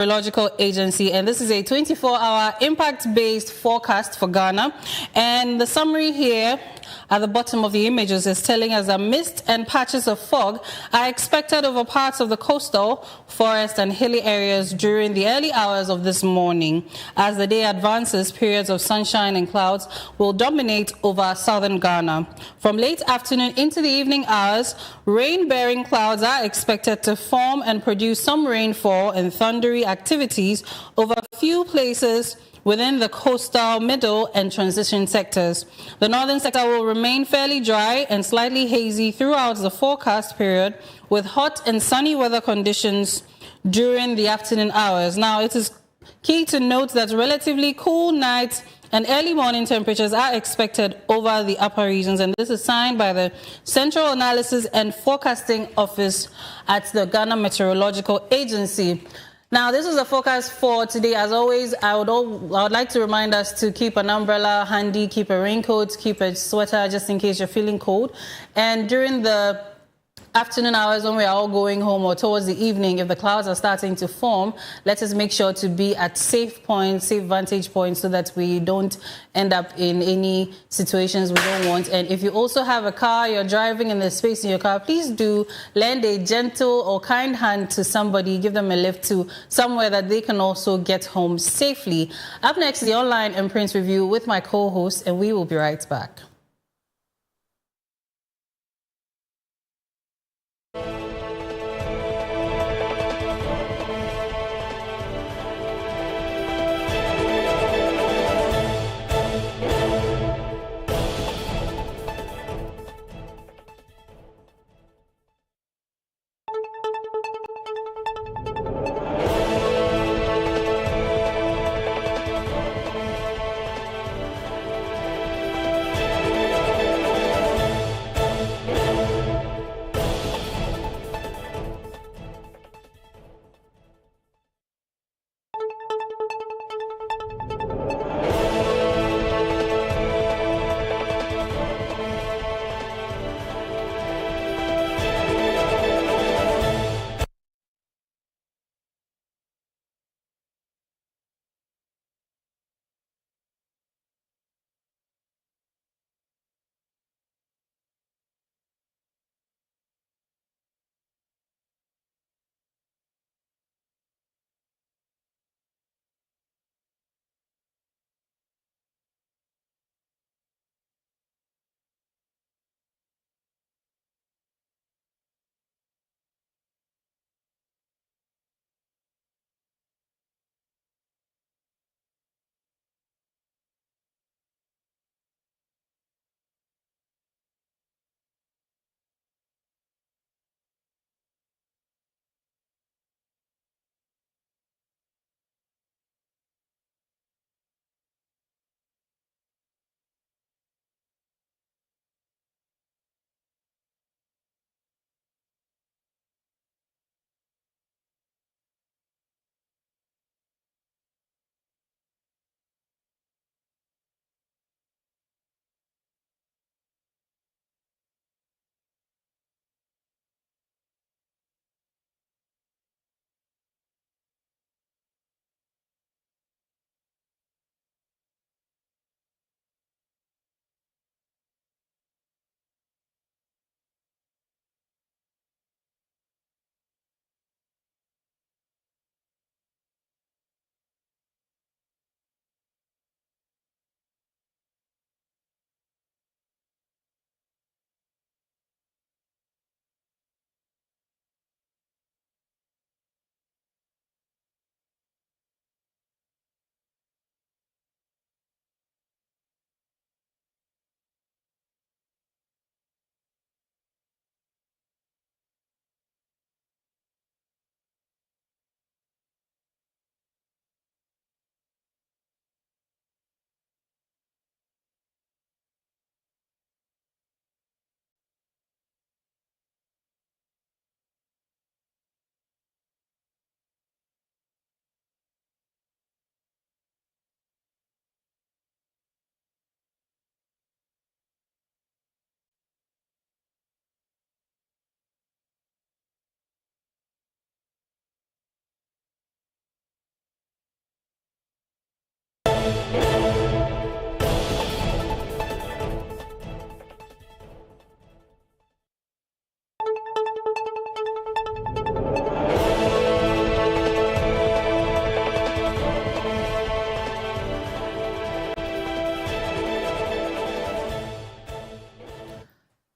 Meteorological Agency, and this is a 24-hour impact-based forecast for Ghana. And the summary here at the bottom of the images is telling us that mist and patches of fog are expected over parts of the coastal, forest and hilly areas during the early hours of this morning. As the day advances, periods of sunshine and clouds will dominate over southern Ghana. From late afternoon into the evening hours, rain-bearing clouds are expected to form and produce some rainfall and thundery activities over a few places within the coastal, middle and transition sectors. The northern sector will remain fairly dry and slightly hazy throughout the forecast period, with hot and sunny weather conditions during the afternoon hours. Now, it is key to note that relatively cool nights and early morning temperatures are expected over the upper regions, and this is signed by the Central Analysis and Forecasting Office at the Ghana Meteorological Agency. Now, this is a forecast for today. As always, I would like to remind us to keep an umbrella handy, keep a raincoat, keep a sweater just in case you're feeling cold. And during the afternoon hours when we are all going home, or towards the evening, if the clouds are starting to form, let us make sure to be at safe points, safe vantage points, so that we don't end up in any situations we don't want. And if you also have a car, you're driving and there's space in your car, please do lend a gentle or kind hand to somebody, give them a lift to somewhere that they can also get home safely. Up next, the online and print review with my co-host, and we will be right back.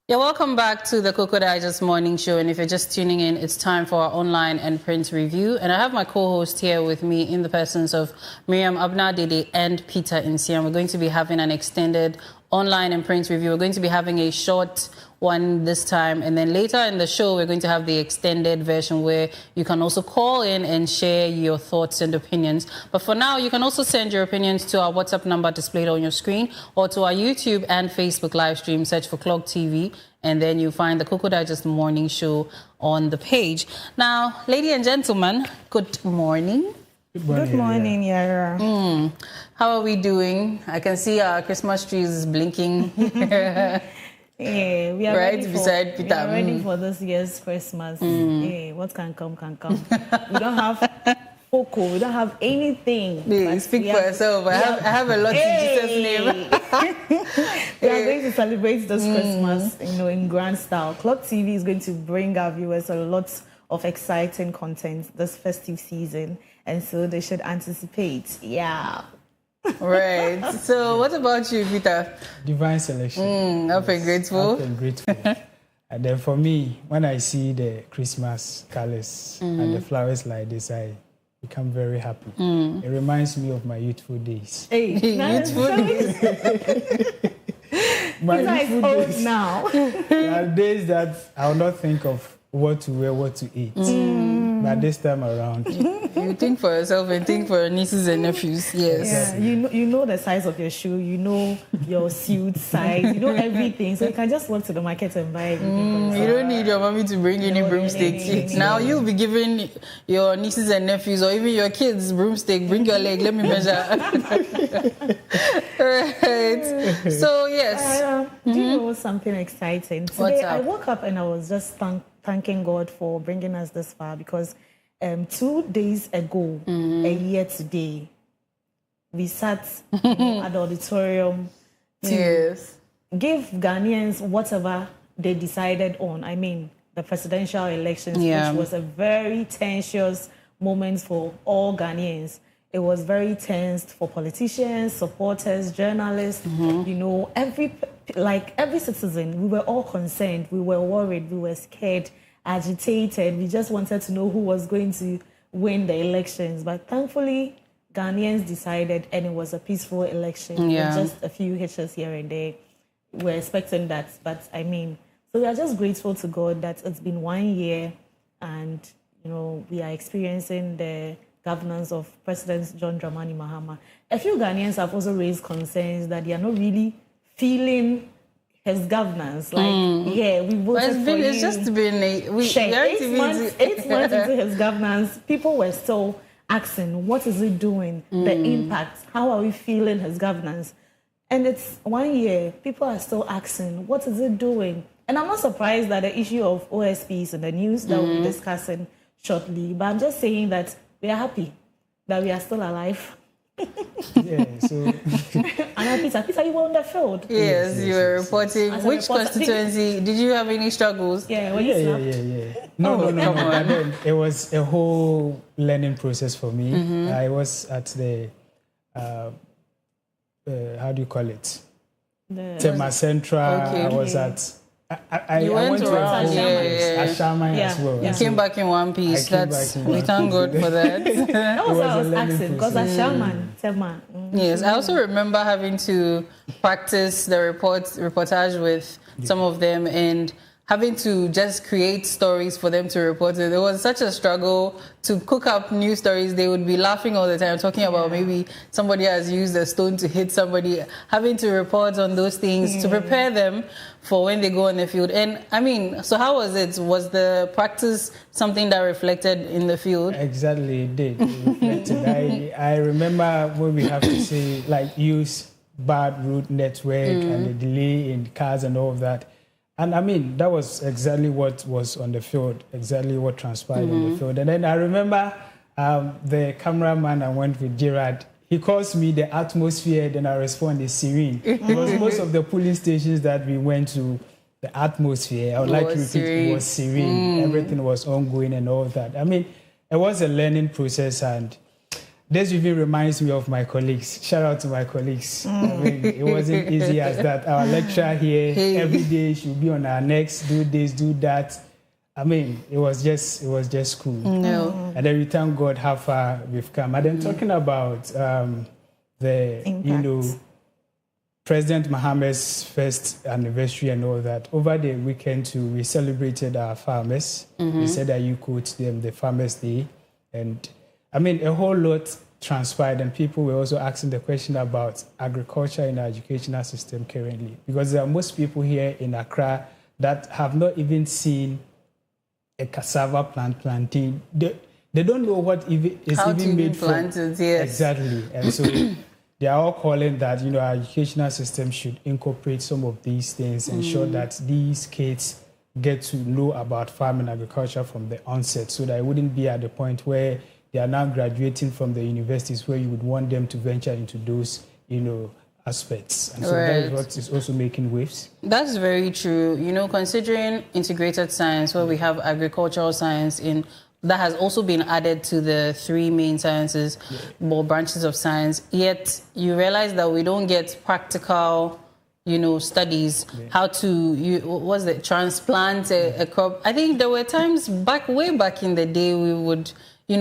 Yeah, welcome back to the Koko Digest Morning Show. And if you're just tuning in, it's time for our online and print review. And I have my co-host here with me in the persons of Miriam Abna-Dede and Peter Insiam. We're going to be having an extended online and print review. We're going to be having a short one this time, and then later in the show we're going to have the extended version where you can also call in and share your thoughts and opinions. But for now, you can also send your opinions to our WhatsApp number displayed on your screen, or to our YouTube and Facebook live stream. Search for Clock TV, and then you find the Koko Digest Morning Show on the page. Now, ladies and gentlemen, good morning. Good morning, Yara. How are we doing? I can see our Christmas trees blinking. Yeah, we are right ready beside Peter. We are ready for this year's Christmas. Yeah, what can come, can come. We don't have Koko. We don't have anything. Yeah, speak for yourself. I have a lot in Jesus' name. We are going to celebrate this Christmas, in grand style. Clock TV is going to bring our viewers a lot of exciting content this festive season, and so they should anticipate. Yeah. Right. So what about you, Peter? Divine selection. Up and grateful. Up and grateful. And then for me, when I see the Christmas colors and the flowers like this, I become very happy. It reminds me of my youthful days. Hey, youthful days. My youthful days. Now. There are days that I will not think of what to wear, what to eat. But this time around, you think for yourself and think for your nieces and nephews. Yes. Yeah, you know the size of your shoe, you know your suit size, you know everything. So you can just walk to the market and buy everything. You don't need your mommy to bring any broomstick. Now you'll be giving your nieces and nephews or even your kids broomstick. Bring your leg, let me measure. Right. So yes. Do you know something exciting? Today I woke up and I was just thanking God for bringing us this far, because 2 days ago, a year today, we sat at the auditorium to give Ghanaians whatever they decided on. I mean, the presidential elections, which was a very tense moment for all Ghanaians. It was very tense for politicians, supporters, journalists, every citizen. We were all concerned, we were worried, we were scared, agitated. We just wanted to know who was going to win the elections. But thankfully, Ghanaians decided, and it was a peaceful election. With just a few hitches here and there. We're expecting that. But so we are just grateful to God that it's been 1 year, and we are experiencing the governance of President John Dramani Mahama. A few Ghanaians have also raised concerns that they are not really feeling his governance. We voted for you. It's just been 8 months into his governance. People were still asking, what is he doing? The impact. How are we feeling his governance? And it's 1 year. People are still asking, what is he doing? And I'm not surprised that the issue of OSP is in the news that we'll be discussing shortly. But I'm just saying that we are happy that we are still alive. So And Peter, you were on the field. Yes, you were reporting. Which constituency? Did you have any struggles? Yeah. No. But then it was a whole learning process for me. I was at the how do you call it? Tema Central. I was at. I went to a shaman as well. You came back in one piece. We thank God for that. That was what I was asking, because a shaman, Tema. Yes, I also remember having to practice the reportage with some of them, and having to just create stories for them to report it. It was such a struggle to cook up new stories. They would be laughing all the time, talking about maybe somebody has used a stone to hit somebody, having to report on those things to prepare them for when they go on the field. And so how was it? Was the practice something that reflected in the field? Exactly, it did. It reflected. I remember when we have to say, use bad route network and the delay in cars and all of that. And that was exactly what was on the field, exactly what transpired on the field. And then I remember the cameraman I went with, Gerard, he calls me the atmosphere, then I respond, is serene. Because most of the polling stations that we went to, the atmosphere, I would like to repeat, it was serene. Everything was ongoing and all that. It was a learning process, and this even reminds me of my colleagues. Shout out to my colleagues. I mean, it wasn't easy as that. Our lecturer here, every day she'll be on our necks, do this, do that. I mean, it was just cool. No. And then we thank God how far we've come. And then talking about the, Impact. President Mohammed's first anniversary and all that. Over the weekend too, we celebrated our farmers. We said that you could them the Farmers Day. And I mean, a whole lot transpired, and people were also asking the question about agriculture in our educational system currently. Because there are most people here in Accra that have not even seen a cassava planting. They don't know what is How even made planted, from. yes. Exactly. And so they are all calling that, our educational system should incorporate some of these things, ensure that these kids get to know about farming and agriculture from the onset, so that it wouldn't be at the point where they are now graduating from the universities where you would want them to venture into those, aspects. And so that is what is also making waves. That's very true. Considering integrated science, where we have agricultural science that has also been added to the 3 main sciences, or branches of science, yet you realize that we don't get practical, studies, how to, transplant a crop. I think there were times way back in the day, we would,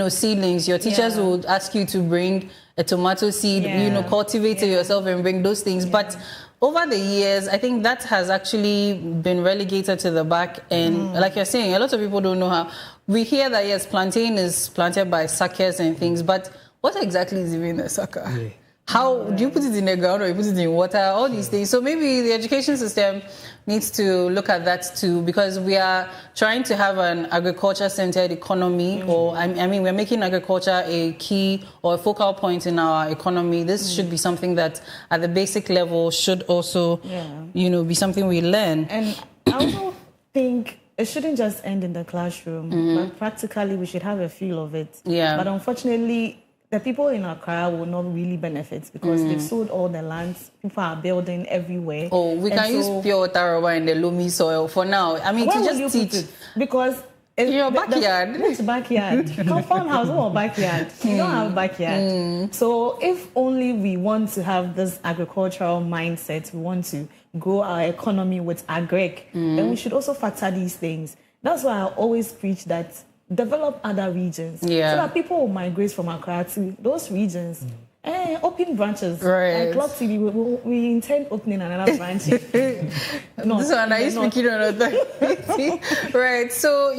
seedlings, your teachers would ask you to bring a tomato seed, cultivate it yourself and bring those things. But over the years, I think that has actually been relegated to the back. And like you're saying, a lot of people don't know how. We hear that, yes, plantain is planted by suckers and things, but what exactly is even a sucker? Yeah. How do you put it in the ground or you put it in water? All these things. So maybe the education system needs to look at that too, because we are trying to have an agriculture-centered economy, or I mean, we're making agriculture a key or a focal point in our economy. This should be something that, at the basic level, should also, be something we learn. And I also think it shouldn't just end in the classroom, but practically we should have a feel of it. Yeah. But unfortunately, the people in Accra will not really benefit because they've sold all the lands. People are building everywhere. Oh, we can use pure water in the loamy soil for now. I mean, where to will just you teach. put it? Because In your backyard. Which backyard? Compound house or backyard? You don't have backyard. So if only we want to have this agricultural mindset, we want to grow our economy with agric, then we should also factor these things. That's why I always preach that develop other regions. So that people will migrate from Accra to those regions. Open branches. Right. Like Club TV, we intend opening another branch. No, this one, are you speaking on authority? Right. So,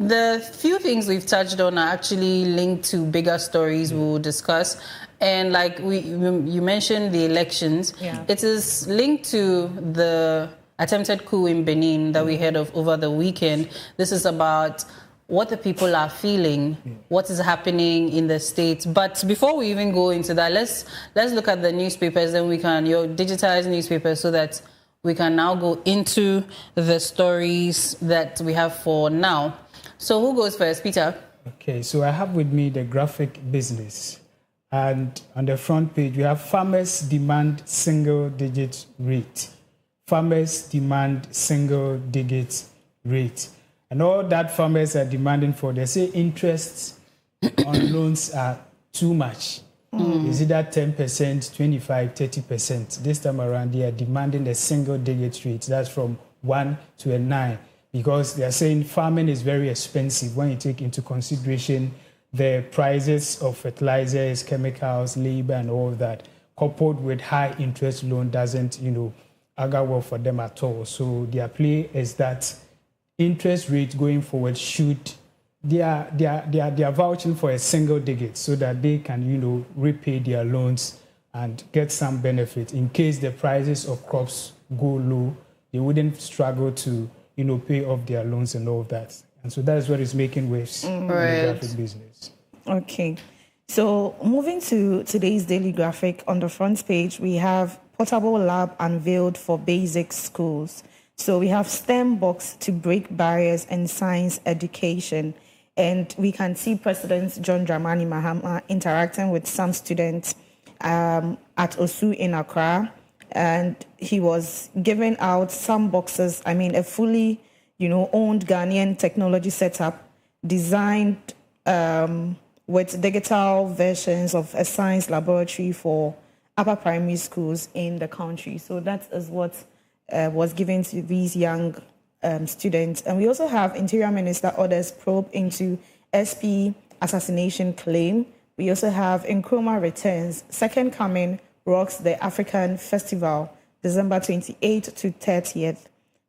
the few things we've touched on are actually linked to bigger stories we'll discuss. And like you mentioned the elections, it is linked to the attempted coup in Benin that we heard of over the weekend. This is about what the people are feeling, what is happening in the states. But before we even go into that, let's look at the newspapers, then we can digitize newspapers so that we can now go into the stories that we have for now. So who goes first, Peter? Okay, so I have with me the graphic business. And on the front page, we have farmers demand single-digit rate. Farmers demand single-digit rate. And all that farmers are demanding for, they say interests on loans are too much. Is it that 10%, 25, 30%? This time around, they are demanding a single-digit rate. That's from 1 to 9. Because they are saying farming is very expensive when you take into consideration the prices of fertilizers, chemicals, labor, and all of that, coupled with high interest loan doesn't, augur well for them at all. So their play is that interest rate going forward they are vouching for a single digit so that they can, repay their loans and get some benefit in case the prices of crops go low. They wouldn't struggle to, pay off their loans and all of that. And so that is what is making waves in the graphic business. Okay. So moving to today's daily graphic, on the front page, we have portable lab unveiled for basic schools. So we have STEM box to break barriers in science education. And we can see President John Dramani Mahama interacting with some students at OSU in Accra. And he was giving out some boxes, a fully, owned Ghanaian technology setup designed with digital versions of a science laboratory for upper primary schools in the country. So that is what was given to these young students. And we also have Interior Minister orders probe into SP assassination claim. We also have Nkrumah returns, second coming rocks the African Festival, December 28th to 30th.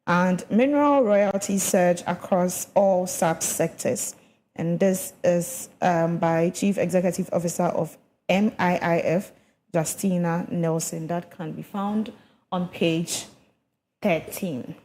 And mineral royalty surge across all sub-sectors. And this is by Chief Executive Officer of MIIF, Justina Nelson. That can be found on page 13.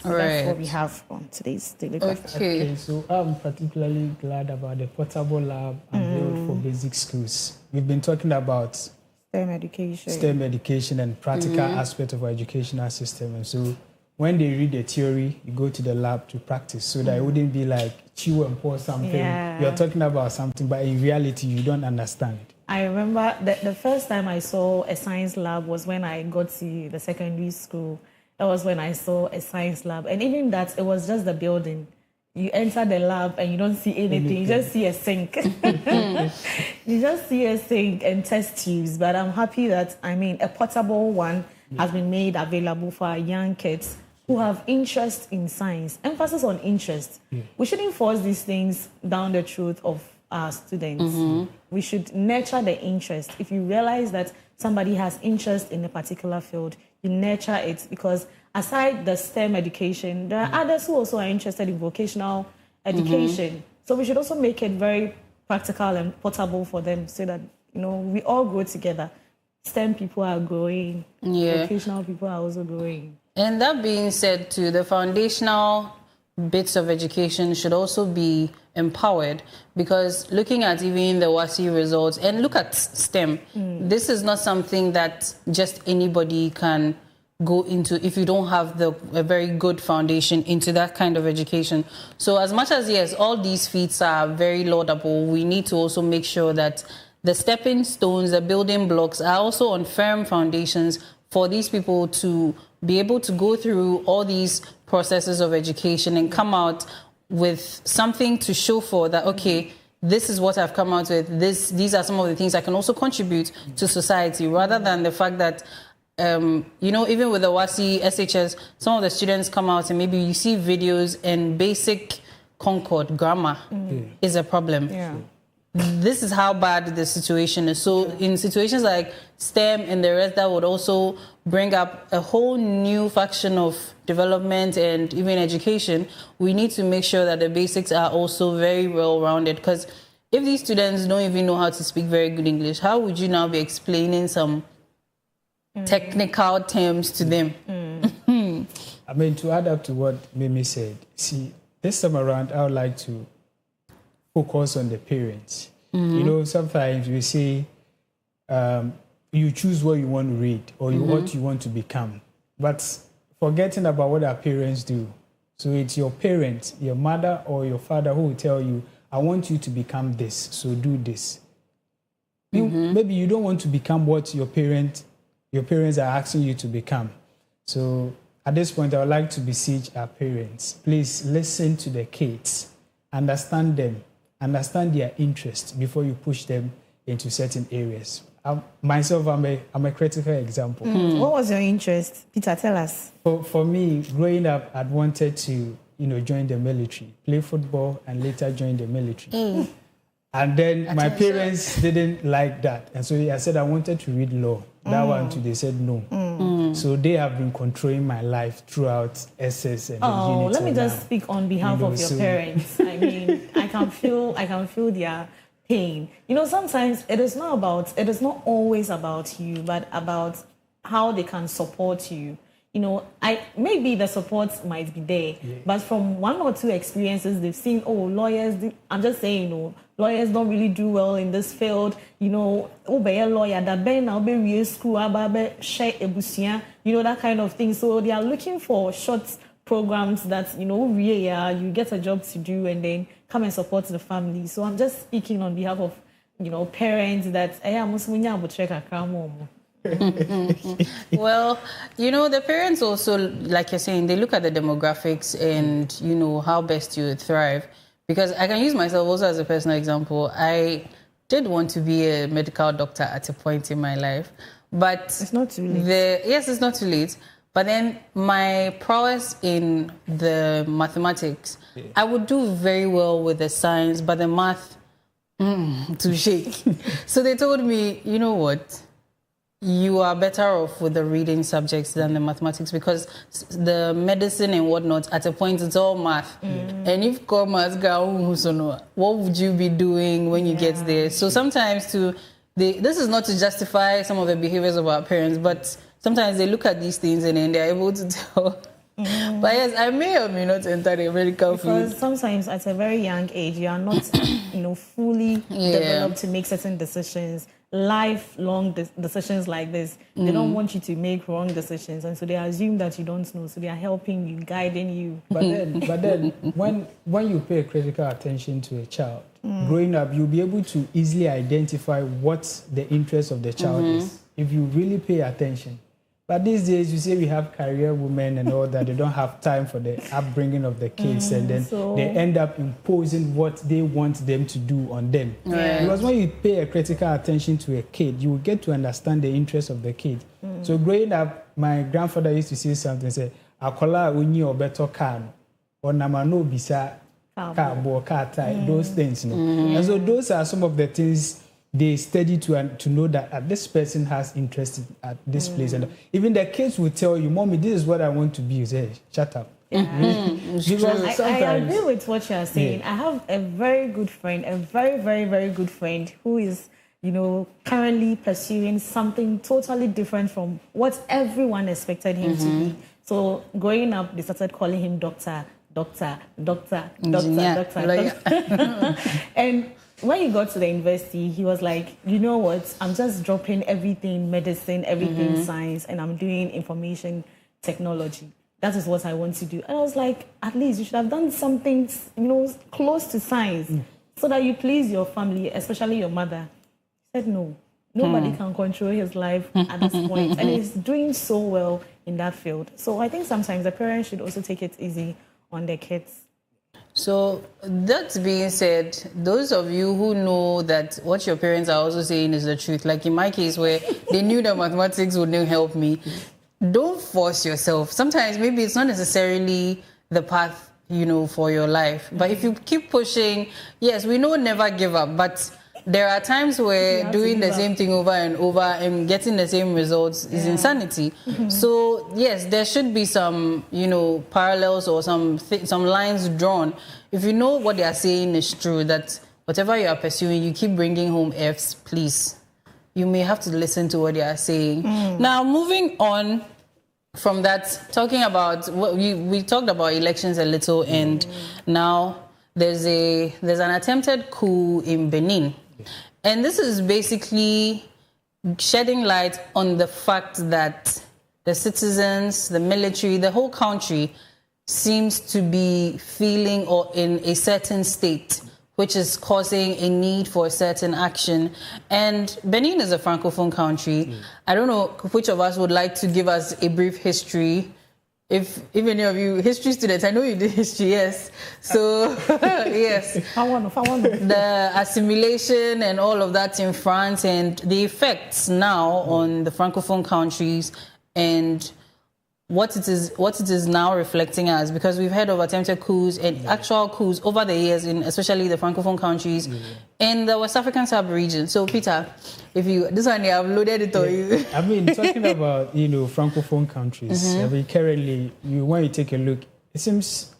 So that's what we have on today's Daily Breakfast. Okay, so I'm particularly glad about the portable lab unveiled for basic schools. We've been talking about STEM education and practical aspect of our educational system. And so when they read the theory, you go to the lab to practice so that it wouldn't be like chew and pour something. Yeah. You're talking about something, but in reality, you don't understand. I remember the first time I saw a science lab was when I got to the secondary school. That was when I saw a science lab. And even that, it was just the building. You enter the lab and you don't see anything. You just see a sink. You just see a sink and test tubes. But I'm happy that, a portable one has been made available for our young kids who have interest in science. Emphasis on interest. We shouldn't force these things down the throat of our students. We should nurture the interest. If you realize that somebody has interest in a particular field, you nurture it, because aside the STEM education, there are others who also are interested in vocational education. So we should also make it very practical and portable for them so that, we all grow together. STEM people are growing, vocational people are also growing. And that being said, too, the foundational bits of education should also be empowered, because looking at even the WASSCE results, and look at STEM, this is not something that just anybody can go into if you don't have a very good foundation into that kind of education. So as much as, yes, all these feats are very laudable, we need to also make sure that the stepping stones, the building blocks are also on firm foundations for these people to be able to go through all these processes of education and come out with something to show for that, okay, this is what I've come out with. These are some of the things I can also contribute to society, rather than the fact that, even with the WASSCE, SHS, some of the students come out and maybe you see videos and basic Concord grammar is a problem. Yeah. This is how bad the situation is. So in situations like STEM and the rest, that would also bring up a whole new faction of development and even education. We need to make sure that the basics are also very well-rounded, because if these students don't even know how to speak very good English, how would you now be explaining some technical terms to them? To add up to what Mimi said, see, this time around, I would like to focus on the parents. Sometimes we say you choose what you want to read or what you want to become, but forgetting about what our parents do. So it's your parents, your mother or your father, who will tell you, I want you to become this, so do this. Maybe you don't want to become what your parents are asking you to become. So at this point, I would like to beseech our parents, please listen to the kids, understand them, understand their interests before you push them into certain areas. Myself, I'm a critical example. What was your interest? Peter, tell us. For me, growing up, I'd wanted to, join the military, play football, and later join the military. And then my parents didn't like that. And so I said I wanted to read law. That one too, they said no. So they have been controlling my life throughout SS and Unity. Let me just speak on behalf of your parents. I can feel their pain. Sometimes it is not always about you, but about how they can support you. Maybe the support might be there, but from one or two experiences they've seen, lawyers, I'm just saying, lawyers don't really do well in this field. Be a lawyer, that be now be school, share ebusia, that kind of thing. So they are looking for short programs that, you get a job to do and then come and support the family. So I'm just speaking on behalf of, parents that Well, the parents also, like you're saying, they look at the demographics and, how best you thrive. Because I can use myself also as a personal example. I did want to be a medical doctor at a point in my life, but it's not too late. Yes, it's not too late. But then my prowess in the mathematics, I would do very well with the science, but the math, to shake. So they told me, you know what? You are better off with the reading subjects than the mathematics, because the medicine and whatnot, at a point, it's all math. And if commerce, what would you be doing when you get there? So sometimes this is not to justify some of the behaviors of our parents, but sometimes they look at these things and then they're able to tell. But yes, I may or may not enter the medical field. Because sometimes at a very young age, you are not, fully developed to make certain decisions. Lifelong decisions like this, they don't want you to make wrong decisions, and so they assume that you don't know, so they are helping you, guiding you. But then when you pay critical attention to a child, growing up, you'll be able to easily identify what the interest of the child is if you really pay attention. But these days, you say we have career women and all that, they don't have time for the upbringing of the kids, and then they end up imposing what they want them to do on them. Right. Because when you pay a critical attention to a kid, you will get to understand the interest of the kid. So growing up, my grandfather used to say something, say, "Akola unyi obeto kano, or namano bisa kabo kata," those things. And so those are some of the things they study to know that this person has interest at this place. And even the kids will tell you, "Mommy, this is what I want to be." You say, "Shut up." Because I agree with what you are saying. I have a very good friend, a very, very, very good friend who is, currently pursuing something totally different from what everyone expected him to be. So growing up, they started calling him doctor. And when he got to the university, he was like, "You know what? I'm just dropping everything, medicine, everything, science, and I'm doing information technology. That is what I want to do." And I was like, "At least you should have done something, close to science, so that you please your family, especially your mother." He said, "No, nobody can control his life at this point," and he's doing so well in that field. So I think sometimes the parents should also take it easy on their kids. So that being said, those of you who know that what your parents are also saying is the truth, like in my case where they knew that mathematics wouldn't help me, don't force yourself. Sometimes maybe it's not necessarily the path, for your life. But if you keep pushing, yes, we know never give up, but there are times where doing the same thing over and over and getting the same results is insanity. So yes, there should be some, parallels or some lines drawn. If you know what they are saying is true, that whatever you are pursuing, you keep bringing home Fs, please. You may have to listen to what they are saying. Now, moving on from that, talking about we talked about elections a little, and now there's an attempted coup in Benin. And this is basically shedding light on the fact that the citizens, the military, the whole country seems to be feeling or in a certain state, which is causing a need for a certain action. And Benin is a Francophone country. I don't know which of us would like to give us a brief history. If any of you history students, I know you did history, yes. So, yes. The assimilation and all of that in France and the effects now on the Francophone countries and what it is now reflecting as, because we've heard of attempted coups and actual coups over the years in especially the Francophone countries in the West African sub-region. So, Peter, this one I've loaded it on you. I mean, talking about, Francophone countries, currently, when you take a look, it seems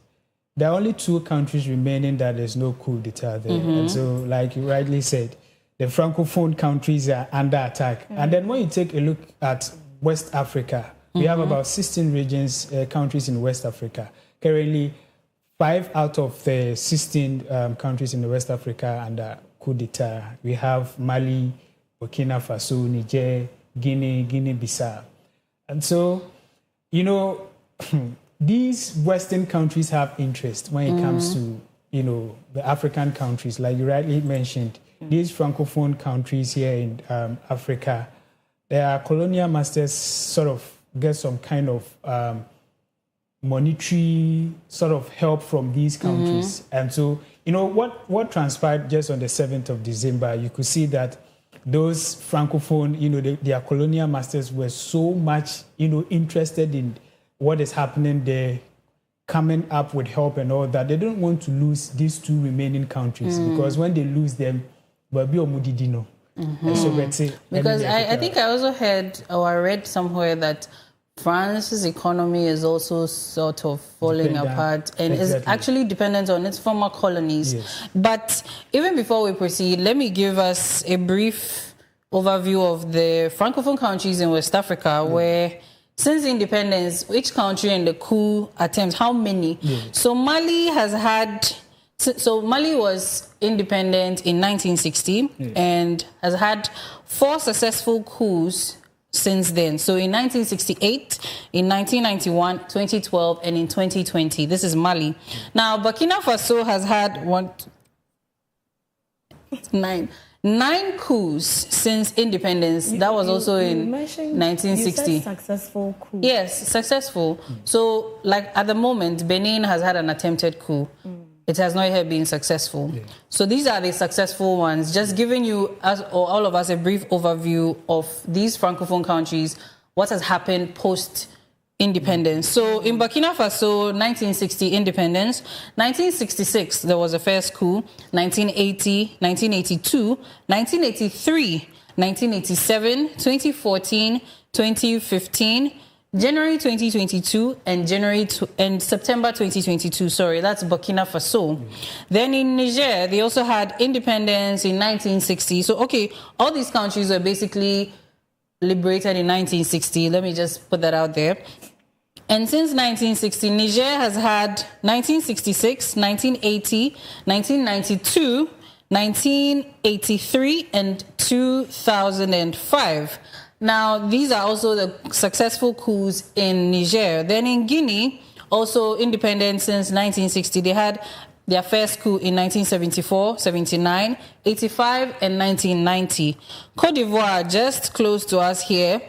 there are only 2 countries remaining that there's no coup d'etat there. And so, like you rightly said, the Francophone countries are under attack. And then when you take a look at West Africa, we have about 16 regions, countries in West Africa. Currently, 5 out of the 16 countries in West Africa under coup d'etat. We have Mali, Burkina Faso, Niger, Guinea-Bissau. And so, these Western countries have interest when it comes to, the African countries. Like you rightly mentioned, these Francophone countries here in Africa, their colonial masters sort of get some kind of monetary sort of help from these countries. And so you know, what transpired just on the 7th of December, you could see that those Francophone, you know, their colonial masters were so much, you know, interested in what is happening there, coming up with help and all that. They don't want to lose these two remaining countries because when they lose them, because I think I also heard or I read somewhere that France's economy is also sort of falling apart and is actually dependent on its former colonies. Yes. But even before we proceed, let me give us a brief overview of the Francophone countries in West Africa where since independence, each country and the coup attempts, how many? So Mali has had... So Mali was independent in 1960 and has had 4 successful coups since then. So in 1968, in 1991, 2012, and in 2020. This is Mali. Now, Burkina Faso has had 9 coups since independence. That was also in 1960. You said successful coup. Yes, successful. So, like at the moment, Benin has had an attempted coup. It has not yet been successful. So these are the successful ones. Just giving you, or all of us, a brief overview of these Francophone countries, what has happened post-independence. So in Burkina Faso, 1960 independence, 1966 there was a first coup, 1980, 1982, 1983, 1987, 2014, 2015, January 2022 and September 2022. Sorry, that's Burkina Faso. Then in Niger, they also had independence in 1960. So, okay, all these countries were basically liberated in 1960. Let me just put that out there. And since 1960, Niger has had 1966, 1980, 1992, 1983, and 2005. Now, these are also the successful coups in Niger. Then in Guinea, also independent since 1960, they had their first coup in 1974, 79, 85, and 1990. Cote d'Ivoire, just close to us here,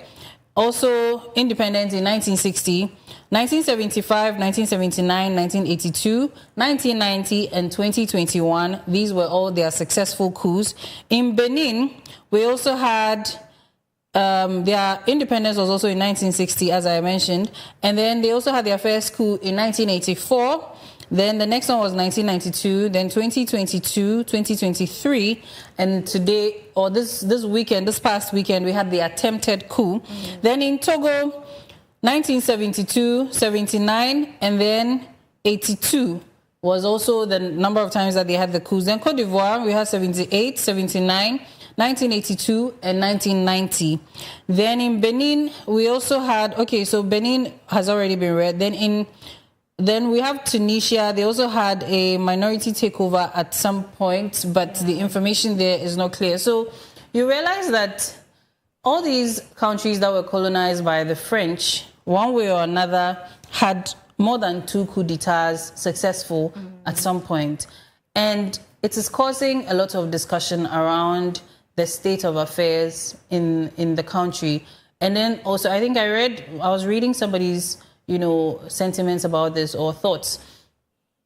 also independent in 1960, 1975, 1979, 1982, 1990, and 2021. These were all their successful coups. In Benin, we also had... their independence was also in 1960, as I mentioned. And then they also had their first coup in 1984. Then the next one was 1992, then 2022, 2023. And today, or this past weekend, we had the attempted coup. Then in Togo, 1972, 79, and then 82 was also the number of times that they had the coups. Then Cote d'Ivoire, we had 78, 79, 1982 and 1990. Then in Benin, we also had, okay, so Benin has already been read. Then we have Tunisia. They also had a minority takeover at some point, but the information there is not clear. So you realize that all these countries that were colonized by the French, one way or another, had more than 2 coups d'etats successful at some point. And it is causing a lot of discussion around the state of affairs in the country. And then also, I think I was reading somebody's, sentiments about this or thoughts.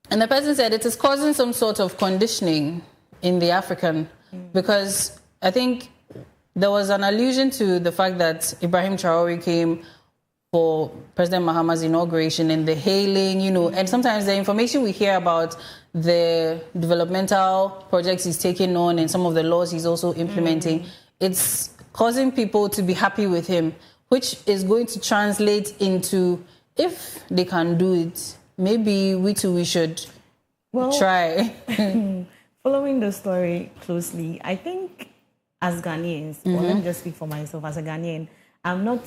And the person said it is causing some sort of conditioning in the African, because I think there was an allusion to the fact that Ibrahim Traore came for President Mahama's inauguration and the hailing, and sometimes the information we hear about the developmental projects he's taking on and some of the laws he's also implementing, it's causing people to be happy with him, which is going to translate into, if they can do it, maybe we should try. Following the story closely, I think as Ghanaians, or let me just speak for myself, as a Ghanaian, I'm not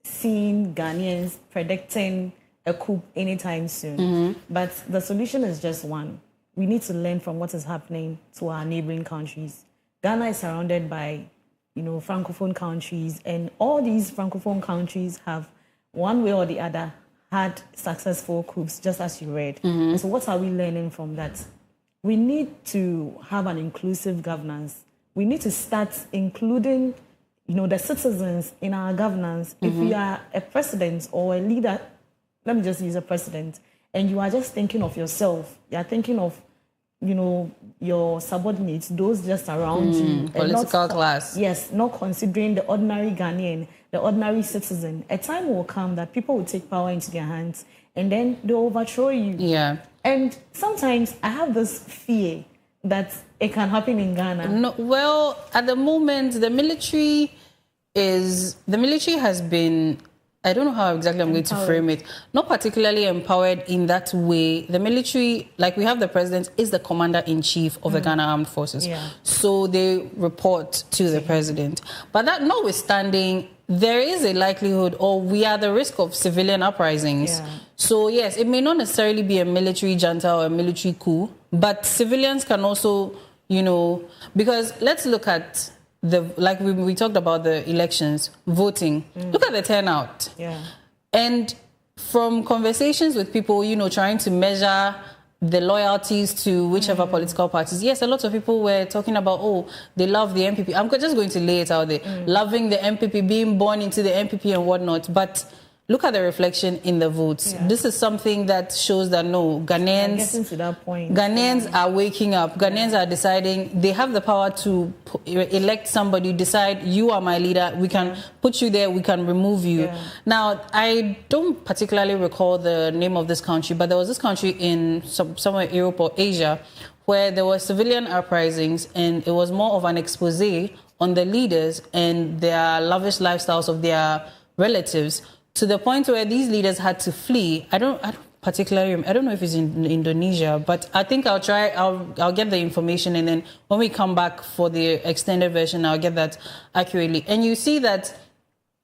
seeing Ghanaians predicting a coup anytime soon. But the solution is just one. We need to learn from what is happening to our neighboring countries. Ghana is surrounded by, Francophone countries, and all these Francophone countries have, one way or the other, had successful coups, just as you read. And so what are we learning from that? We need to have an inclusive governance. We need to start including, the citizens in our governance. If you are a president or a leader, let me just use a president, and you are just thinking of yourself, you are thinking of your subordinates, those just around you. Political class. Yes, not considering the ordinary Ghanaian, the ordinary citizen. A time will come that people will take power into their hands and then they'll overthrow you. Yeah. And sometimes I have this fear that it can happen in Ghana. No, well, at the moment, the military has been, I don't know how exactly I'm going to frame it, not particularly empowered in that way. The military, like we have the president, is the commander-in-chief of the Ghana Armed Forces. Yeah. So they report to the president. But that notwithstanding, there is a likelihood, or we are at the risk of civilian uprisings. Yeah. So yes, it may not necessarily be a military junta or a military coup, but civilians can also, because let's look at like we talked about the elections, voting. Look at the turnout. Yeah. And from conversations with people, trying to measure the loyalties to whichever political parties. Yes, a lot of people were talking about, they love the MPP. I'm just going to lay it out there. Loving the MPP, being born into the MPP and whatnot. But look at the reflection in the votes. Yeah. This is something that shows that no, Ghanaians, getting to that point. Ghanaians are waking up. Ghanaians are deciding they have the power to elect somebody, decide you are my leader. We can put you there. We can remove you. Yeah. Now, I don't particularly recall the name of this country, but there was this country in somewhere in Europe or Asia where there were civilian uprisings, and it was more of an expose on the leaders and their lavish lifestyles of their relatives, to the point where these leaders had to flee. I don't know if it's in Indonesia, but I think I'll get the information, and then when we come back for the extended version, I'll get that accurately. And you see that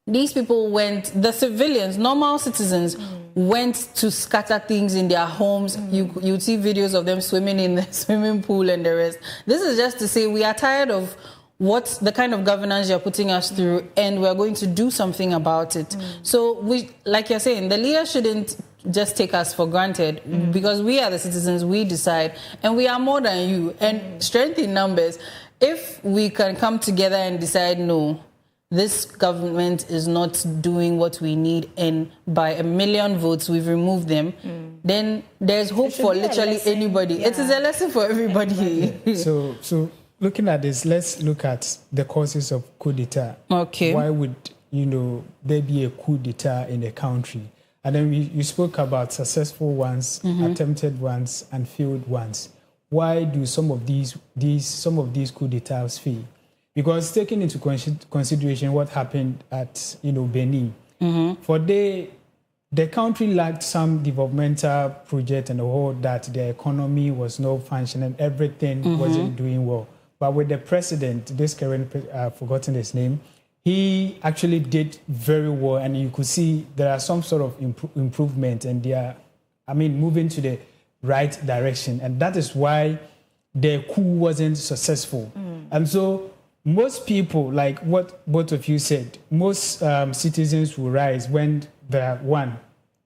these people the civilians, normal citizens, went to scatter things in their homes. You'd see videos of them swimming in the swimming pool and the rest. This is just to say we are tired of what's the kind of governance you're putting us through, and we're going to do something about it. So we, like you're saying, the leaders shouldn't just take us for granted, because we are the citizens, we decide, and we are more than you, and strength in numbers. If we can come together and decide, no, this government is not doing what we need, and by 1 million votes we've removed them, then there's hope for literally anybody. Yeah. It is a lesson for everybody. So looking at this, let's look at the causes of coup d'etat. Okay. Why would, there be a coup d'etat in a country? And then you spoke about successful ones, attempted ones, and failed ones. Why do some of these coup d'etats fail? Because taking into consideration what happened at, Benin, for the country lacked some developmental project and all that, the economy was not functioning, everything wasn't doing well. But with the president, this current, I've forgotten his name, he actually did very well, and you could see there are some sort of improvement, and they are, moving to the right direction. And that is why the coup wasn't successful. And so most people, like what both of you said, most citizens will rise when there are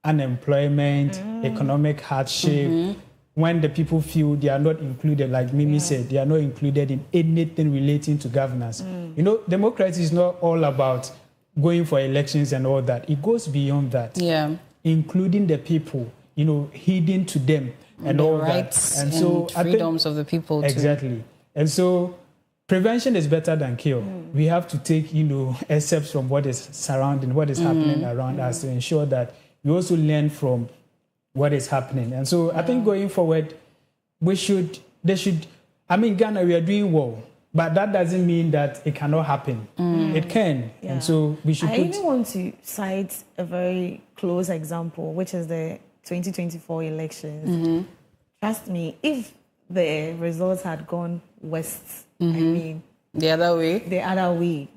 unemployment, economic hardship, when the people feel they are not included, like Mimi said, they are not included in anything relating to governance. Democracy is not all about going for elections and all that. It goes beyond that. Yeah. Including the people, heeding to them and all rights that. And so freedoms of the people too. Exactly. And so prevention is better than cure. We have to take, excerpts from what is surrounding, what is happening around us, to ensure that we also learn from what is happening. And so I think going forward, Ghana, we are doing well, but that doesn't mean that it cannot happen. It can. Yeah. And so we should I even want to cite a very close example, which is the 2024 elections. Trust me, if the results had gone west, the other way,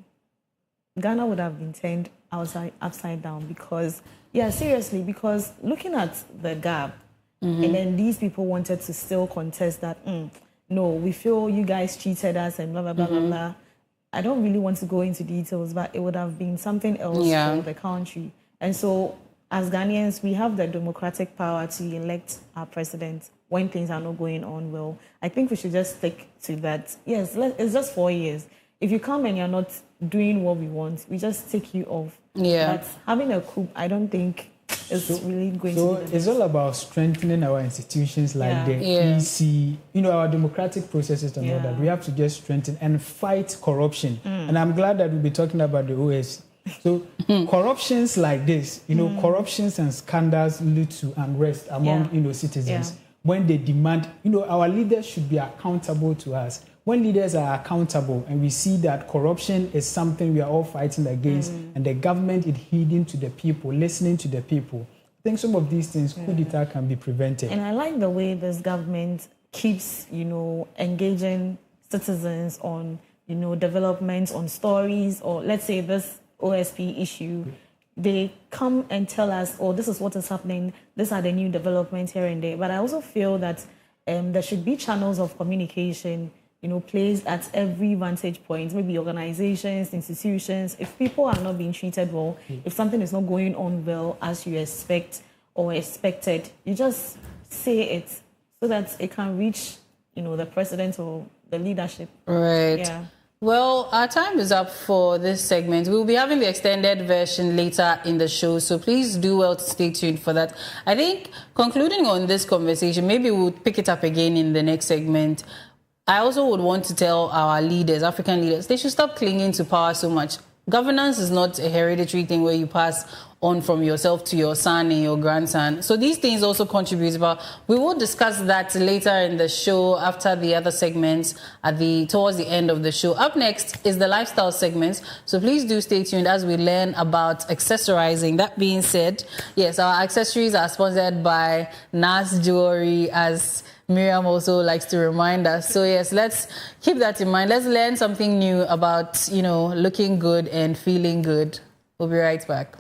Ghana would have been turned upside down, because seriously, because looking at the gap, and then these people wanted to still contest that, no, we feel you guys cheated us and blah, blah, blah, blah, blah. I don't really want to go into details, but it would have been something else for the country. And so as Ghanaians, we have the democratic power to elect our president when things are not going on well. I think we should just stick to that. Yes, it's just 4 years. If you come and you're not doing what we want, we just take you off. Yeah. But having a coup, I don't think it's really going so to be the it's all about strengthening our institutions like the EC, our democratic processes and all that. We have to just strengthen and fight corruption. And I'm glad that we'll be talking about the OSC. So corruptions like this, corruptions and scandals lead to unrest among, citizens. When they demand, our leaders should be accountable to us. When leaders are accountable and we see that corruption is something we are all fighting against and the government is heeding to the people, listening to the people, I think some of these things, coup d'etat, can be prevented. And I like the way this government keeps, engaging citizens on, developments, on stories, or let's say this OSP issue. They come and tell us, oh, this is what is happening, these are the new developments here and there. But I also feel that there should be channels of communication, placed at every vantage point, maybe organizations, institutions. If people are not being treated well, if something is not going on well as you expect or expected, you just say it so that it can reach, the president or the leadership. Right. Yeah. Well, our time is up for this segment. We'll be having the extended version later in the show, so please do well to stay tuned for that. I think concluding on this conversation, maybe we'll pick it up again in the next segment. I also would want to tell our leaders, African leaders, they should stop clinging to power so much. Governance is not a hereditary thing where you pass on from yourself to your son and your grandson. So these things also contribute. But we will discuss that later in the show after the other segments towards the end of the show. Up next is the lifestyle segments. So please do stay tuned as we learn about accessorizing. That being said, yes, our accessories are sponsored by Nas Jewelry, as Miriam also likes to remind us. So yes, let's keep that in mind. Let's learn something new about, looking good and feeling good. We'll be right back.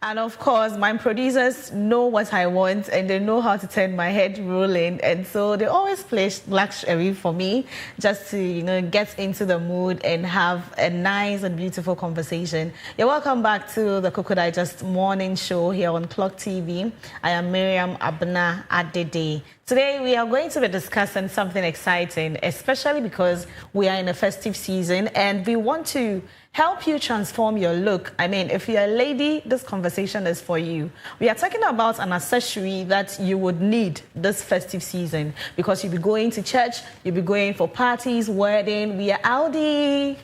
And of course, my producers know what I want and they know how to turn my head rolling. And so they always play Black Sherry for me just to, get into the mood and have a nice and beautiful conversation. You're welcome back to the Koko Digest morning show here on Clock TV. I am Miriam Abna Adede. Today, we are going to be discussing something exciting, especially because we are in a festive season and we want to help you transform your look. I mean, if you're a lady, this conversation is for you. We are talking about an accessory that you would need this festive season because you'll be going to church, you'll be going for parties, wedding, we are Audi,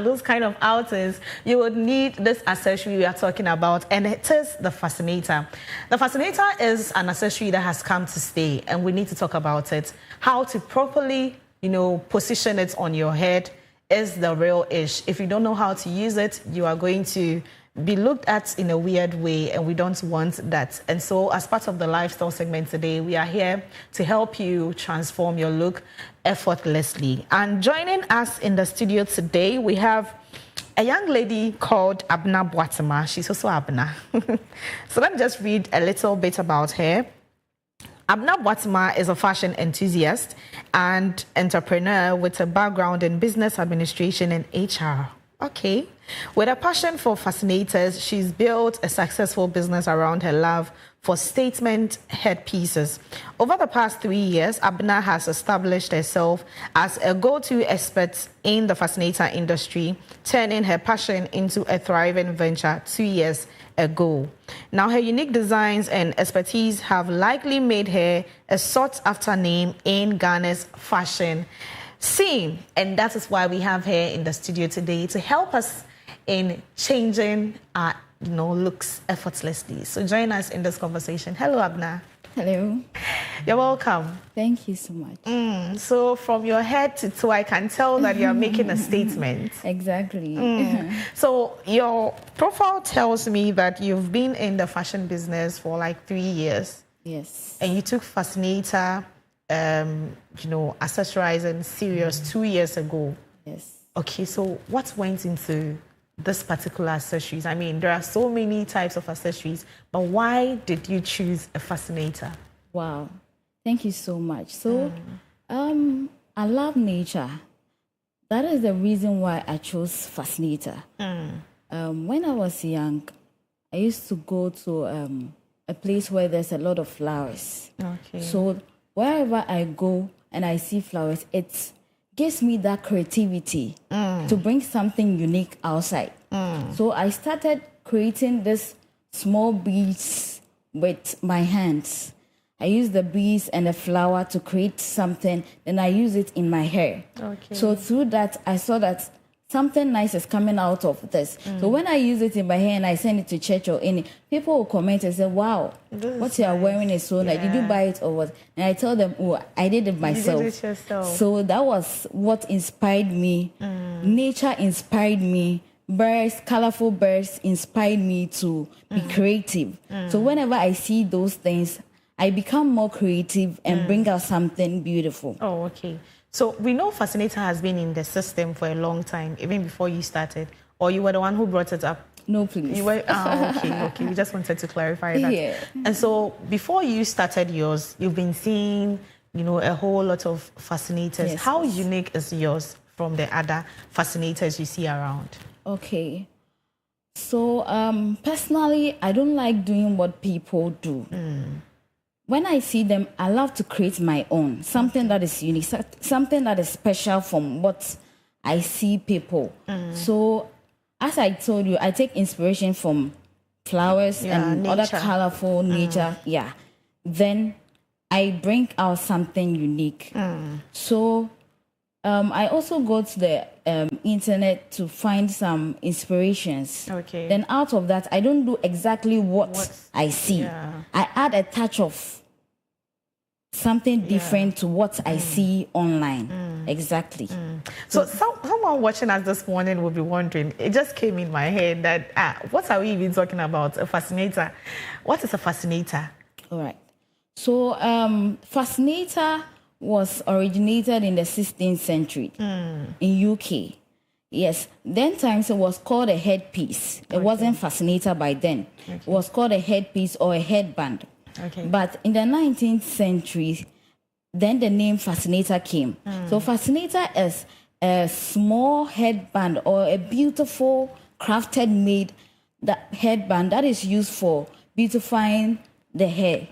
those kind of outings. You would need this accessory we are talking about, and it is the fascinator. The fascinator is an accessory that has come to stay, and we need to talk about it. How to properly, position it on your head is the real ish. If you don't know how to use it, you are going to be looked at in a weird way, and we don't want that. And so as part of the lifestyle segment today, we are here to help you transform your look effortlessly. And joining us in the studio today, we have a young lady called Abna Boatema. She's also Abna. So let me just read a little bit about her. Abna Boatema is a fashion enthusiast and entrepreneur with a background in business administration and HR. Okay. With a passion for fascinators, she's built a successful business around her love for statement headpieces. Over the past 3 years, Abna has established herself as a go-to expert in the fascinator industry, turning her passion into a thriving venture 2 years ago. Now, her unique designs and expertise have likely made her a sought-after name in Ghana's fashion scene, and that is why we have her in the studio today to help us in changing our looks effortlessly. So join us in this conversation. Hello, Abna. Hello. You're welcome. Thank you so much. So from your head to toe, I can tell that you're making a statement. Exactly. So your profile tells me that you've been in the fashion business for like 3 years. Yes. And you took fascinator, accessorizing serious 2 years ago. Yes. Okay, so what went into this particular accessories? I mean, there are so many types of accessories, but why did you choose a fascinator? Wow. Thank you so much. So, I love nature. That is the reason why I chose fascinator. When I was young, I used to go to a place where there's a lot of flowers. Okay. So wherever I go and I see flowers, it gives me that creativity to bring something unique outside. So I started creating this small beads with my hands. I use the beads and the flower to create something, then I use it in my hair. Okay. So through that, I saw that something nice is coming out of this. So when I use it in my hair and I send it to church or any, people will comment and say, wow, what you are wearing is so nice. Did you buy it or what? And I tell them, oh, I did it myself. You did it yourself. So that was what inspired me. Nature inspired me. Birds, colorful birds inspired me to be creative. So whenever I see those things, I become more creative and bring out something beautiful. Oh, okay. So we know fascinator has been in the system for a long time, even before you started, or you were the one who brought it up? No, please. You were, okay. We just wanted to clarify that. Yeah. And so before you started yours, you've been seeing, a whole lot of fascinators. Yes, How yes. unique is yours from the other fascinators you see around? Okay. So personally, I don't like doing what people do. When I see them, I love to create my own, something that is unique, something that is special from what I see people. So as I told you, I take inspiration from flowers and nature. other colorful nature. Yeah. Then I bring out something unique. So I also go to the internet to find some inspirations. Okay. Then out of that, I don't do exactly what I see. Yeah. I add a touch of something different to what I see online. Exactly. So someone watching us this morning will be wondering, it just came in my head that, what are we even talking about? A fascinator. What is a fascinator? All right. So fascinator was originated in the 16th century in UK. Yes, then times it was called a headpiece. It wasn't fascinator by then. Okay. It was called a headpiece or a headband. Okay. But in the 19th century, then the name fascinator came. So fascinator is a small headband or a beautiful crafted made headband that is used for beautifying the hair.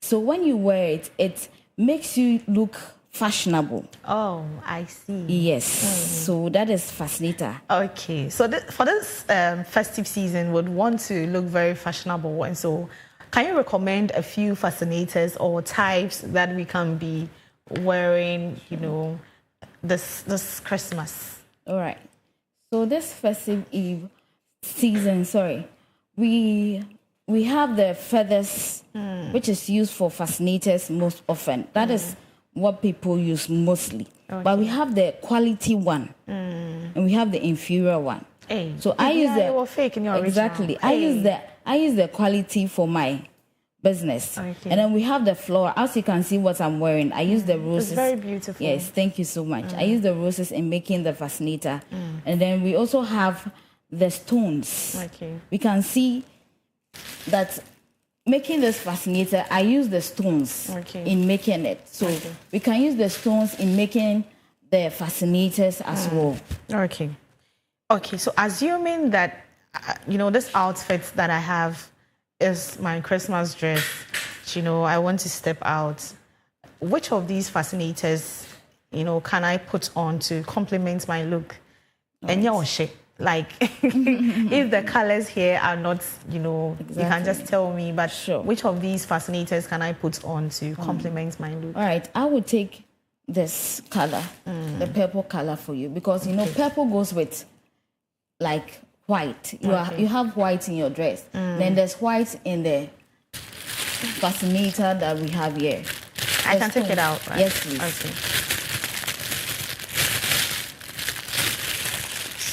So when you wear it, it makes you look fashionable. Oh, I see. Yes. So that is fascinator. Okay. So for this festive season, would want to look very fashionable, and so can you recommend a few fascinators or types that we can be wearing, this Christmas? All right. So this festive eve season, we have the feathers, which is used for fascinators most often. That is what people use mostly. Okay. But we have the quality one, and we have the inferior one. Hey. So I use the fake in your exactly. Hey. I use the quality for my business, okay. And then we have the flower. As you can see, what I'm wearing, I use the roses. It's very beautiful. Yes, thank you so much. I use the roses in making the fascinator, and then we also have the stones. Okay. We can see that making this fascinator, I use the stones in making it. So we can use the stones in making the fascinators as well. Okay. Okay, so assuming that, this outfit that I have is my Christmas dress, I want to step out. Which of these fascinators, can I put on to complement my look? And like, if the colors here are not, you can just tell me, but which of these fascinators can I put on to complement my look? All right, I would take this color, the purple color for you, because, purple goes with, like, white. You have white in your dress. Then there's white in the fascinator that we have here. I can take it out, right? Yes, please. Okay.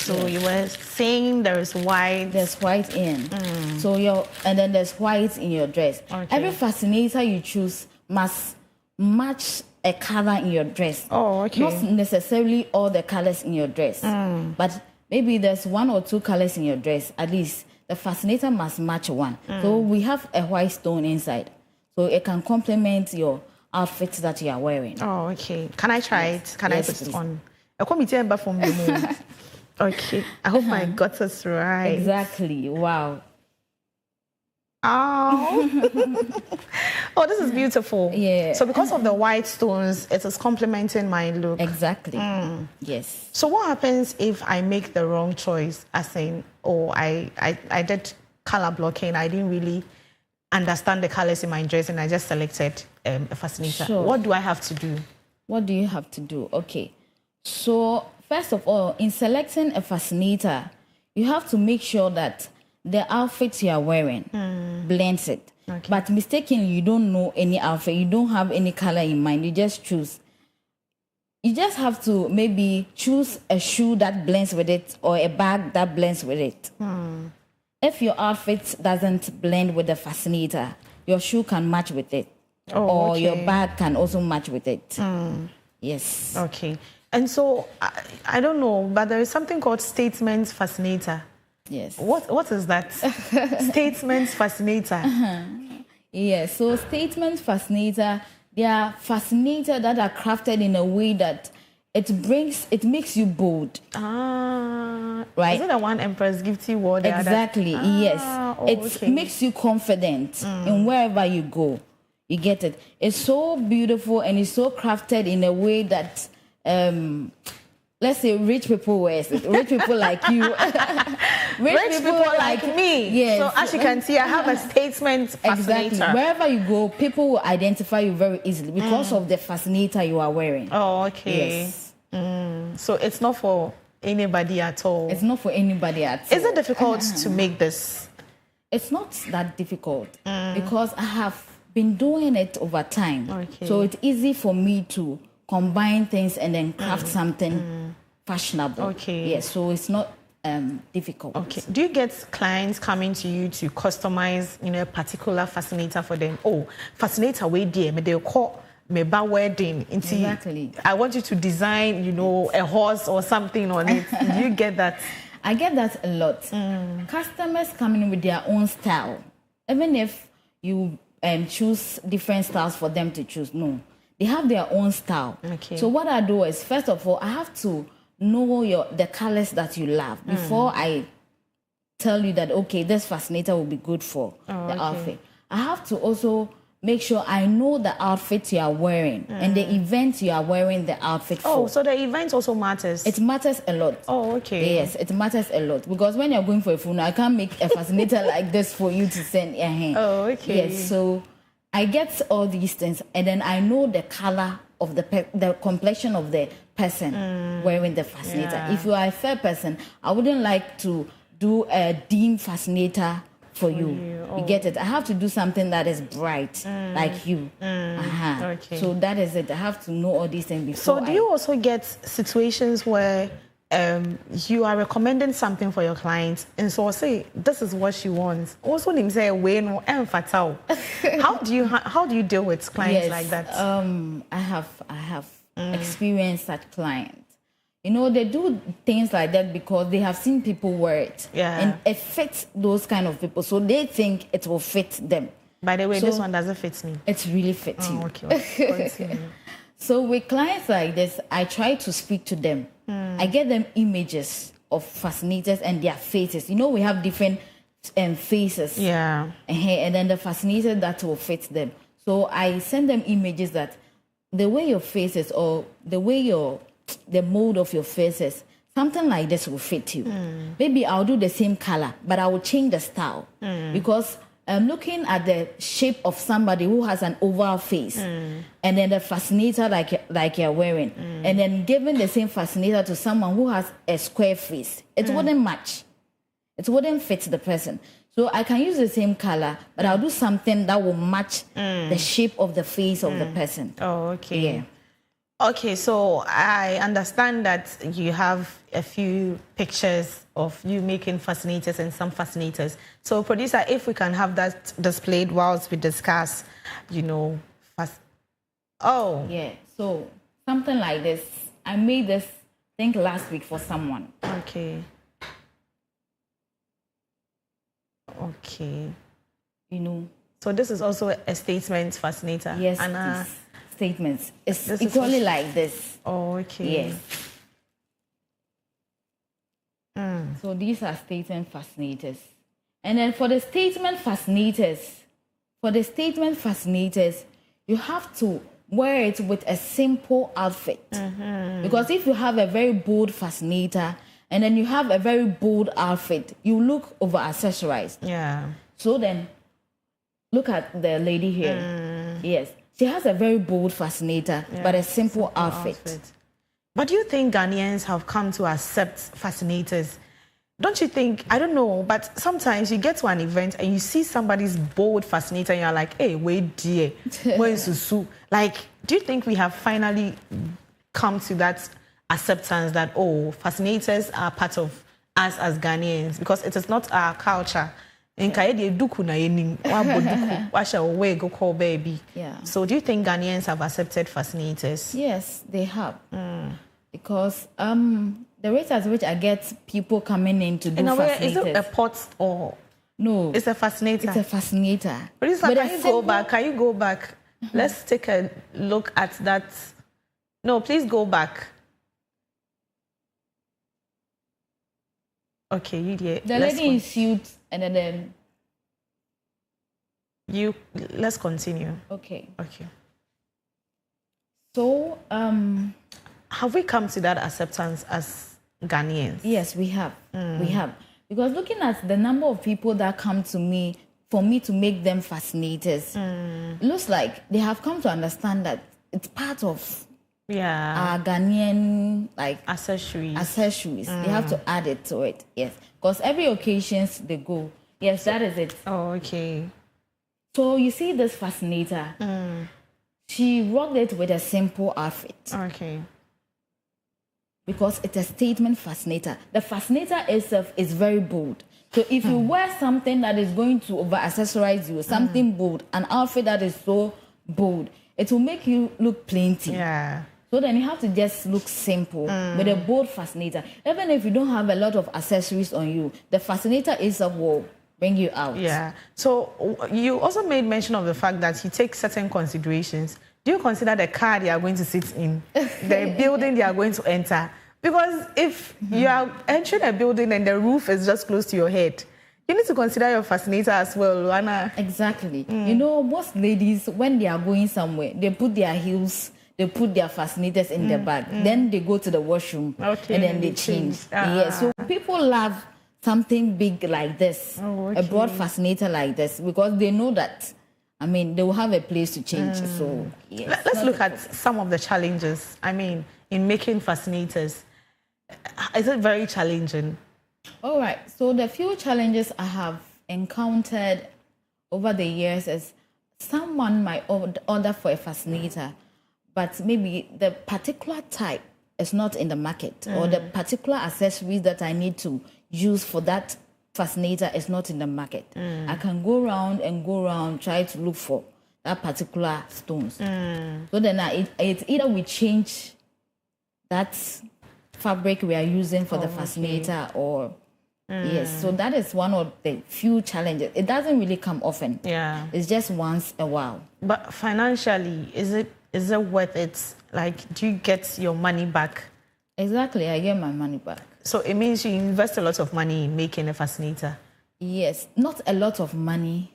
So you were saying there is white. There's white in. So and then there's white in your dress. Okay. Every fascinator you choose must match a color in your dress. Oh, okay. Not necessarily all the colors in your dress, but maybe there's one or two colors in your dress. At least the fascinator must match one. So we have a white stone inside, so it can complement your outfit that you are wearing. Oh, okay. Can I try it? Can I put it on? Okay. I hope I got this right. Exactly. Wow. Oh. Oh, this is beautiful. Yeah. So because of the white stones, it is complementing my look. Exactly. Yes. So what happens if I make the wrong choice, as in, I did color blocking, I didn't really understand the colors in my dress, and I just selected a fascinator. Sure. What do I have to do? What do you have to do? Okay. So first of all, in selecting a fascinator, you have to make sure that the outfit you are wearing blends it. Okay. But mistakenly, you don't know any outfit, you don't have any color in mind, you just choose. You just have to maybe choose a shoe that blends with it or a bag that blends with it. If your outfit doesn't blend with the fascinator, your shoe can match with it. Or your bag can also match with it. Yes. Okay. And so, I don't know, but there is something called statement fascinator. Yes. What is that? Statement fascinator. Yes. So statement fascinator, they are fascinator that are crafted in a way that it makes you bold. Right. Is it the one Empress Gifty wore? Exactly. Yes. It makes you confident in wherever you go. You get it. It's so beautiful and it's so crafted in a way that let's say rich people wear it. Rich people like you. rich people like me. Yes. So as you can see, I have a statement fascinator. Exactly. Wherever you go, people will identify you very easily because of the fascinator you are wearing. Oh, okay. Yes. So it's not for anybody at all. It's not for anybody at all. Is it difficult to make this? It's not that difficult because I have been doing it over time. Okay. So it's easy for me to combine things and then craft something fashionable. Okay. Yes, so it's not difficult. Okay. Do you get clients coming to you to customize, a particular fascinator for them? Oh, fascinator way dear, but they'll call meba wedding. Exactly. I want you to design, you know, a horse or something on it. Do you get that? I get that a lot. Customers come in with their own style. Even if you choose different styles for them to choose, no. They have their own style. Okay. So what I do is, first of all, I have to know the colors that you love before I tell you that, okay, this fascinator will be good for the outfit. I have to also make sure I know the outfit you are wearing and the event you are wearing the outfit for. Oh, so the event also matters? It matters a lot. Oh, okay. Yes, it matters a lot. Because when you're going for a funeral, I can't make a fascinator like this for you to send. Oh, okay. Yes, so I get all these things and then I know the color of the complexion of the person wearing the fascinator. Yeah. If you are a fair person, I wouldn't like to do a dim fascinator for you. Oh. You get it? I have to do something that is bright, like you. Okay. So that is it. I have to know all these things before. So do you also get situations where you are recommending something for your clients, and so say this is what she wants? Also, them say how do you deal with clients like that? I have experienced such clients. You know, they do things like that because they have seen people wear it. Yeah. And it fits those kind of people. So they think it will fit them. By the way, So this one doesn't fit me. it really fits you. Okay. Continue. So with clients like this, I try to speak to them. I get them images of fascinators and their faces. You know, we have different faces. Yeah. And then the fascinator that will fit them. So I send them images that the way your face is or the way the mold of your face is, something like this will fit you. Maybe I'll do the same color, but I will change the style because I'm looking at the shape of somebody who has an oval face and then the fascinator like you're wearing and then giving the same fascinator to someone who has a square face. It wouldn't match. It wouldn't fit the person. So I can use the same color, but I'll do something that will match the shape of the face of the person. Oh, okay. Yeah. Okay, so I understand that you have a few pictures of you making fascinators and some fascinators. So, producer, if we can have that displayed whilst we discuss, you know, Oh. Yeah, so something like this. I made this, I think, last week for someone. Okay. Okay. You know. So this is also a statement fascinator. Yes, and statements. It's this equally like this. Oh, okay. Yes. So these are statement fascinators. And then for the statement fascinators, you have to wear it with a simple outfit. Because if you have a very bold fascinator and then you have a very bold outfit, you look over accessorized. Yeah. So then, look at the lady here. Yes. She has a very bold fascinator, but a simple outfit. But do you think Ghanaians have come to accept fascinators? Don't you think, I don't know, but sometimes you get to an event and you see somebody's bold fascinator and you're like, hey, wait, dear, where is Susu? Like, do you think we have finally come to that acceptance that, oh, fascinators are part of us as Ghanaians? Because it is not our culture. Yeah. So do you think Ghanaians have accepted fascinators? Yes, they have. Because the rate at which I get people coming in to do fascinators. Is it a pot or? No. It's a fascinator. It's a fascinator. But can you go back? Can you go back? Let's take a look at that. No, please go back. Okay, you did. The lady in suit and then let's continue. Okay. Okay. So have we come to that acceptance as Ghanaians? Yes, we have. We have. Because looking at the number of people that come to me for me to make them fascinators, it looks like they have come to understand that it's part of our Ghanaian accessories. They have to add it to it. Yes. Because every occasions they go. Yes, that is it. Oh, okay. So you see this fascinator. She rocked it with a simple outfit. Okay. Because it's a statement fascinator. The fascinator itself is very bold. So if you wear something that is going to over accessorize you, something bold, an outfit that is so bold, it will make you look plenty. Yeah. So then you have to just look simple with a bold fascinator. Even if you don't have a lot of accessories on you, the fascinator itself will bring you out. Yeah. So you also made mention of the fact that you take certain considerations. Do you consider the car they are going to sit in, the building they are going to enter? Because if you are entering a building and the roof is just close to your head, you need to consider your fascinator as well, Luana. Exactly. You know, most ladies, when they are going somewhere, they put their heels, they put their fascinators in their bag. Then they go to the washroom and then they change. Yeah. So people love something big like this, a broad fascinator like this, because they know that, I mean, they will have a place to change. So yes, let's look at some of the challenges, I mean, in making fascinators. Is it very challenging? All right. So the few challenges I have encountered over the years is someone might order for a fascinator, but maybe the particular type is not in the market, or the particular accessories that I need to use for that fascinator is not in the market. I can go around, try to look for that particular stones. So then it's either we change that fabric we are using for the fascinator, or yes. So that is one of the few challenges. It doesn't really come often. Yeah. It's just once a while. But financially, is it worth it? Like, do you get your money back? Exactly, I get my money back. So it means you invest a lot of money in making a fascinator. Yes, not a lot of money,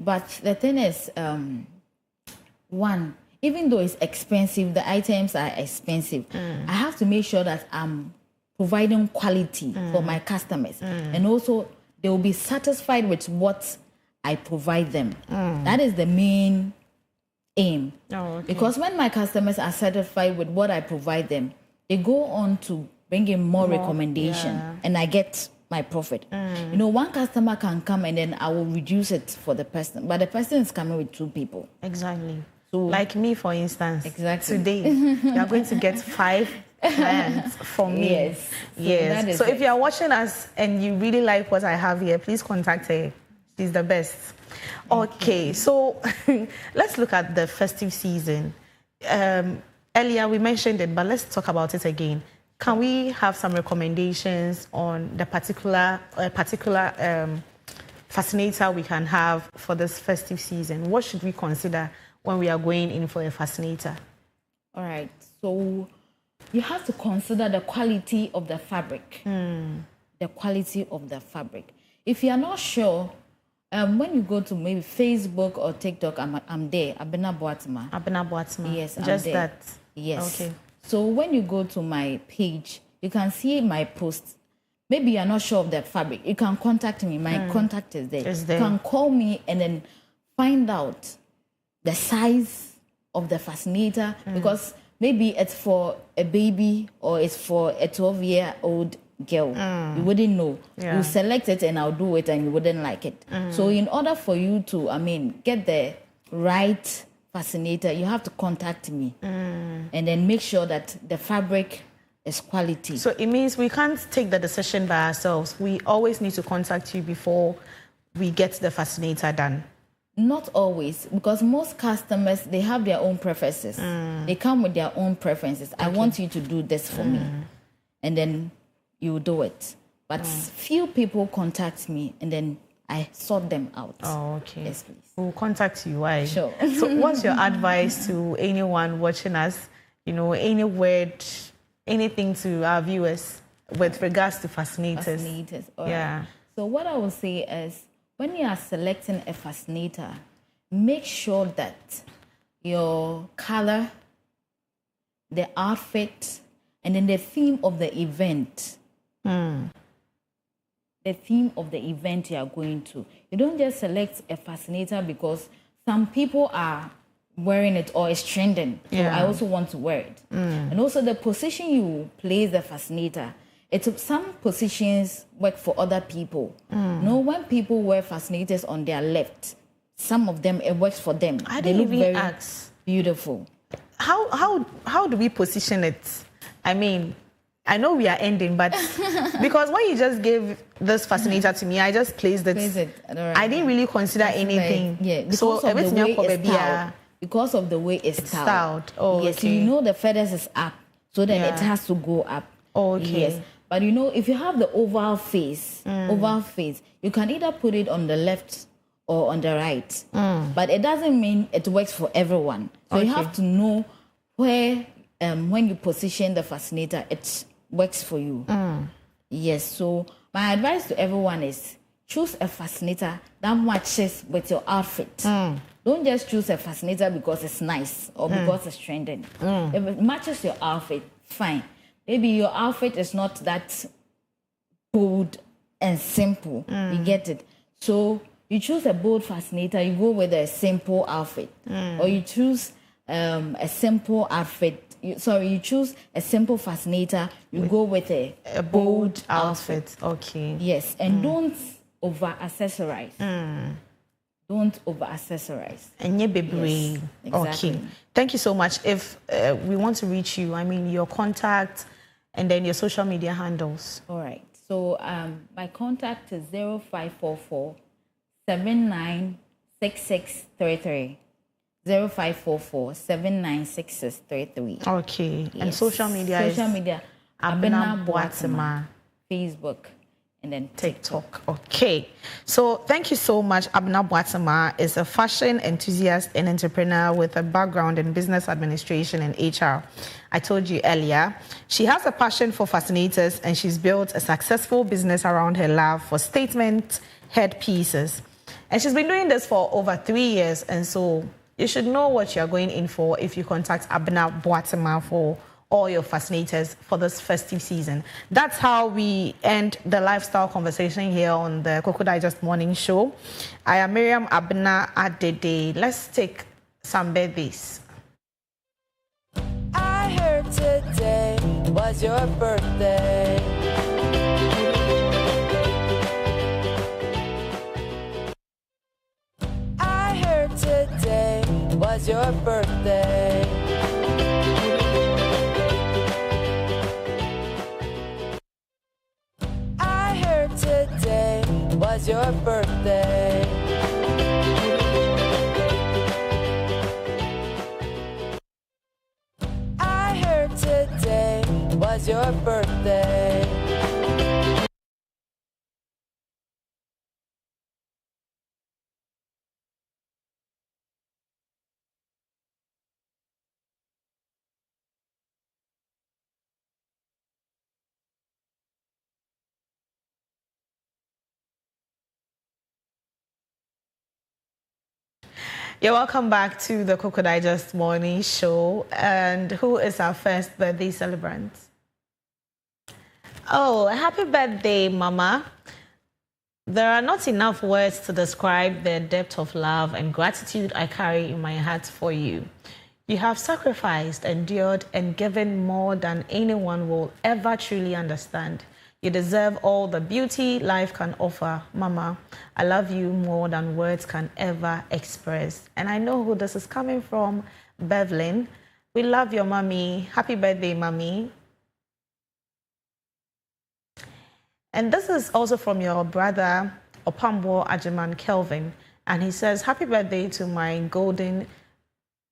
but the thing is, one, even though it's expensive, the items are expensive, I have to make sure that I'm providing quality for my customers. And also, they will be satisfied with what I provide them. That is the main aim. Because when my customers are satisfied with what I provide them, they go on to bring in more recommendation, and I get my profit. You know, one customer can come and then I will reduce it for the person, but the person is coming with 2 people. Exactly. So, like me, for instance. Exactly. Today, you are going to get 5 clients from me. Yes. Yes. So if you are watching us and you really like what I have here, please contact her. She's the best. Okay. So let's look at the festive season. Earlier we mentioned it, but let's talk about it again. Can we have some recommendations on the particular fascinator we can have for this festive season? What should we consider when we are going in for a fascinator? All right. So you have to consider the quality of the fabric. The quality of the fabric. If you are not sure, when you go to maybe Facebook or TikTok, I'm there. Abena Boatma. Yes, I'm just there. that. Yes. Okay. So when you go to my page, you can see my post. Maybe you're not sure of the fabric. You can contact me. My contact is there. It's there. You can call me and then find out the size of the fascinator, because maybe it's for a baby or it's for a 12-year-old girl. You wouldn't know. Yeah. You select it and I'll do it and you wouldn't like it. So in order for you to, get the right fascinator, you have to contact me and then make sure that the fabric is quality. So it means we can't take the decision by ourselves. We always need to contact you before we get the fascinator done. Not always, because most customers, they have their own preferences. They come with their own preferences. Okay. I want you to do this for me. And then you do it. But few people contact me and then I sort them out. Oh, okay. Yes, please. We'll contact you. Why? Sure. So what's your advice to anyone watching us? You know, any word, anything to our viewers with regards to fascinators? Fascinators. All right. So what I will say is, when you are selecting a fascinator, make sure that your color, the outfit, and then the theme of the event. The theme of the event you are going to. You don't just select a fascinator because some people are wearing it or it's trending. So I also want to wear it. And also the position you place the fascinator. Some positions work for other people. You know, when people wear fascinators on their left, some of them, it works for them. They look very beautiful. How do we position it? I mean, I know we are ending, but because when you just gave this fascinator to me, I just placed it. Right. I didn't really consider anything. Because of the way it's styled. because of the way it's styled. Oh, yes, okay. you know the feathers is up, so then it has to go up. Oh, okay. Yes, but you know, if you have the oval face, you can either put it on the left or on the right. But it doesn't mean it works for everyone. So you have to know where, when you position the fascinator, it works for you. Yes, so my advice to everyone is choose a fascinator that matches with your outfit. Don't just choose a fascinator because it's nice or because it's trending. If it matches your outfit, fine. Maybe your outfit is not that bold and simple. You get it? So you choose a bold fascinator, you go with a simple outfit. Or you choose a simple outfit. You choose a simple fascinator, you go with a bold outfit. Okay. Yes, and don't over-accessorize. Don't over-accessorize. And yeah, baby. Yes, exactly. Okay. Thank you so much. If we want to reach you, I mean, your contact and then your social media handles. All right. So my contact is 0544 796633. 0544 796633. Okay. Yes. And social media Abena Boatema, Facebook, and then TikTok. Okay. So thank you so much. Abena Boatema is a fashion enthusiast and entrepreneur with a background in business administration and HR. I told you earlier, she has a passion for fascinators and she's built a successful business around her love for statement headpieces. And she's been doing this for over 3 years. And so you should know what you're going in for if you contact Abena Boatema for all your fascinators for this festive season. That's how we end the lifestyle conversation here on the Koko Digest Morning Show. I am Miriam Abena Adede. Let's take some birthdays. I heard today was your birthday. I heard today was your birthday. I heard today was your birthday. I heard today was your birthday. You're welcome back to the Koko Digest Morning Show. And who is our first birthday celebrant? Oh, happy birthday, Mama. There are not enough words to describe the depth of love and gratitude I carry in my heart for you. You have sacrificed, endured, and given more than anyone will ever truly understand. You deserve all the beauty life can offer, Mama. I love you more than words can ever express. And I know who this is coming from, Bevlin. We love your mommy. Happy birthday, mommy. And this is also from your brother, Opambo Ajiman Kelvin. And he says, happy birthday to my golden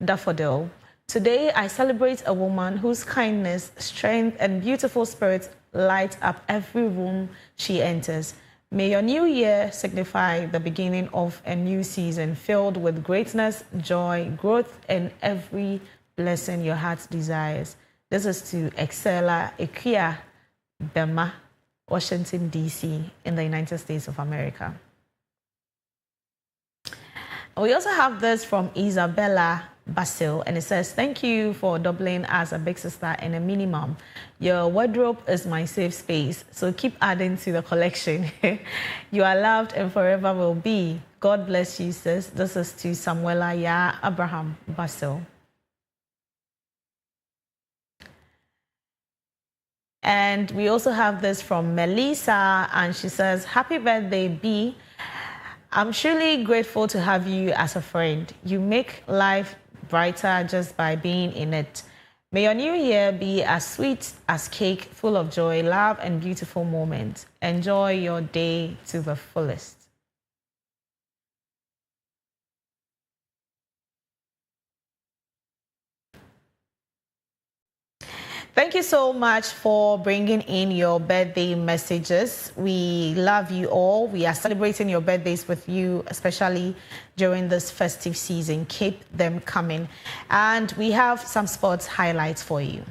daffodil. Today, I celebrate a woman whose kindness, strength, and beautiful spirit light up every room she enters. May your new year signify the beginning of a new season filled with greatness, joy, growth, and every blessing your heart desires. This is to Excella Ekia Bema, Washington, D.C., in the United States of America. We also have this from Isabella Basil, and it says, thank you for doubling as a big sister and a mini mom. Your wardrobe is my safe space, so keep adding to the collection. You are loved and forever will be. God bless you, sis. This is to Samuela Ya Abraham Basil. And we also have this from Melissa, and she says, happy birthday, B. I'm truly grateful to have you as a friend. You make life brighter just by being in it. May your new year be as sweet as cake, full of joy, love, and beautiful moments. Enjoy your day to the fullest. Thank you so much for bringing in your birthday messages. We love you all. We are celebrating your birthdays with you, especially during this festive season. Keep them coming. And we have some sports highlights for you.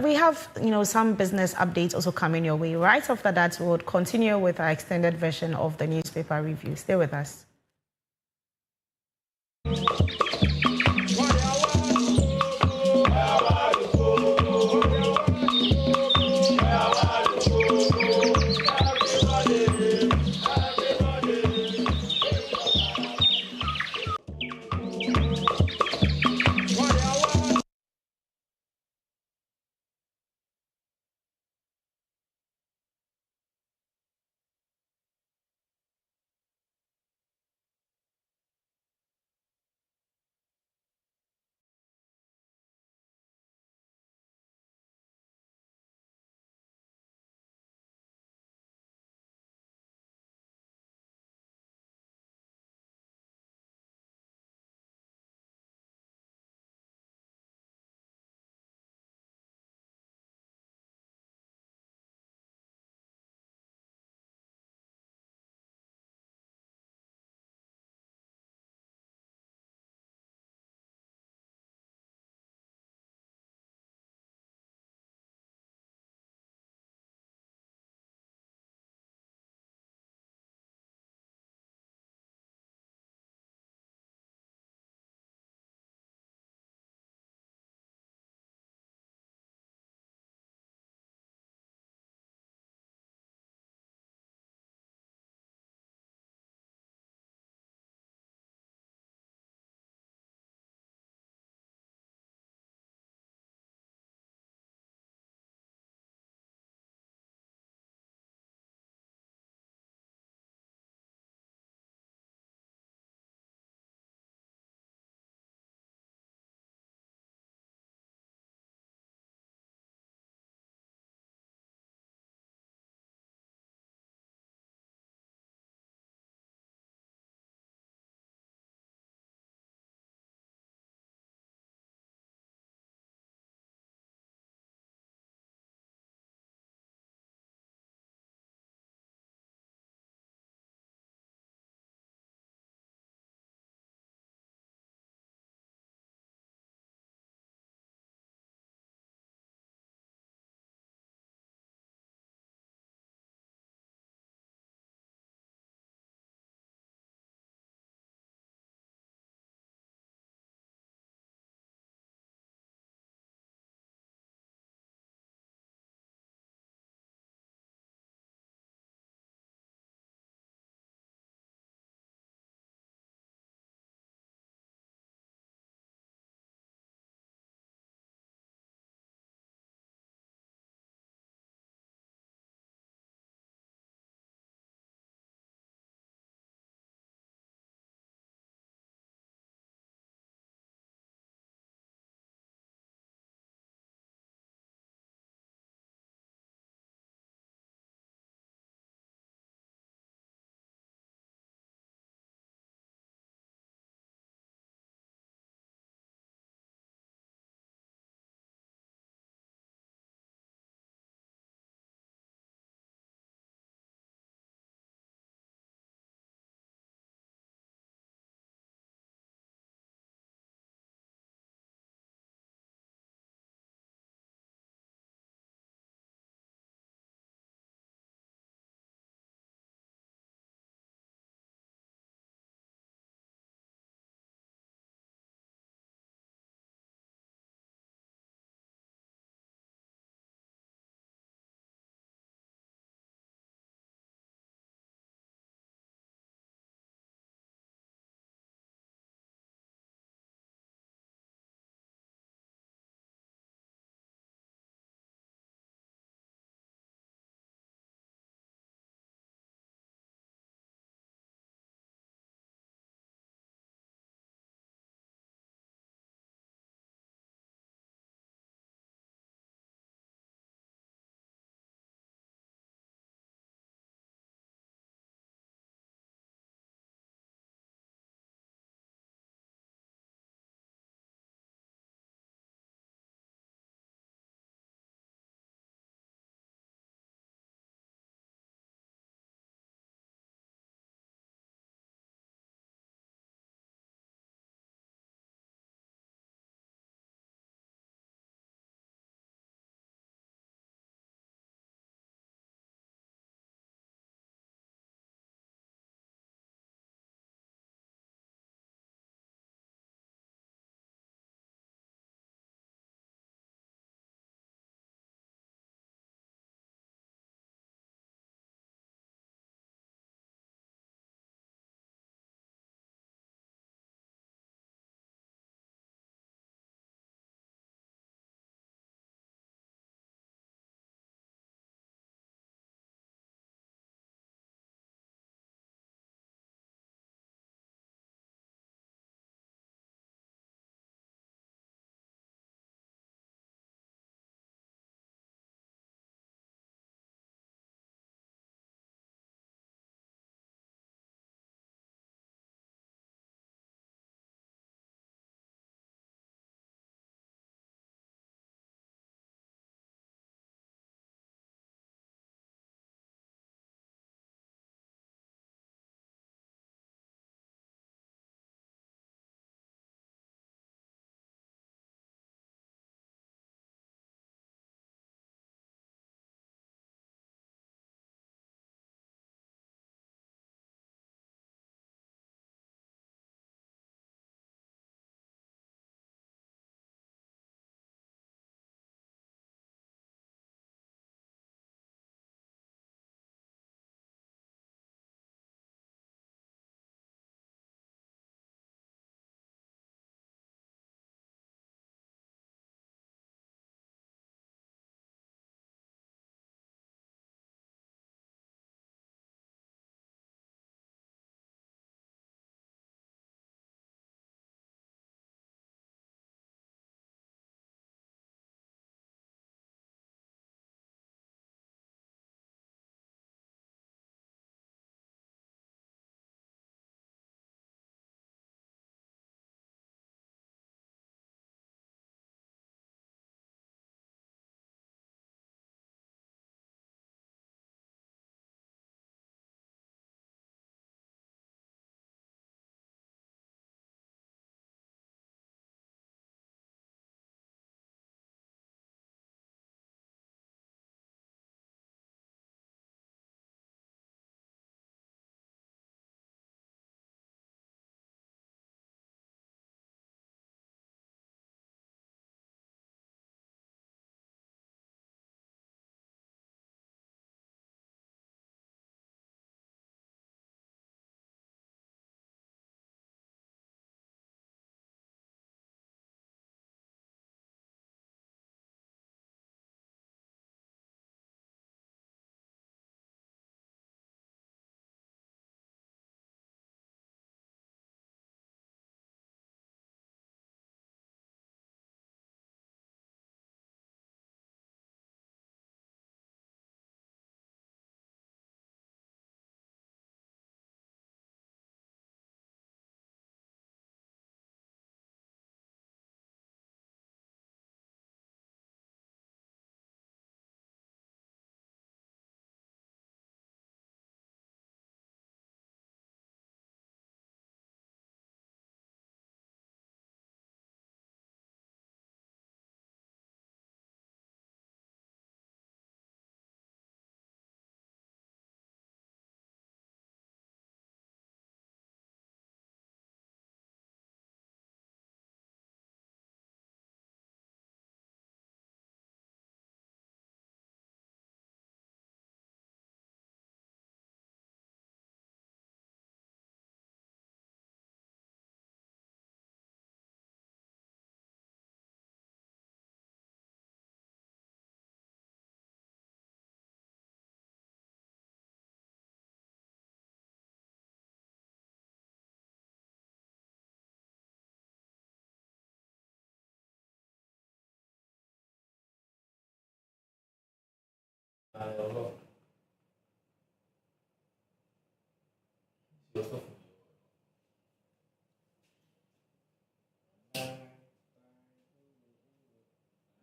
We have, some business updates also coming your way. Right after that, we'll continue with our extended version of the newspaper review. Stay with us.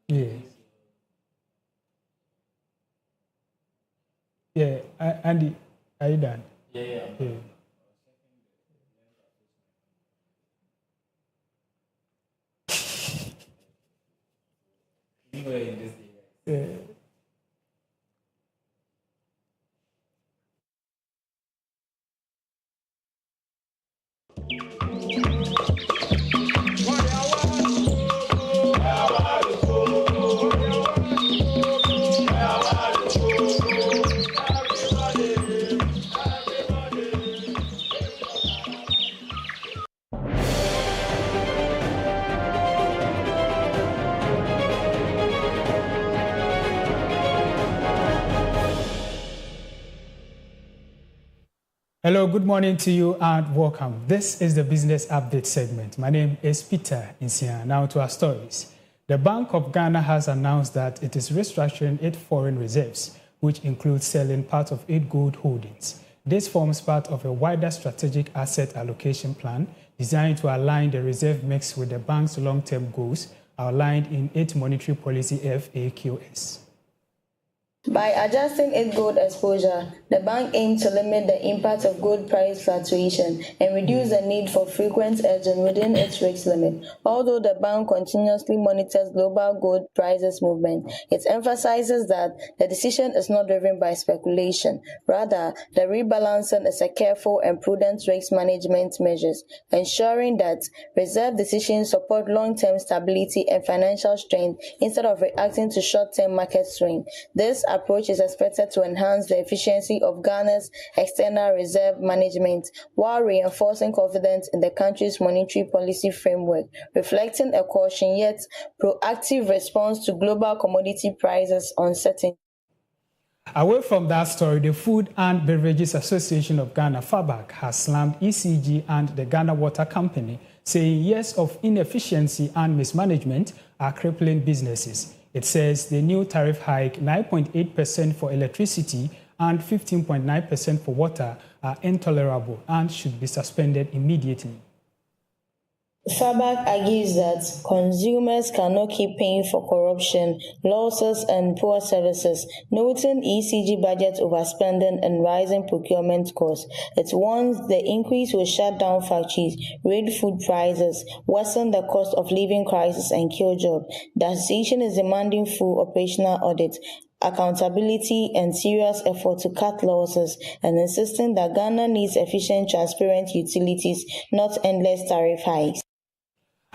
Yes. Yeah, Andy, are you done? Yeah. Yeah. Hello, good morning to you and welcome. This is the Business Update segment. My name is Peter Insia. Now to our stories. The Bank of Ghana has announced that it is restructuring its foreign reserves, which includes selling part of its gold holdings. This forms part of a wider strategic asset allocation plan designed to align the reserve mix with the bank's long-term goals outlined in its monetary policy FAQS. By adjusting its gold exposure, the bank aims to limit the impact of gold price fluctuation and reduce the need for frequent hedging within its risk limit. Although the bank continuously monitors global gold prices movement, it emphasizes that the decision is not driven by speculation. Rather, the rebalancing is a careful and prudent risk management measures, ensuring that reserve decisions support long-term stability and financial strength instead of reacting to short-term market swing. This approach is expected to enhance the efficiency of Ghana's external reserve management while reinforcing confidence in the country's monetary policy framework, reflecting a caution yet proactive response to global commodity prices uncertainty. Away from that story, the Food and Beverages Association of Ghana, FABAC, has slammed ECG and the Ghana Water Company, saying years of inefficiency and mismanagement are crippling businesses. It says the new tariff hike, 9.8% for electricity and 15.9% for water, are intolerable and should be suspended immediately. FABAC argues that consumers cannot keep paying for corruption, losses, and poor services, noting ECG budget overspending and rising procurement costs. It warns the increase will shut down factories, raise food prices, worsen the cost of living crisis, and kill jobs. The association is demanding full operational audit, accountability, and serious effort to cut losses, and insisting that Ghana needs efficient, transparent utilities, not endless tariff hikes.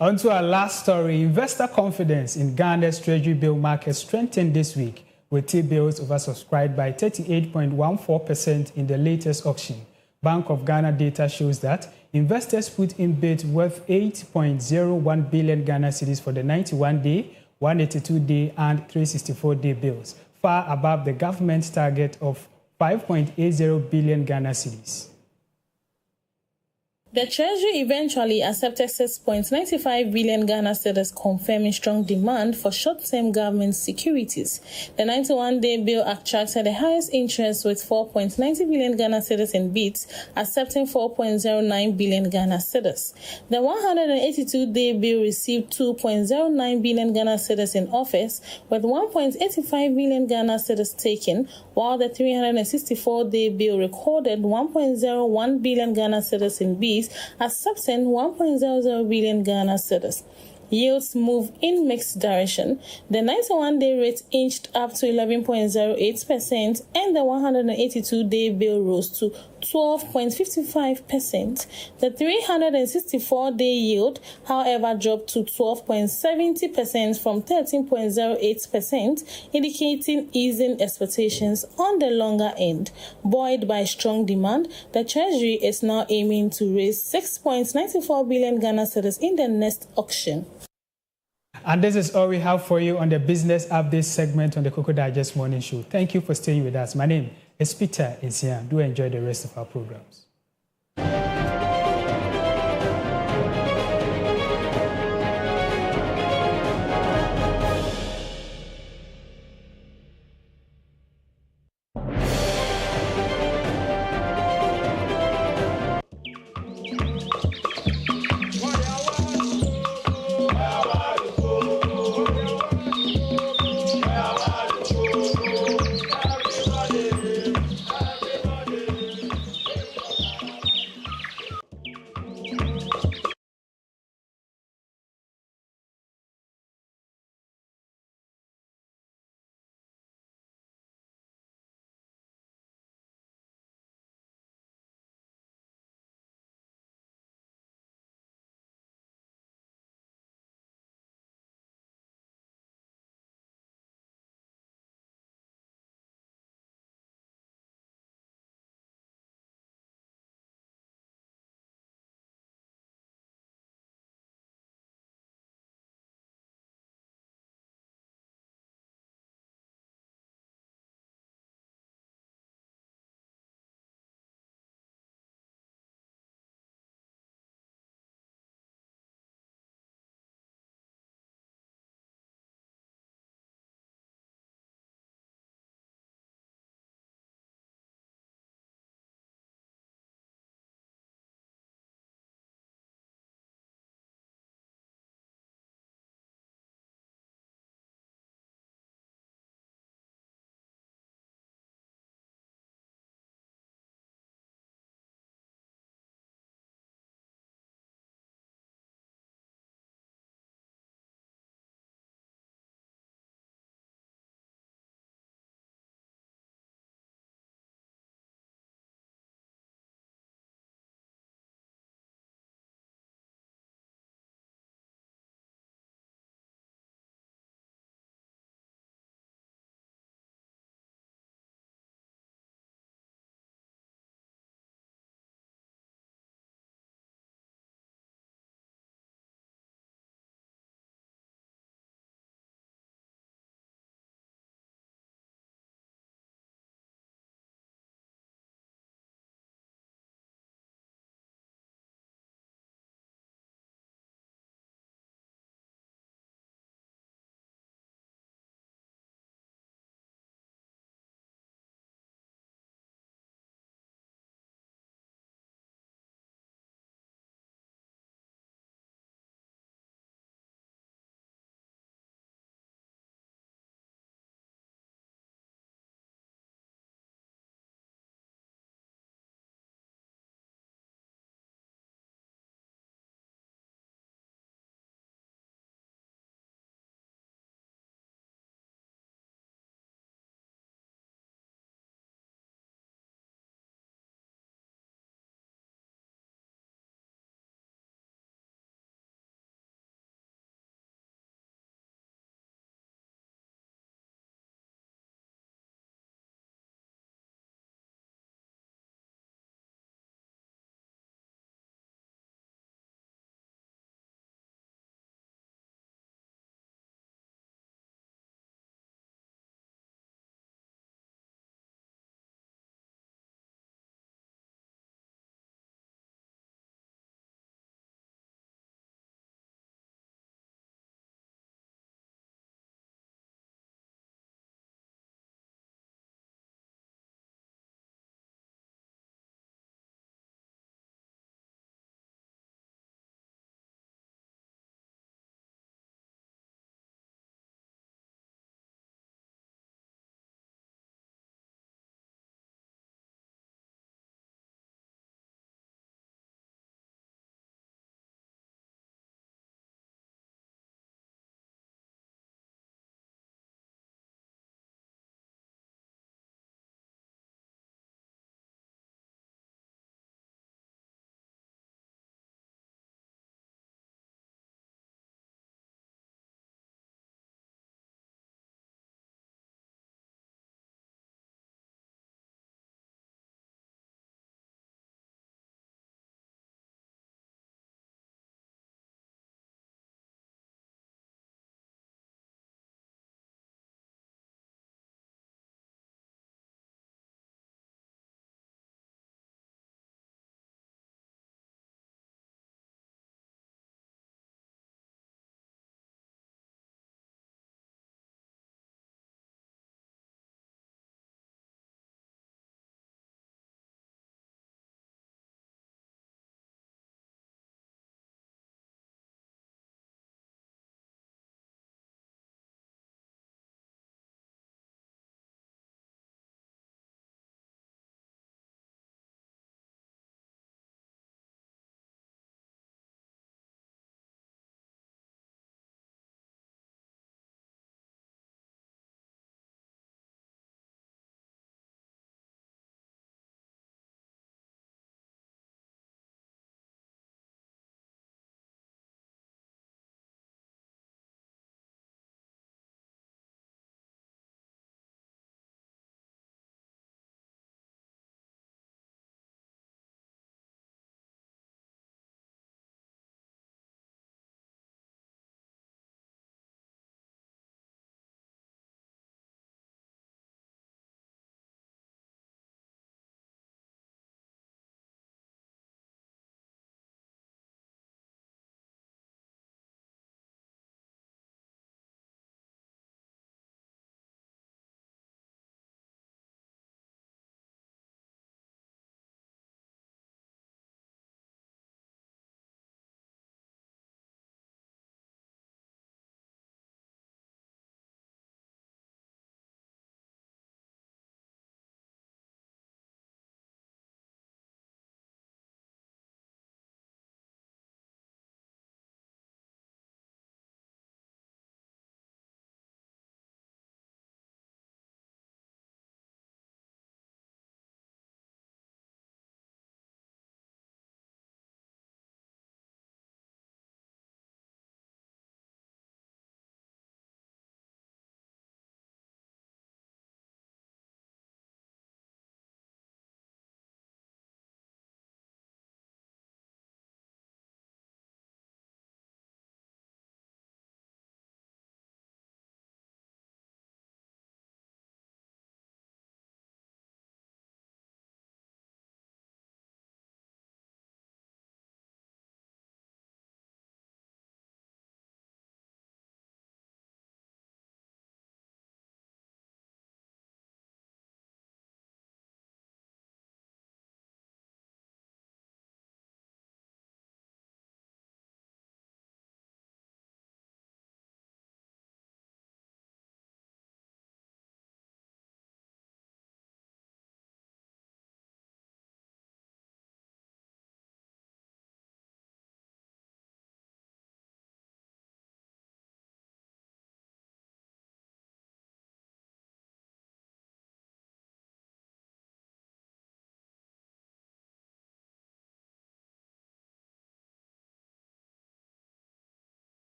On to our last story. Investor confidence in Ghana's Treasury bill market strengthened this week, with T-bills oversubscribed by 38.14% in the latest auction. Bank of Ghana data shows that investors put in bids worth 8.01 billion Ghana cedis for the 91-day, 182-day, and 364-day bills, far above the government's target of 5.80 billion Ghana cedis. The Treasury eventually accepted 6.95 billion Ghana cedis, confirming strong demand for short-term government securities. The 91-day bill attracted the highest interest with 4.90 billion Ghana cedis in bids, accepting 4.09 billion Ghana cedis. The 182-day bill received 2.09 billion Ghana cedis in offers, with 1.85 billion Ghana cedis taken, while the 364-day bill recorded 1.01 billion Ghana cedis in bids, accepting 1.00 billion Ghana cedis. Yields move in mixed direction. The 91-day rate inched up to 11.08% and the 182-day bill rose to 12.55%. The 364-day yield, however, dropped to 12.70% from 13.08%, indicating easing expectations on the longer end. Buoyed by strong demand, the Treasury is now aiming to raise 6.94 billion Ghana cedis in the next auction. And this is all we have for you on the Business Update segment on the Koko Digest Morning Show. Thank you for staying with us. My name is Peter Insia. Do enjoy the rest of our programs.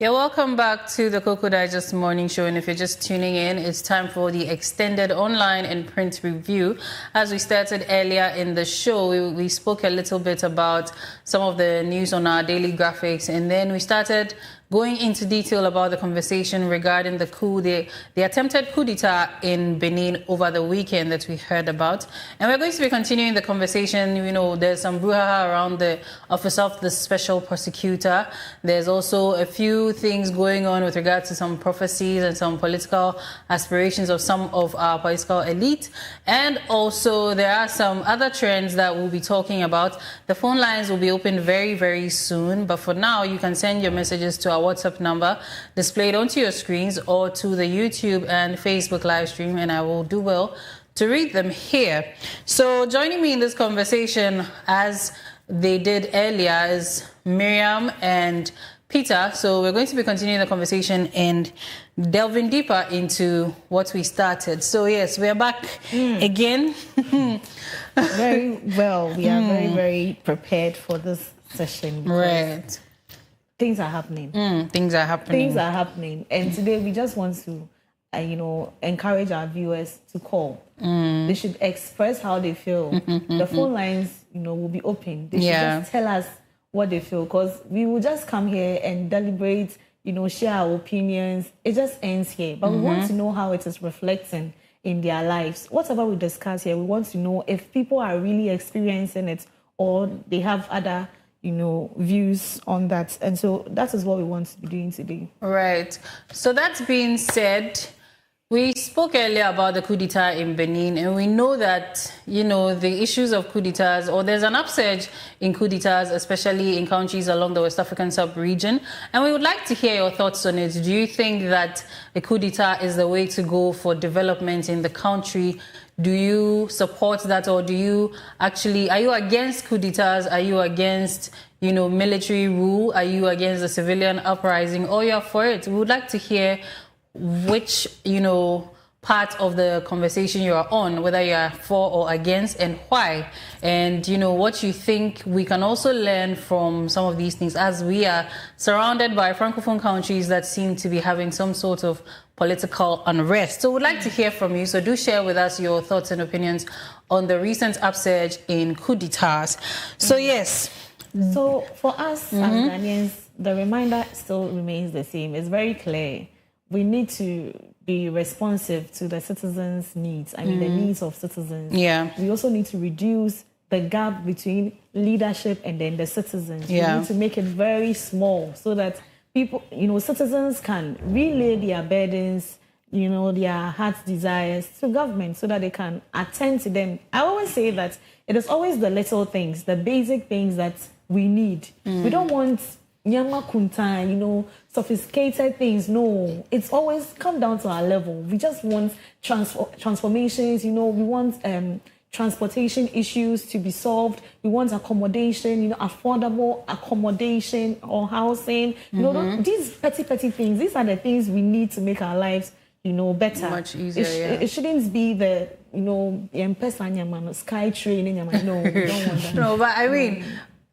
Yeah, welcome back to the Koko Digest Morning Show. And if you're just tuning in, it's time for the extended online and print review. As we started earlier in the show, we spoke a little bit about some of the news on our daily graphics, and then we started going into detail about the conversation regarding the attempted coup d'etat in Benin over the weekend that we heard about. And we're going to be continuing the conversation. You know, there's some brouhaha around the office of the special prosecutor. There's also a few things going on with regard to some prophecies and some political aspirations of some of our political elite. And also there are some other trends that we'll be talking about. The phone lines will be open very, very soon. But for now, you can send your messages to our WhatsApp number displayed onto your screens or to the YouTube and Facebook live stream, and I will do well to read them here. So joining me in this conversation, as they did earlier, is Miriam and Peter. So we're going to be continuing the conversation and delving deeper into what we started. So yes, we are back again. Very well. We are very, very prepared for this session. Right. Things are happening. Things are happening. Things are happening. And today we just want to, encourage our viewers to call. They should express how they feel. The phone lines, will be open. They should just tell us what they feel, because we will just come here and deliberate, share our opinions. It just ends here. But we want to know how it is reflecting in their lives. Whatever we discuss here, we want to know if people are really experiencing it or they have other views on that. And so that is what we want to be doing today. Right. So that being said, we spoke earlier about the coup d'etat in Benin, and we know that, the issues of coup d'etats, or there's an upsurge in coup d'etats, especially in countries along the West African sub-region. And we would like to hear your thoughts on it. Do you think that a coup d'etat is the way to go for development in the country? Do you support that, or are you against coup d'etats? Are you against, military rule? Are you against the civilian uprising, or you're for it? We would like to hear which, part of the conversation you are on, whether you are for or against, and why. And, what you think we can also learn from some of these things, as we are surrounded by Francophone countries that seem to be having some sort of political unrest. So we'd like to hear from you. So do share with us your thoughts and opinions on the recent upsurge in coup d'etats. So yes. So for us as Ghanaians, the reminder still remains the same. It's very clear. We need to be responsive to the citizens' needs. The needs of citizens. Yeah. We also need to reduce the gap between leadership and then the citizens. Yeah. We need to make it very small so that people, citizens can relay their burdens, their heart's desires to government so that they can attend to them. I always say that it is always the little things, the basic things that we need. We don't want nyama kunta, sophisticated things. No, it's always come down to our level. We just want transformations, we want transportation issues to be solved. We want accommodation, affordable accommodation or housing. These petty things, these are the things we need to make our lives, better. Much easier, It shouldn't be the, sky train. No, we don't want that. No, but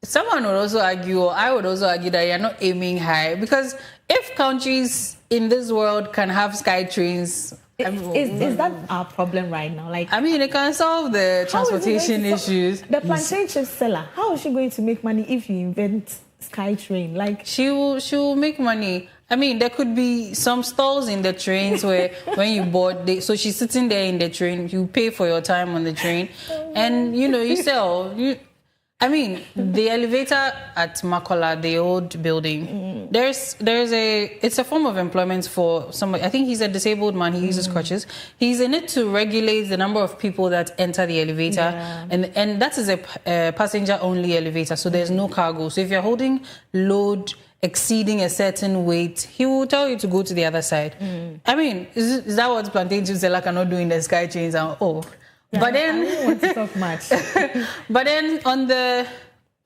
someone would also argue, or I would also argue, that you're not aiming high, because if countries in this world can have sky trains, is that our problem right now? It can solve the transportation issues. The plantain chip seller, how is she going to make money if you invent SkyTrain? She will make money. There could be some stalls in the trains where when you board, so she's sitting there in the train, you pay for your time on the train, and you sell. The elevator at Makola, the old building, it's a form of employment for somebody. I think he's a disabled man. He uses crutches. He's in it to regulate the number of people that enter the elevator. Yeah. And that is a passenger only elevator. So there's no cargo. So if you're holding load exceeding a certain weight, he will tell you to go to the other side. Is that what plantain chips cannot do in the sky chains? Yeah, but then, I don't want to talk much. But then on the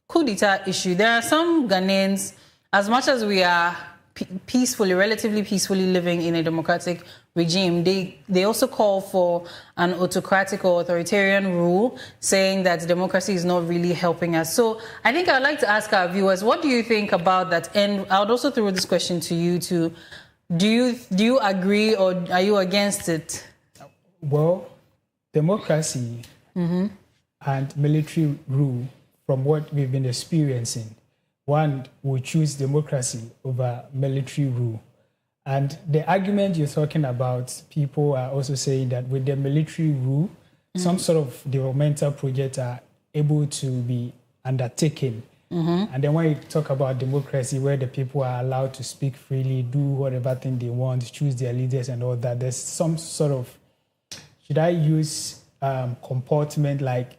coup d'etat issue, there are some Ghanaians, as much as we are peacefully, relatively peacefully living in a democratic regime, they also call for an autocratic or authoritarian rule, saying that democracy is not really helping us. So I think I'd like to ask our viewers, what do you think about that? And I would also throw this question to you too. Do you agree or are you against it? Well, democracy and military rule, from what we've been experiencing, one would choose democracy over military rule. And the argument you're talking about, people are also saying that with the military rule, some sort of developmental projects are able to be undertaken. And then when you talk about democracy, where the people are allowed to speak freely, do whatever thing they want, choose their leaders and all that, there's some sort of, should I use comportment, like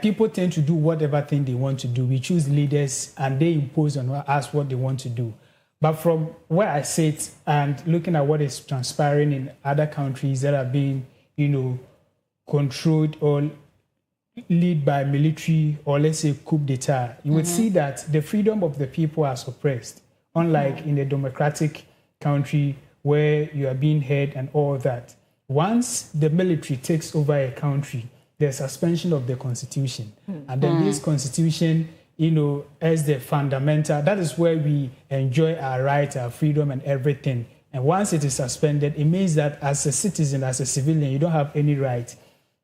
people tend to do whatever thing they want to do. We choose leaders and they impose on us what they want to do. But from where I sit and looking at what is transpiring in other countries that are being, controlled or lead by military or let's say coup d'etat, you would see that the freedom of the people are suppressed, unlike in a democratic country where you are being heard and all that. Once the military takes over a country, there's suspension of the constitution. And then this constitution, as the fundamental, that is where we enjoy our rights, our freedom and everything. And once it is suspended, it means that as a citizen, as a civilian, you don't have any right.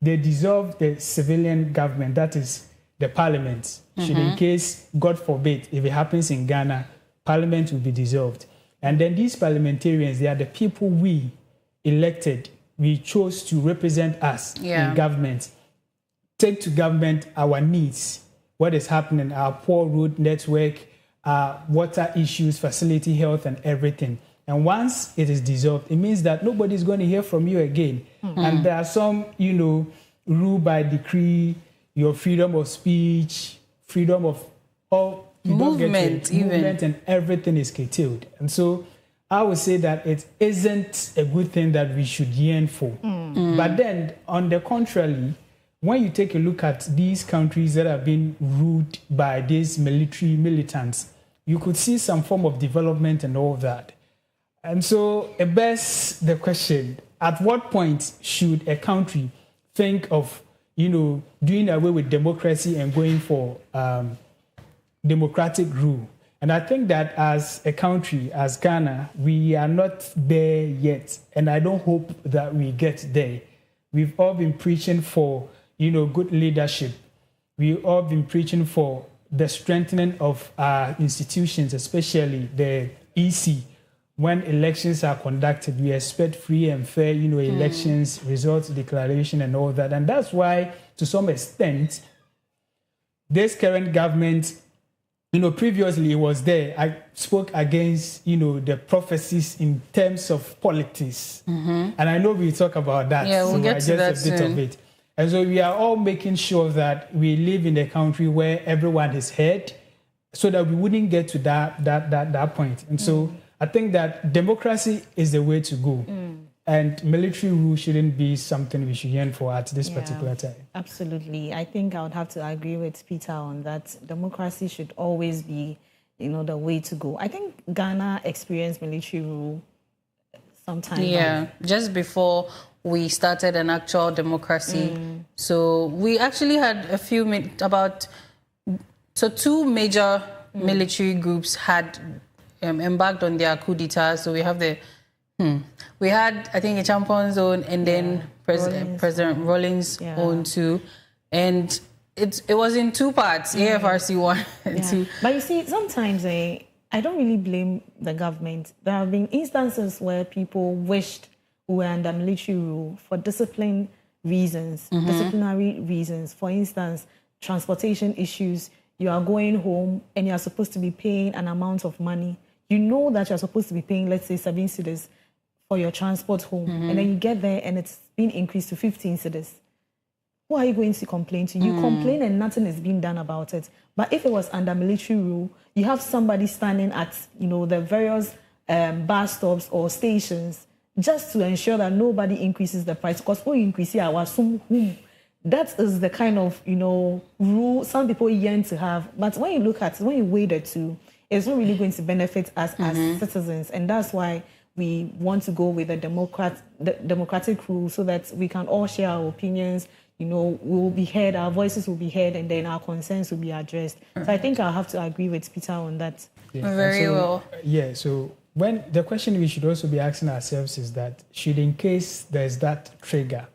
They dissolve the civilian government, that is the parliament. Should in case, God forbid, if it happens in Ghana, parliament will be dissolved. And then these parliamentarians, they are the people we elected, we chose to represent us in government. Take to government our needs, what is happening, our poor road network, water issues, facility health and everything. And once it is dissolved, it means that nobody is going to hear from you again. And there are some, rule by decree, your freedom of speech, freedom of all movement, and everything is curtailed. And so I would say that it isn't a good thing that we should yearn for. But then, on the contrary, when you take a look at these countries that have been ruled by these militants, you could see some form of development and all that. And so it begs the question, at what point should a country think of, doing away with democracy and going for democratic rule? And I think that as a country, as Ghana, we are not there yet. And I don't hope that we get there. We've all been preaching for, good leadership. We've all been preaching for the strengthening of our institutions, especially the EC. When elections are conducted, we expect free and fair, elections, results declaration and all that. And that's why, to some extent, this current government, previously it was there. I spoke against, the prophecies in terms of politics. And I know we'll talk about that. Yeah, we'll get to that soon. Of it. And so we are all making sure that we live in a country where everyone is heard so that we wouldn't get to that point. And so I think that democracy is the way to go. And military rule shouldn't be something we should yearn for at this particular time. Absolutely. I think I would have to agree with Peter on that. Democracy should always be, the way to go. I think Ghana experienced military rule sometime back. Just before we started an actual democracy. So we actually had two major military groups had embarked on their coup d'etat. So we have we had, I think, a Champon zone and then President Rawlings own too. And it was in two parts, AFRC 1 and 2. But you see, sometimes I don't really blame the government. There have been instances where people wished we were under military rule for disciplinary reasons. For instance, transportation issues. You are going home and you are supposed to be paying an amount of money. You know that you're supposed to be paying, let's say, 7 cedis for your transport home. And then you get there and it's been increased to 15 cedis. Who are you going to complain to? You complain and nothing is being done about it. But if it was under military rule, you have somebody standing at, the various bus stops or stations just to ensure that nobody increases the price. Because when you increase our sum, that is the kind of, rule some people yearn to have. But when you weigh the two, it's not really going to benefit us as citizens. And that's why we want to go with the democratic rule so that we can all share our opinions. We will be heard, our voices will be heard, and then our concerns will be addressed. So I think I'll have to agree with Peter on that. Yeah. Very well. Yeah, so when the question we should also be asking ourselves is that should, in case there's that trigger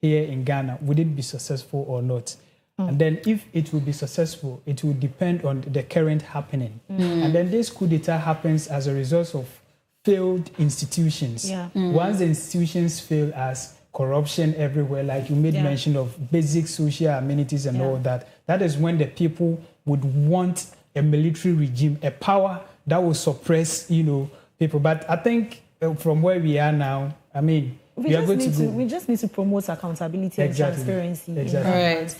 here in Ghana, would it be successful or not? And then if it will be successful, it will depend on the current happening. And then this coup d'etat happens as a result of failed institutions. Yeah. Once the institutions fail, as corruption everywhere, like you made mention of basic social amenities and all that, that is when the people would want a military regime, a power that will suppress, people. But I think from where we are now, I mean, we just need to promote accountability and transparency. Exactly. Right.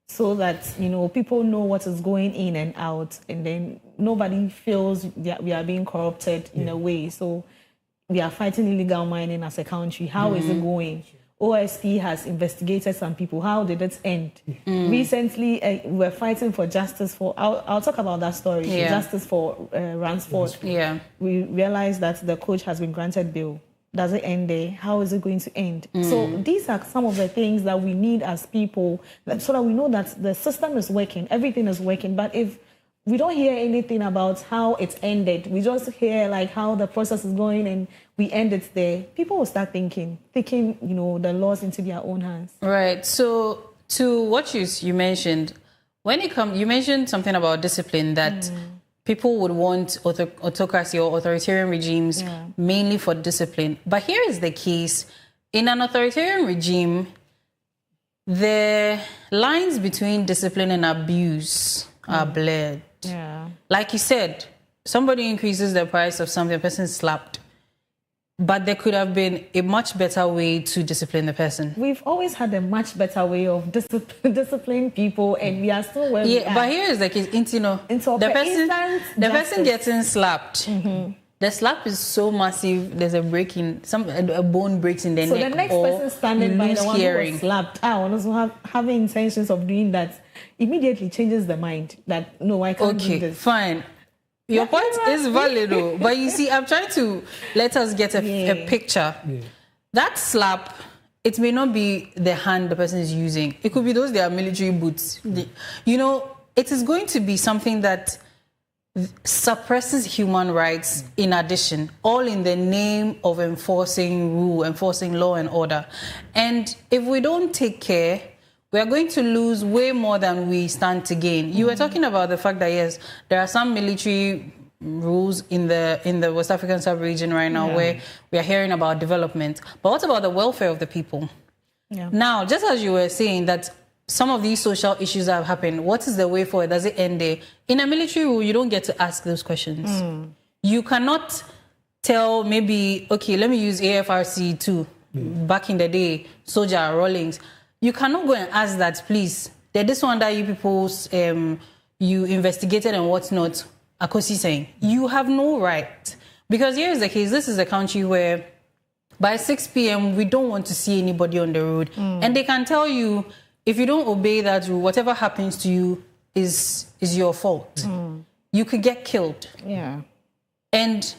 So that, people know what is going in and out, and then nobody feels that we are being corrupted in a way. So we are fighting illegal mining as a country. How is it going? OSP has investigated some people. How did it end? Recently, we were fighting for justice for, I'll talk about that story, justice for Ransford. Yeah. We realized that the coach has been granted bail. Does it end there? How is it going to end? So these are some of the things that we need as people, so that we know that the system is working, everything is working. But if we don't hear anything about how it ended, we just hear like how the process is going and we end it there, people will start taking the laws into their own hands. Right. So to what you mentioned, you mentioned something about discipline, that people would want autocracy or authoritarian regimes mainly for discipline. But here is the case. In an authoritarian regime, the lines between discipline and abuse are blurred. Yeah. Like you said, somebody increases the price of something, the person is slapped. But there could have been a much better way to discipline the person. We've always had a much better way of disciplining people, and we are still where we are. But here is the case, the person getting slapped. The slap is so massive. There's a bone breaks in the neck. So the next person standing by the one who was slapped, also having intentions of doing that, immediately changes the mind that no, I can't do this. Fine. Your point is valid, though. But you see, I'm trying to let us get a picture. Yeah. That slap, it may not be the hand the person is using. It could be their military boots. It is going to be something that suppresses human rights in addition, all in the name of enforcing law and order. And if we don't take care, we are going to lose way more than we stand to gain. You were talking about the fact that, yes, there are some military rules in the West African sub-region right now where we are hearing about development. But what about the welfare of the people? Yeah. Now, just as you were saying that some of these social issues that have happened, what is the way forward? Does it end there? In a military rule, you don't get to ask those questions. You cannot tell maybe, okay, let me use AFRC too. Back in the day, Soldier, Rawlings. You cannot go and ask that, please. This one that you people, you investigated and what's not, Akosi saying. You have no right. Because here is the case. This is a country where by 6 p.m., we don't want to see anybody on the road. And they can tell you, if you don't obey that rule, whatever happens to you is your fault. You could get killed. Yeah. And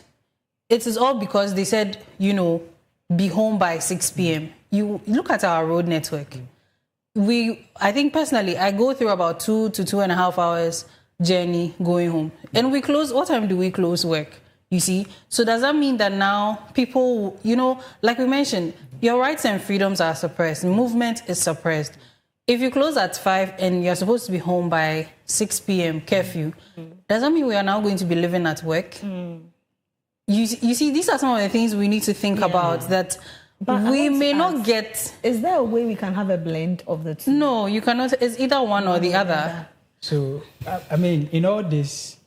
it is all because they said, be home by 6 p.m. You look at our road network. I think personally, I go through about 2 to 2.5 hours journey going home. And we close, what time do we close work? You see? So does that mean that now people, like we mentioned, your rights and freedoms are suppressed. Movement is suppressed. If you close at 5 and you're supposed to be home by 6 p.m. curfew, does that mean we are now going to be living at work? You see, these are some of the things we need to think about that we may not get. Is there a way we can have a blend of the two? No, you cannot. It's either one or the other. So, I mean, in all this,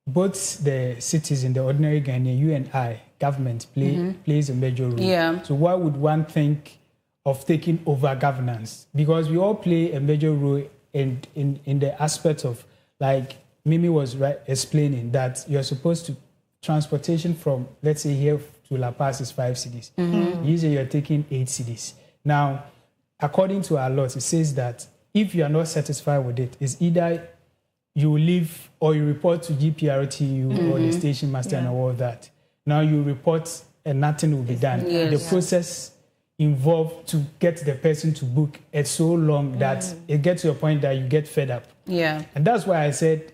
both the citizen, the ordinary Ghanaian, you and I, government plays a major role. Yeah. So why would one think of taking over governance? Because we all play a major role in the aspect of, like Mimi was explaining, that you're supposed to, transportation from, let's say, here to La Paz is 5 cities. Usually you're taking 8 cities. Now, according to our laws, it says that if you are not satisfied with it, it's either you leave or you report to GPRTU or the station master and all of that. Now you report and nothing will be done. Yes. The process involved to get the person to book is so long that it gets to a point that you get fed up. Yeah. And that's why I said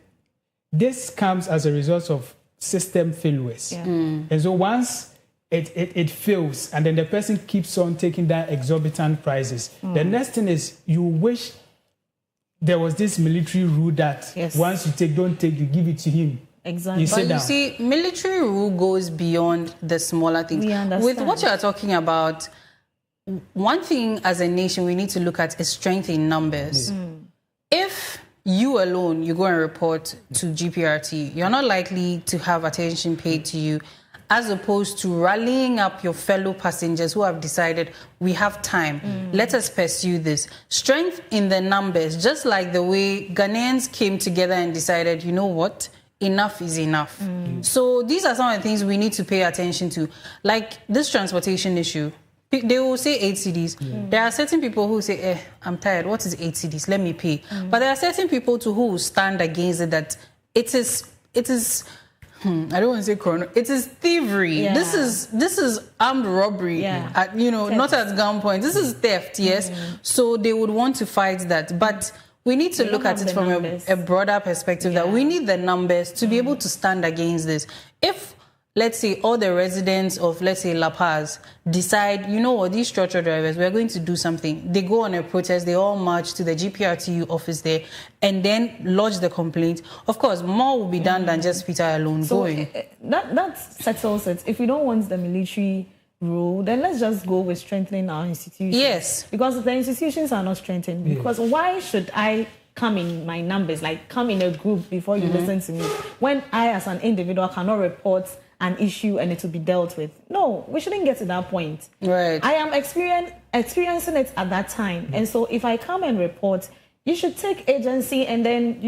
this comes as a result of system failures. Yeah. And so once it fails and then the person keeps on taking down exorbitant prices, the next thing is you wish there was this military rule that once you take, don't take, you give it to him. Exactly. You But sit you down. see, military rule goes beyond the smaller things. We understand. With what you are talking about, one thing as a nation we need to look at is strength in numbers. If you alone, you go and report to GPRT, you're not likely to have attention paid to you, as opposed to rallying up your fellow passengers who have decided, we have time, let us pursue this. Strength in the numbers, just like the way Ghanaians came together and decided, you know what, enough is enough. So these are some of the things we need to pay attention to. Like this transportation issue, they will say 8 cedis. There are certain people who say, I'm tired, what is 8 cedis? Let me pay. But there are certain people too who will stand against it, that it is I don't want to say corona. It is thievery. Yeah. This is armed robbery. Yeah. At, not at gunpoint. This is theft. Yes. So they would want to fight that, but we need to look at it from a broader perspective. That we need the numbers to be able to stand against this. If, let's say, all the residents of, let's say, La Paz decide, you know what, these structure drivers, we're going to do something. They go on a protest, they all march to the GPRTU office there, and then lodge the complaint. Of course, more will be done than just Peter alone going. That settles it. If we don't want the military rule, then let's just go with strengthening our institutions. Yes. Because the institutions are not strengthened. Because why should I come in my numbers, like come in a group before you listen to me, when I as an individual cannot report an issue and it will be dealt with? No, we shouldn't get to that point. Right. I am experiencing it at that time. And so if I come and report, you should take agency and then,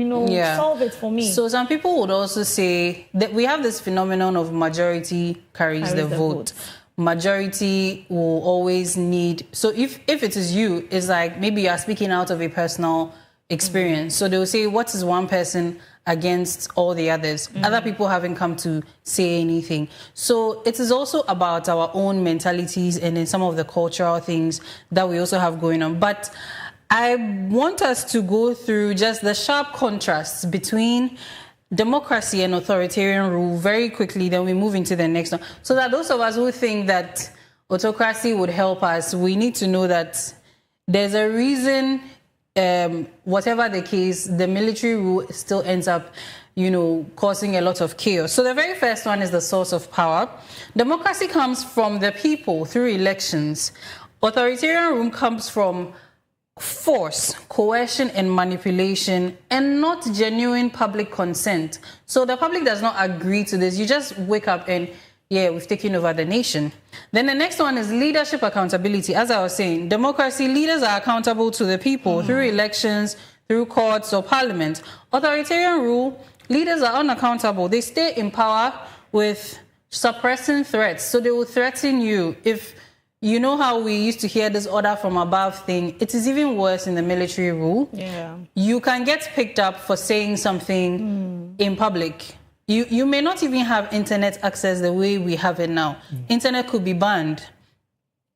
solve it for me. So some people would also say that we have this phenomenon of majority carries the vote. Majority will always need... So if it is you, it's like maybe you are speaking out of a personal experience. So they'll say, what is one person against all the others? Other people haven't come to say anything. So it is also about our own mentalities and then some of the cultural things that we also have going on. But I want us to go through just the sharp contrasts between democracy and authoritarian rule very quickly, then we move into the next one. So that those of us who think that autocracy would help us, we need to know that there's a reason, whatever the case, the military rule still ends up, causing a lot of chaos. So the very first one is the source of power. Democracy comes from the people through elections. Authoritarian rule comes from force, coercion, and manipulation, and not genuine public consent. So the public does not agree to this. You just wake up and, we've taken over the nation. Then the next one is leadership accountability. As I was saying, democracy, leaders are accountable to the people through elections, through courts or parliament. Authoritarian rule, leaders are unaccountable. They stay in power with suppressing threats. So they will threaten you. If you know how we used to hear this order from above thing, it is even worse in the military rule. Yeah. You can get picked up for saying something in public. You may not even have internet access the way we have it now. Internet could be banned.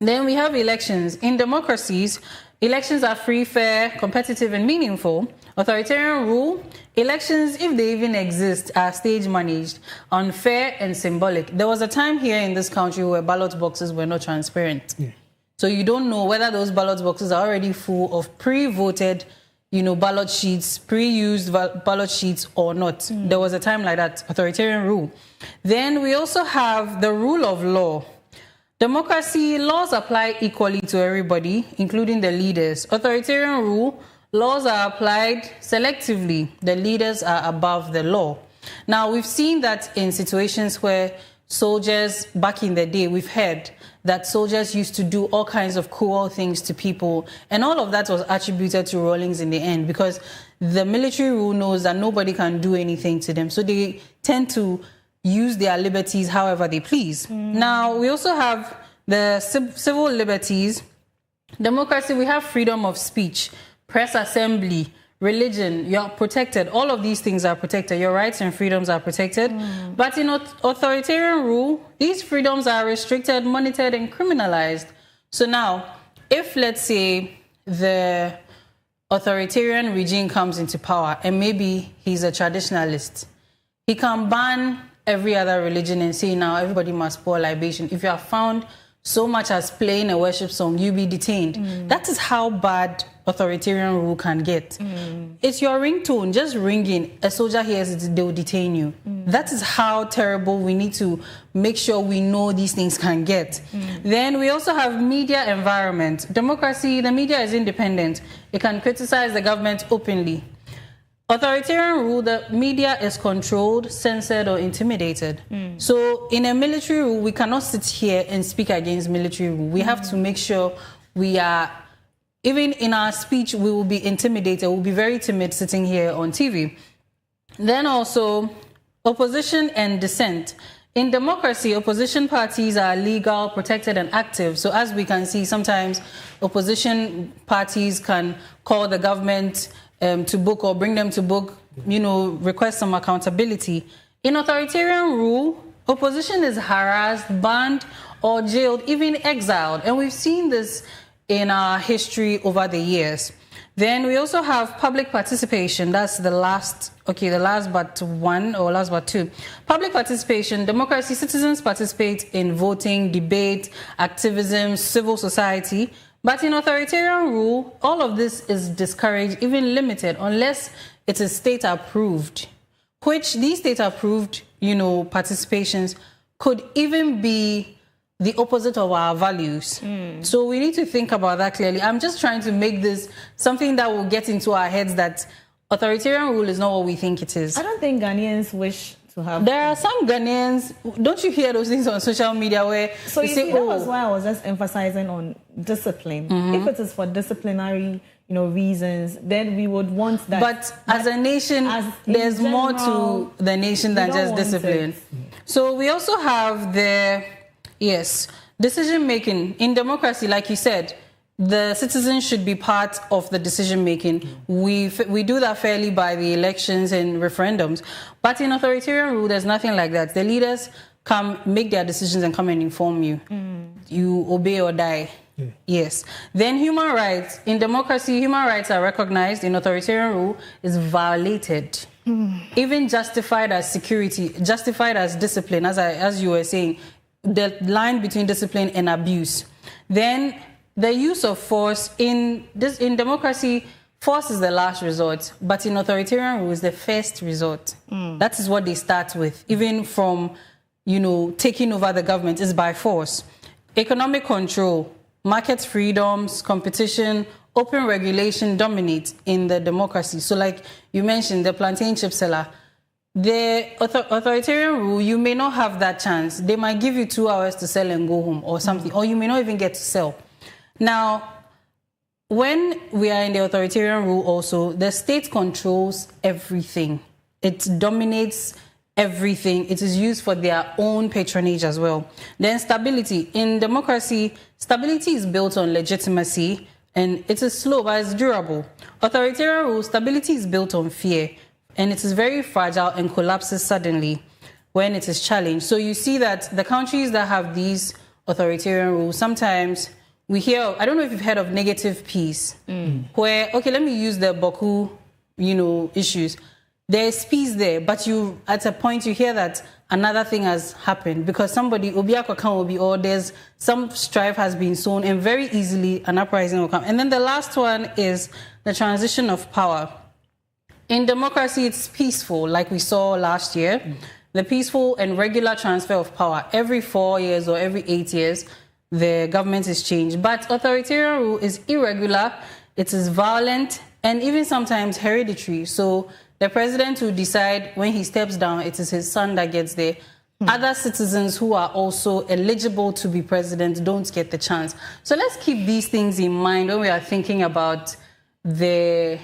Then we have elections. In democracies, elections are free, fair, competitive, and meaningful. Authoritarian rule, elections, if they even exist, are stage managed, unfair, and symbolic. There was a time here in this country where ballot boxes were not transparent. So you don't know whether those ballot boxes are already full of pre-voted, ballot sheets, pre-used ballot sheets or not. There was a time like that, authoritarian rule. Then we also have the rule of law. Democracy, laws apply equally to everybody, including the leaders. Authoritarian rule, laws are applied selectively. The leaders are above the law. Now, we've seen that in situations where soldiers, back in the day, we've heard that soldiers used to do all kinds of cruel things to people. And all of that was attributed to Rawlings in the end because the military rule knows that nobody can do anything to them. So they tend to use their liberties however they please. Now, we also have the civil liberties. Democracy, we have freedom of speech, press assembly, religion, you're protected. All of these things are protected. Your rights and freedoms are protected. But in authoritarian rule, these freedoms are restricted, monitored, and criminalized. So now, if, let's say, the authoritarian regime comes into power and maybe he's a traditionalist, he can ban every other religion and say now everybody must pour libation. If you are found so much as playing a worship song, you'll be detained. That is how bad authoritarian rule can get. It's your ringtone, just ringing. A soldier hears it, they will detain you. That is how terrible we need to make sure we know these things can get. Then we also have media environment. Democracy, the media is independent. It can criticize the government openly. Authoritarian rule, the media is controlled, censored, or intimidated. So in a military rule, we cannot sit here and speak against military rule. We have to make sure we are, even in our speech, we will be intimidated. We'll be very timid sitting here on TV. Then also, opposition and dissent. In democracy, opposition parties are legal, protected, and active. So as we can see, sometimes opposition parties can call the government to book or bring them to book, request some accountability. In authoritarian rule, opposition is harassed, banned, or jailed, even exiled. And we've seen this in our history over the years. Then we also have public participation. That's the last but one or last but two. Public participation, democracy, citizens participate in voting, debate, activism, civil society. But in authoritarian rule, all of this is discouraged, even limited, unless it is state approved, which these state approved, participations could even be the opposite of our values. So we need to think about that clearly. I'm just trying to make this something that will get into our heads that authoritarian rule is not what we think it is. I don't think Ghanaians wish to have. There are some Ghanaians, don't you hear those things on social media where so you say, that was why I was just emphasizing on discipline. If it is for disciplinary, reasons, then we would want that. But as a nation, there's more to the nation than just discipline. So we also have decision making. In democracy, like you said, the citizens should be part of the decision making. We do that fairly by the elections and referendums. But in authoritarian rule, there's nothing like that. The leaders come make their decisions and come and inform you. You obey or die. Yes. Then human rights. In democracy, human rights are recognized. In authoritarian rule, is violated. Even justified as security, justified as discipline, as you were saying, the line between discipline and abuse. Then the use of force in democracy, force is the last resort, but in authoritarian rule is the first resort. That is what they start with. Even from, taking over the government is by force. Economic control, market freedoms, competition, open regulation dominate in the democracy. So like you mentioned, the plantain chip seller, the authoritarian rule, you may not have that chance. They might give you 2 hours to sell and go home or something, or you may not even get to sell. Now, when we are in the authoritarian rule also, the state controls everything. It dominates everything. It is used for their own patronage as well. Then stability. In democracy, stability is built on legitimacy, and it is slow, but it's durable. Authoritarian rule, stability is built on fear, and it is very fragile and collapses suddenly when it is challenged. So you see that the countries that have these authoritarian rules, sometimes we hear, I don't know if you've heard of negative peace, where, let me use the Baku, issues. There's peace there, but at a point you hear that another thing has happened because somebody, or there's some strife has been sown, and very easily an uprising will come. And then the last one is the transition of power. In democracy, it's peaceful, like we saw last year. The peaceful and regular transfer of power. Every 4 years or every 8 years, the government is changed. But authoritarian rule is irregular, it is violent, and even sometimes hereditary. So the president will decide when he steps down, it is his son that gets there. Other citizens who are also eligible to be president don't get the chance. So let's keep these things in mind when we are thinking about the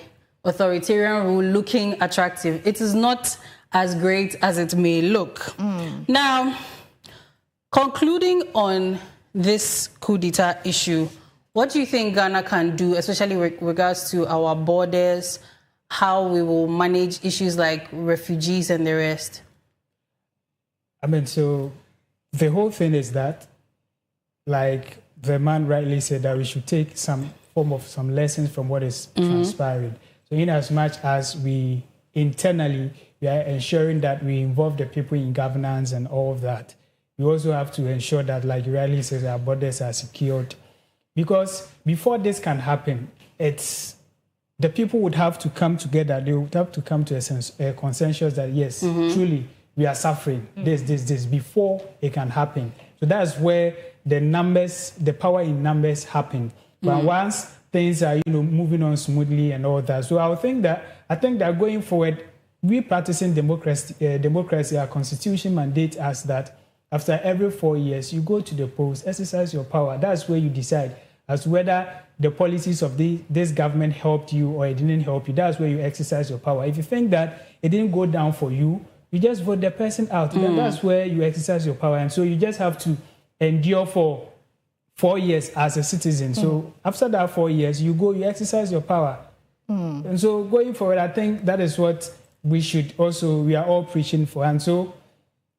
authoritarian rule looking attractive. It is not as great as it may look. Now, concluding on this coup d'etat issue, what do you think Ghana can do, especially with regards to our borders, how we will manage issues like refugees and the rest? I mean, so the whole thing is that, like the man rightly said, that we should take some lessons from what is transpiring. So in as much as we internally, we are ensuring that we involve the people in governance and all of that, we also have to ensure that, like you rightly said, our borders are secured. Because before this can happen, the people would have to come together. They would have to come to a consensus that, yes, truly, we are suffering this before it can happen. So that's where the power in numbers happen. But once things are, moving on smoothly and all that. So I think that going forward, we practicing democracy, our constitution mandates us that after every 4 years, you go to the polls, exercise your power. That's where you decide as to whether the policies of this government helped you or it didn't help you. That's where you exercise your power. If you think that it didn't go down for you, you just vote the person out. That's where you exercise your power. And so you just have to endure for 4 years as a citizen. So after that 4 years, you exercise your power. And so going forward, I think that is what we are all preaching for. And so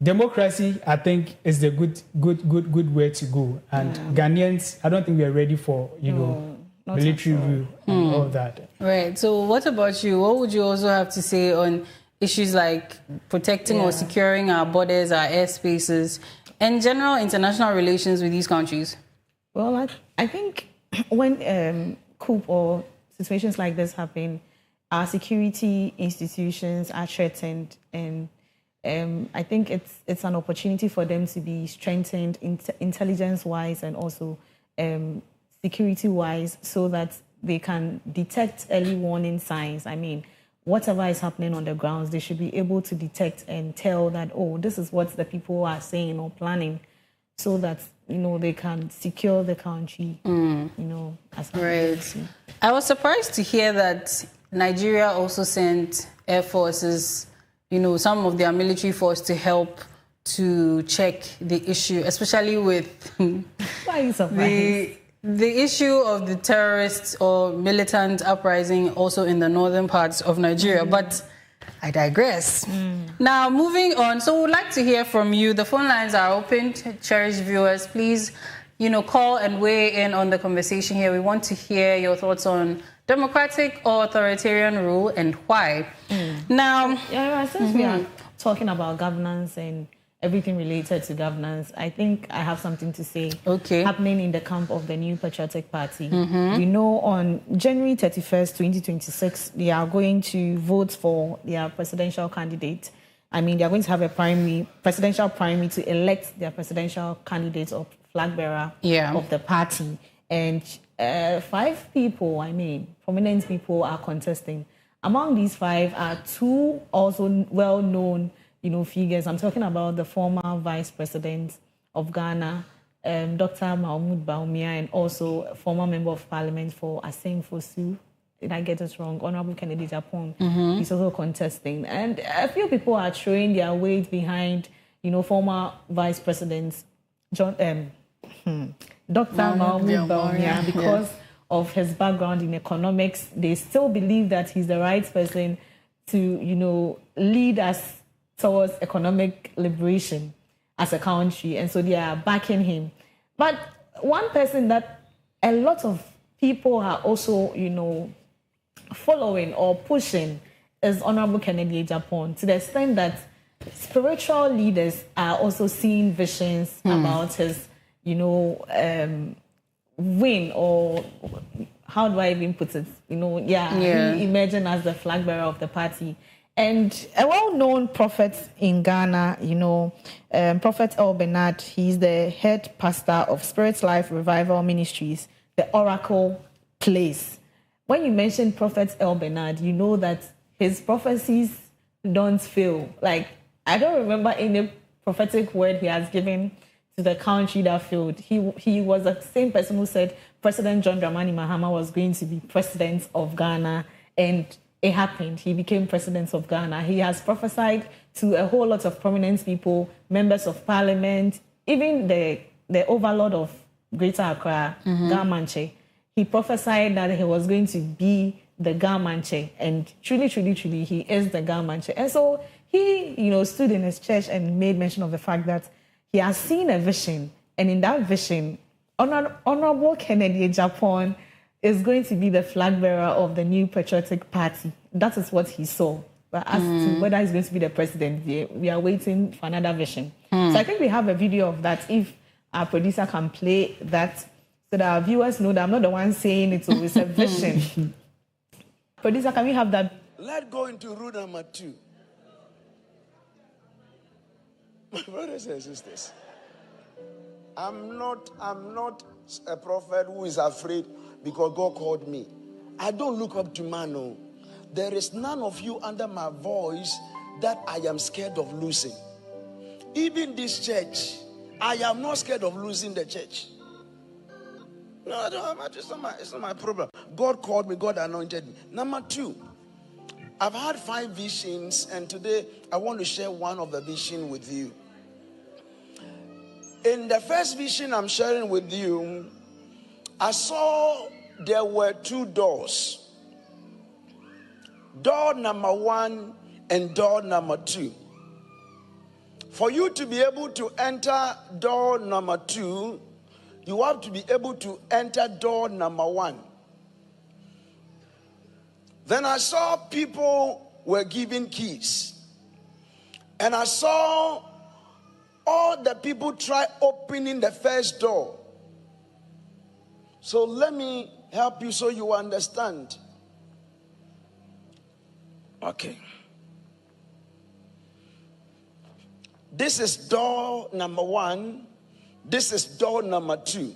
democracy, I think, is the good way to go. And Ghanaians, I don't think we are ready for, military rule and all that. Right. So what about you? What would you also have to say on issues like protecting or securing our borders, our airspaces, and general international relations with these countries? Well, I think when coup or situations like this happen, our security institutions are threatened, and I think it's an opportunity for them to be strengthened intelligence-wise and also security-wise, so that they can detect early warning signs. I mean, whatever is happening on the grounds, they should be able to detect and tell that, oh, this is what the people are saying or planning, so that, they can secure the country, as right. I was surprised to hear that Nigeria also sent air forces, some of their military force to help to check the issue, especially with Why are you surprised? The issue of the terrorists or militant uprising also in the northern parts of Nigeria. But I digress. Now, moving on. So we'd like to hear from you. The phone lines are open. Cherished viewers, please, call and weigh in on the conversation here. We want to hear your thoughts on democratic or authoritarian rule and why. Now, since we are talking about governance and everything related to governance, I think I have something to say happening in the camp of the New Patriotic Party. We know on January 31st, 2026, they are going to vote for their presidential candidate. I mean, they are going to have a presidential primary to elect their presidential candidate or flag bearer of the party. And 5 people, prominent people are contesting. Among these 5 are 2 also well-known figures. I'm talking about the former Vice President of Ghana, Dr. Mahmoud Bawumia, and also a former Member of Parliament for Aseng Fosu. Did I get it wrong? Honorable Kennedy Japan. He's also contesting. And a few people are throwing their weight behind, former Vice President Dr. Mahmoud Bawumia, because of his background in economics. They still believe that he's the right person to, lead us towards economic liberation as a country, and so they are backing him. But one person that a lot of people are also, following or pushing is Honorable Kennedy Japan, to the extent that spiritual leaders are also seeing visions about his, win, or how do I even put it? He emerging as the flag bearer of the party. And a well-known prophet in Ghana, Prophet El Bernard, he's the head pastor of Spirit Life Revival Ministries, the Oracle Place. When you mention Prophet El Bernard, you know that his prophecies don't fail. Like, I don't remember any prophetic word he has given to the country that failed. He was the same person who said President John Dramani Mahama was going to be president of Ghana, and it happened. He became president of Ghana. He has prophesied to a whole lot of prominent people, members of parliament, even the overlord of Greater Accra, Gamanche. He prophesied that he was going to be the Gamanche, and truly, he is the Gamanche. And so he, stood in his church and made mention of the fact that he has seen a vision, and in that vision, Honorable Kennedy Japan is going to be the flag bearer of the new patriotic party. That is what he saw. But as to whether he's going to be the president, we are waiting for another vision. So I think we have a video of that. If our producer can play that, so that our viewers know that I'm not the one saying it, so it's a vision. Producer, can we have that? Let's go into rule number 2. My brothers and sisters, I'm not a prophet who is afraid because God called me. I don't look up to man, no. There is none of you under my voice that I am scared of losing. Even this church, I am not scared of losing the church. No, I don't have, it's not my problem. God called me, God anointed me. Number 2, I've had 5 visions, and today I want to share one of the vision with you. In the first vision I'm sharing with you, I saw there were 2 doors. Door number 1 and door number 2. For you to be able to enter door number 2, you have to be able to enter door number 1. Then I saw people were given keys. And I saw all the people try opening the first door. So let me help you so you understand. Okay. This is door number 1. This is door number 2.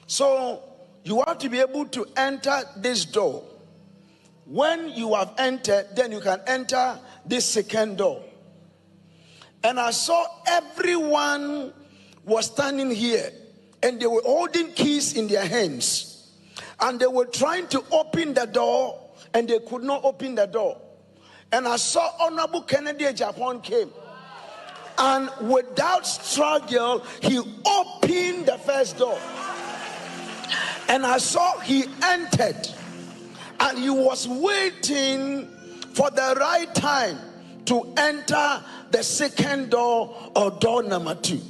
So you have to be able to enter this door. When you have entered, then you can enter this second door. And I saw everyone was standing here, and they were holding keys in their hands, and they were trying to open the door, and they could not open the door. And I saw Honorable Kennedy Japan came, and without struggle, he opened the first door. And I saw he entered, and he was waiting for the right time to enter the second door, or door number 2.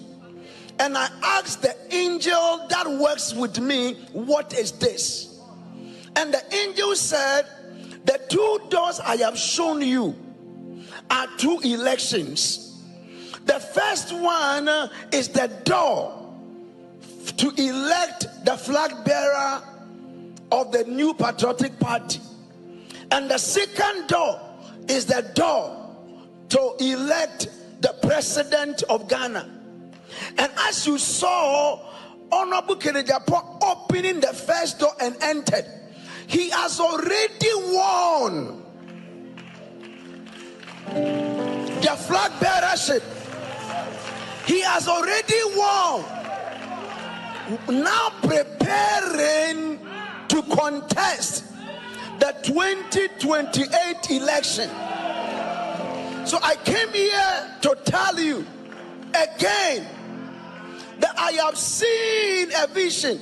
And I asked the angel that works with me, what is this? And the angel said, the 2 doors I have shown you are 2 elections. The first one is the door to elect the flag bearer of the new patriotic party. And the second door is the door to elect the president of Ghana. And as you saw Honorable Kennedy opening the first door and entered, he has already won the flag bearership. He has already won. Now preparing to contest the 2028 election. So I came here to tell you again that I have seen a vision,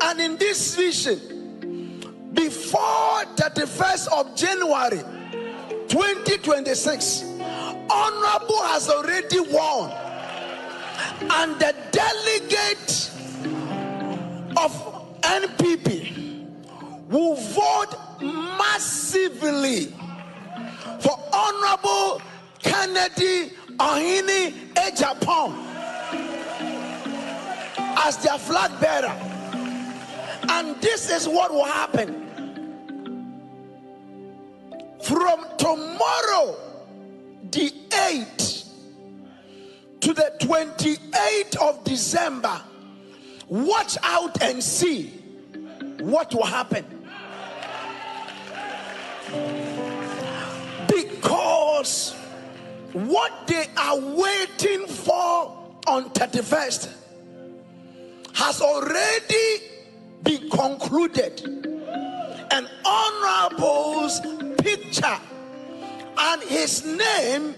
and in this vision, before 31st of January 2026, Honorable has already won, and the delegate of NPP will vote massively for Honorable Kennedy Ohini Ejapong as their flag bearer. And this is what will happen. From tomorrow, the 8th, to the 28th of December, watch out and see what will happen. Because what they are waiting for on 31st has already been concluded. An honorable's picture and his name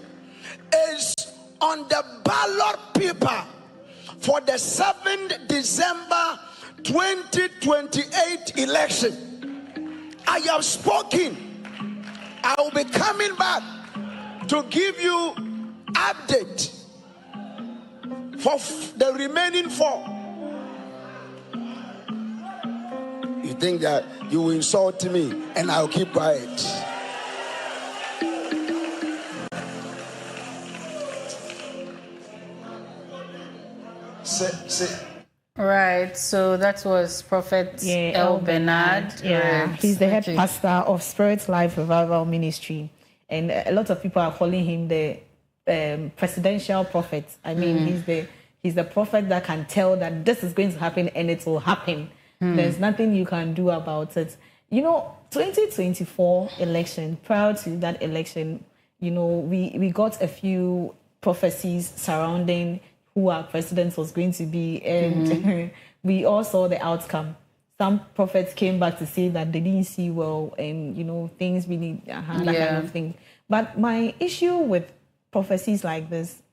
is on the ballot paper for the 7th December 2028 election. I have spoken. I will be coming back to give you update for the remaining 4. You think that you will insult me and I'll keep quiet? Say. Right, so that was Prophet El Bernard. Yeah, Right. he's the head pastor of Spirit Life Revival Ministry, and a lot of people are calling him the presidential prophet. I mean, he's the prophet that can tell that this is going to happen and it will happen. There's nothing you can do about it. 2024 election, prior to that election, we got a few prophecies surrounding who our president was going to be, and we all saw the outcome. Some prophets came back to say that they didn't see well, and things really that kind of thing. But my issue with prophecies like this,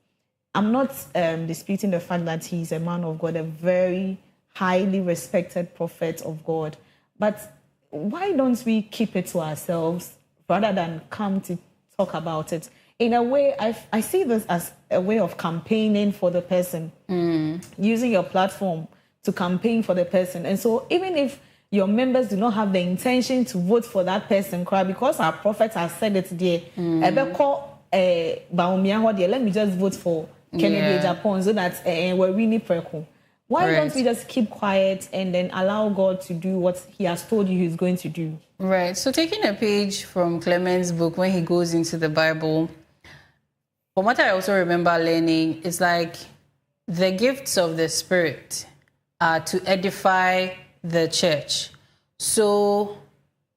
I'm not disputing the fact that he's a man of God, a very highly respected prophet of God. But why don't we keep it to ourselves rather than come to talk about it? In a way, I see this as a way of campaigning for the person, using your platform to campaign for the person. And so even if your members do not have the intention to vote for that person, because our prophet has said it there, let me just vote for Kennedy Japan so that we're really preco. Why don't we just keep quiet and then allow God to do what he has told you he's going to do? Right. So taking a page from Clement's book, when he goes into the Bible, from what I also remember learning, it's like the gifts of the Spirit are to edify the church. So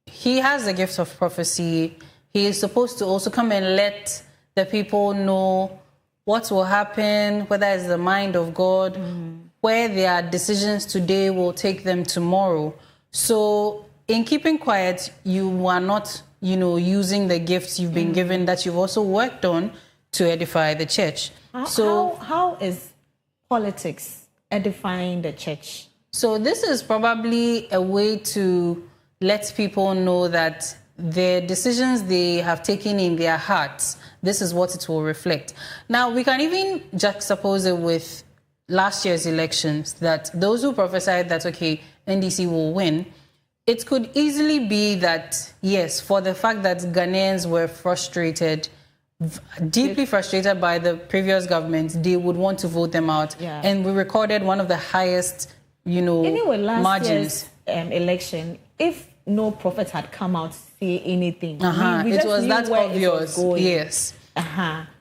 he has the gift of prophecy. He is supposed to also come and let the people know what will happen, whether it's the mind of God, where their decisions today will take them tomorrow. So in keeping quiet, you are not, using the gifts you've been given that you've also worked on to edify the church. How is politics edifying the church? So this is probably a way to let people know that the decisions they have taken in their hearts, this is what it will reflect. Now, we can even juxtapose it with last year's elections, that those who prophesied that, NDC will win, it could easily be that, yes, for the fact that Ghanaians were frustrated, deeply frustrated by the previous government, they would want to vote them out. Yeah. And we recorded one of the highest, anyway, last margins. Year's election, if no prophet had come out to say anything, we it just was knew that where it obvious. was going. Yes.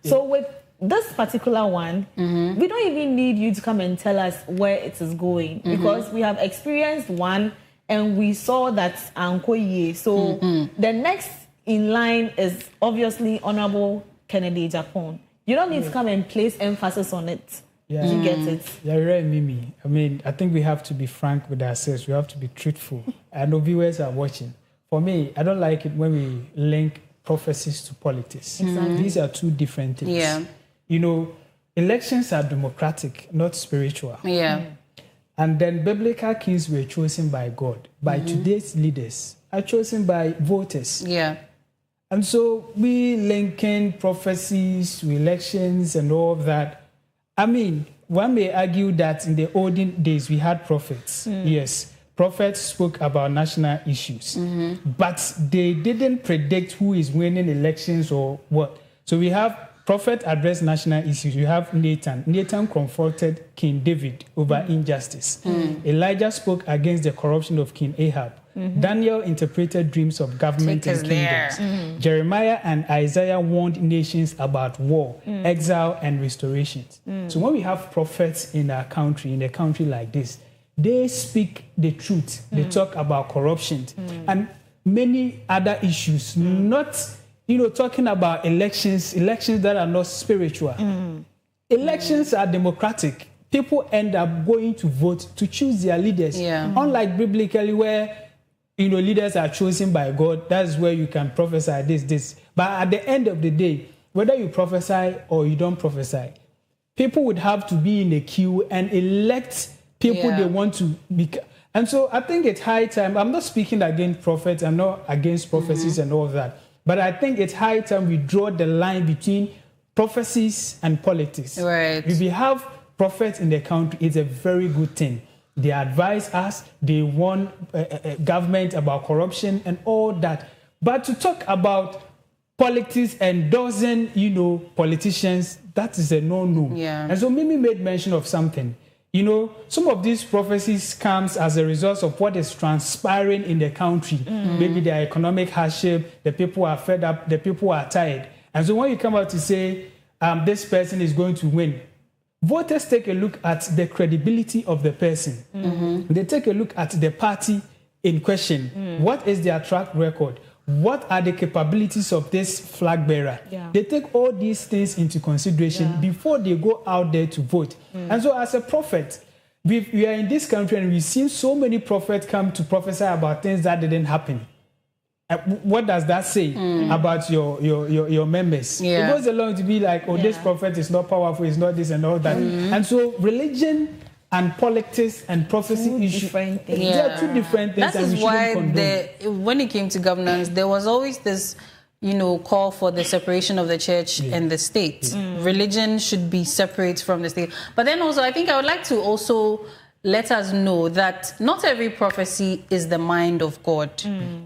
So with this particular one, we don't even need you to come and tell us where it is going, because we have experienced one and we saw that Ankoye. So the next in line is obviously Honorable Kennedy Japan. You don't need to come and place emphasis on it. Yeah. You get it? You're right, Mimi. I mean, I think we have to be frank with ourselves. We have to be truthful. I know viewers are watching. For me, I don't like it when we link prophecies to politics. Exactly. These are two different things. Yeah. Elections are democratic, not spiritual. Yeah. And then biblical kings were chosen by God. By today's leaders are chosen by voters. Yeah. And so we linking prophecies to elections and all of that. I mean, one may argue that in the olden days we had prophets. Yes, prophets spoke about national issues, but they didn't predict who is winning elections or what. So we have prophet address national issues. We have Nathan. Nathan confronted King David over injustice. Elijah spoke against the corruption of King Ahab. Daniel interpreted dreams of government and kingdoms. Jeremiah and Isaiah warned nations about war, exile, and restoration. So when we have prophets in our country, in a country like this, they speak the truth. They talk about corruption and many other issues, not talking about elections that are not spiritual. Elections are democratic. People end up going to vote to choose their leaders. Unlike biblically where leaders are chosen by God, that's where you can prophesy this. But at the end of the day, whether you prophesy or you don't prophesy, people would have to be in a queue and elect people they want to be. And so I think it's high time. I'm not speaking against prophets. I'm not against prophecies and all of that. But I think it's high time we draw the line between prophecies and politics. Right. If we have prophets in the country, it's a very good thing. They advise us. They warn government about corruption and all that. But to talk about politics endorsing, politicians, that is a no-no. Yeah. And so Mimi made mention of something. Some of these prophecies comes as a result of what is transpiring in the country. Maybe the economic hardship, the people are fed up, the people are tired. And so when you come out to say, this person is going to win, voters take a look at the credibility of the person. They take a look at the party in question. What is their track record? What are the capabilities of this flag bearer? Yeah. They take all these things into consideration before they go out there to vote. And so as a prophet, we are in this country and we've seen so many prophets come to prophesy about things that didn't happen. What does that say about your members? Yeah. It goes along to be like, this prophet is not powerful, it's not this and all that. And so religion and politics and prophecy issues, different things. they are two different things. That is why when it came to governance, there was always this, call for the separation of the church and the state. Religion should be separate from the state. But then also, I think I would like to also let us know that not every prophecy is the mind of God.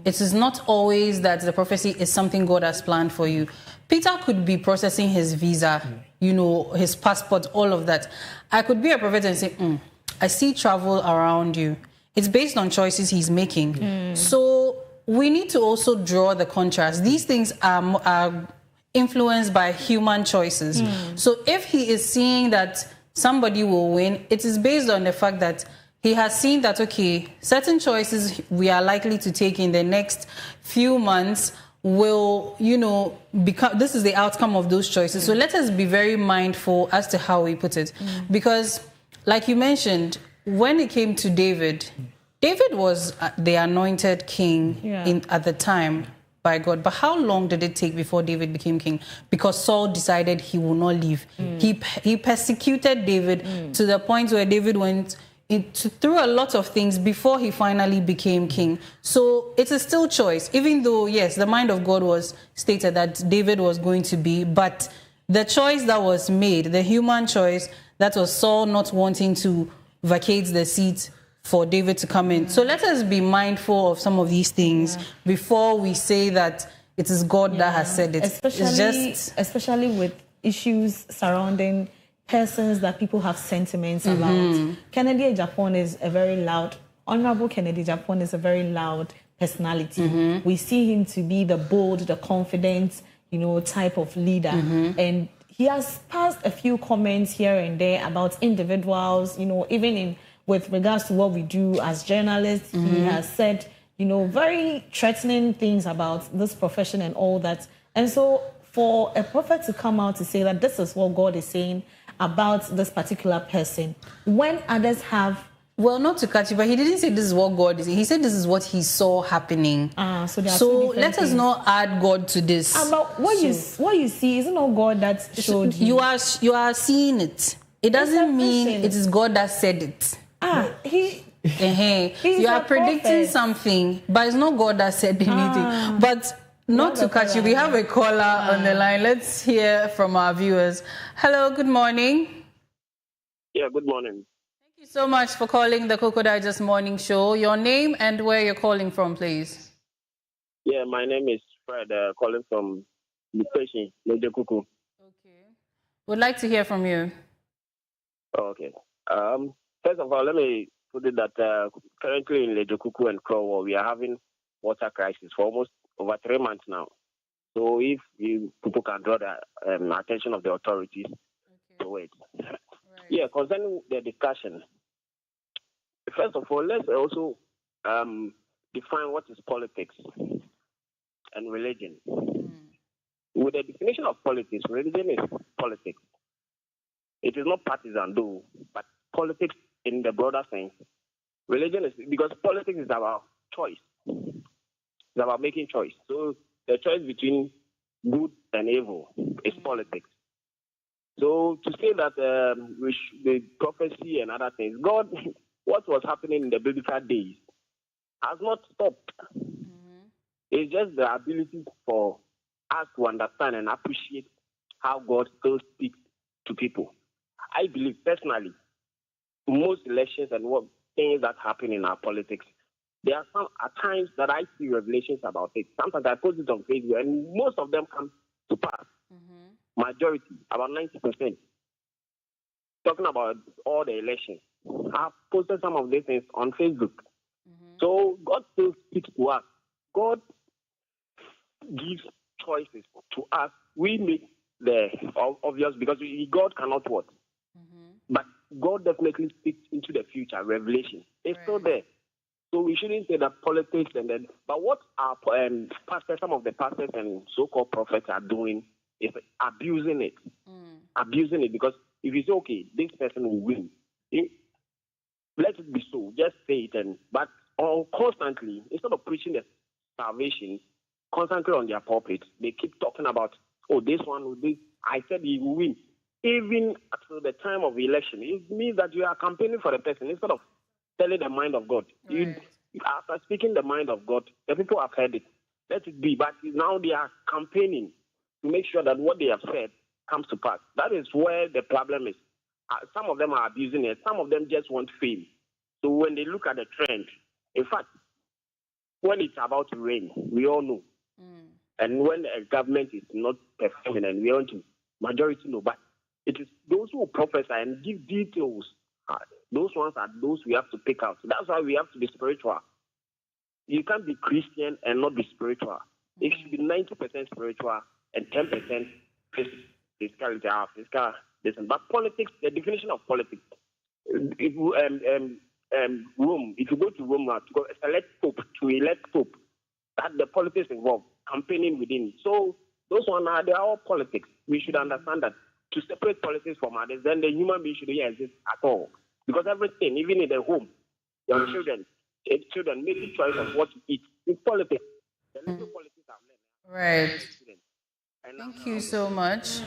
It is not always that the prophecy is something God has planned for you. Peter could be processing his visa, his passport, all of that. I could be a prophet and say, I see travel around you. It's based on choices he's making. So we need to also draw the contrast. These things are influenced by human choices. So if he is seeing that somebody will win, it is based on the fact that he has seen that, okay, certain choices we are likely to take in the next few months will, become, this is the outcome of those choices. So let us be very mindful as to how we put it. Because, like you mentioned, when it came to David, David was the anointed king at the time by God. But how long did it take before David became king? Because Saul decided he will not leave. He persecuted David to the point where David went through a lot of things before he finally became king. So it is still choice, even though, yes, the mind of God was stated that David was going to be, but the choice that was made, the human choice, that was Saul not wanting to vacate the seat for David to come in. So let us be mindful of some of these things before we say that it is God that has said it. Especially with issues surrounding persons that people have sentiments about. Kennedy Japan is a very loud, Honorable Kennedy Japan is a very loud personality. We see him to be the bold, the confident, type of leader. And he has passed a few comments here and there about individuals, even with regards to what we do as journalists. He has said, very threatening things about this profession and all that. And so for a prophet to come out to say that this is what God is saying about this particular person, when others have... Well, not to catch you, but he didn't say this is what God is saying. He said this is what he saw happening. So let us not add God to this. But what you see, isn't all God that showed you? You are seeing it. It doesn't mean it is God that said it. You are predicting something, but it's not God that said anything. But not to catch you, we have a caller on the line. Let's hear from our viewers. Hello, good morning. Yeah, good morning. Thank you so much for calling the Koko Digest Morning Show. Your name and where you're calling from, please. Yeah, my name is Fred, calling from Lupeshi, Lede Kuku. Okay. Would like to hear from you. Okay. First of all, let me put it that currently in Lede Kuku and Krowo, we are having water crisis for almost over 3 months now. So if people can draw the attention of the authorities to it. Right. Yeah, concerning the discussion, first of all, let's also define what is politics and religion. With the definition of politics, religion is politics. It is not partisan, though, but politics in the broader sense. Religion is, because politics is about choice. It's about making choice. So the choice between good and evil is politics. So to say that the prophecy and other things, God what was happening in the biblical days has not stopped. It's just the ability for us to understand and appreciate how God still speaks to people. I believe personally, most elections and what things that happen in our politics, there are some at times that I see revelations about it. Sometimes I post it on Facebook, and most of them come to pass. Majority, about 90%. Talking about all the elections, I've posted some of these things on Facebook. So God still speaks to us. God gives choices to us. We make the obvious because God cannot what? But God definitely speaks into the future. Revelation. It's still there. So we shouldn't say that politics and then. But what our pastors, some of the pastors and so-called prophets are doing is abusing it. Abusing it because if you say, okay, this person will win, let it be so. Just say it. But constantly, instead of preaching the salvation, constantly on their pulpit, they keep talking about, oh, this one will this. I said he will win. Even at the time of the election, it means that you are campaigning for the person instead of telling the mind of God. After speaking the mind of God, the people have heard it. Let it be. But now they are campaigning to make sure that what they have said comes to pass. That is where the problem is. Some of them are abusing it. Some of them just want fame. So when they look at the trend, in fact, when it's about to rain, we all know. And when a government is not performing, and we want to, majority know, but it is those who prophesy and give details. Those ones are those we have to pick out. That's why we have to be spiritual. You can't be Christian and not be spiritual. It should be 90% spiritual and 10% physicality. But politics, the definition of politics, Rome, if you go to Rome now to select Pope, to elect Pope, that the politics involved, campaigning within. So those ones they are all politics. We should understand that to separate politics from others, then the human being shouldn't exist at all. Because everything, even in the home, your children make the choice of what to eat. It's politics. The little politics I've learned. Right. Thank you so much.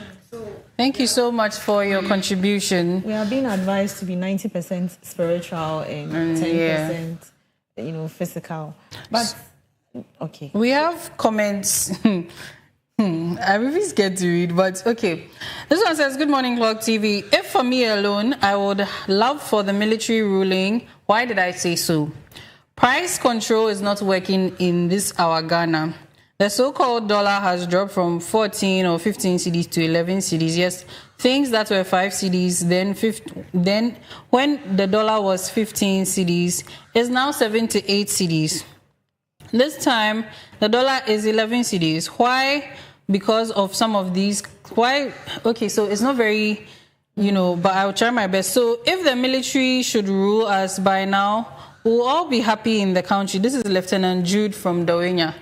Thank you so much for your contribution. We are being advised to be 90% spiritual and 10%, physical. But okay. We have comments. I'm really scared to read, but okay. This one says, good morning, Clock TV. If for me alone, I would love for the military ruling. Why did I say so? Price control is not working in this our Ghana. The so-called dollar has dropped from 14 or 15 cedis to 11 cedis. Yes, things that were 5 cedis, then when the dollar was 15 cedis, is now 7 to 8 cedis. This time, the dollar is 11 cedis. Why? Because of some of these. Why? Okay, so it's not very, but I'll try my best. So if the military should rule us by now, we'll all be happy in the country. This is Lieutenant Jude from Dawenya.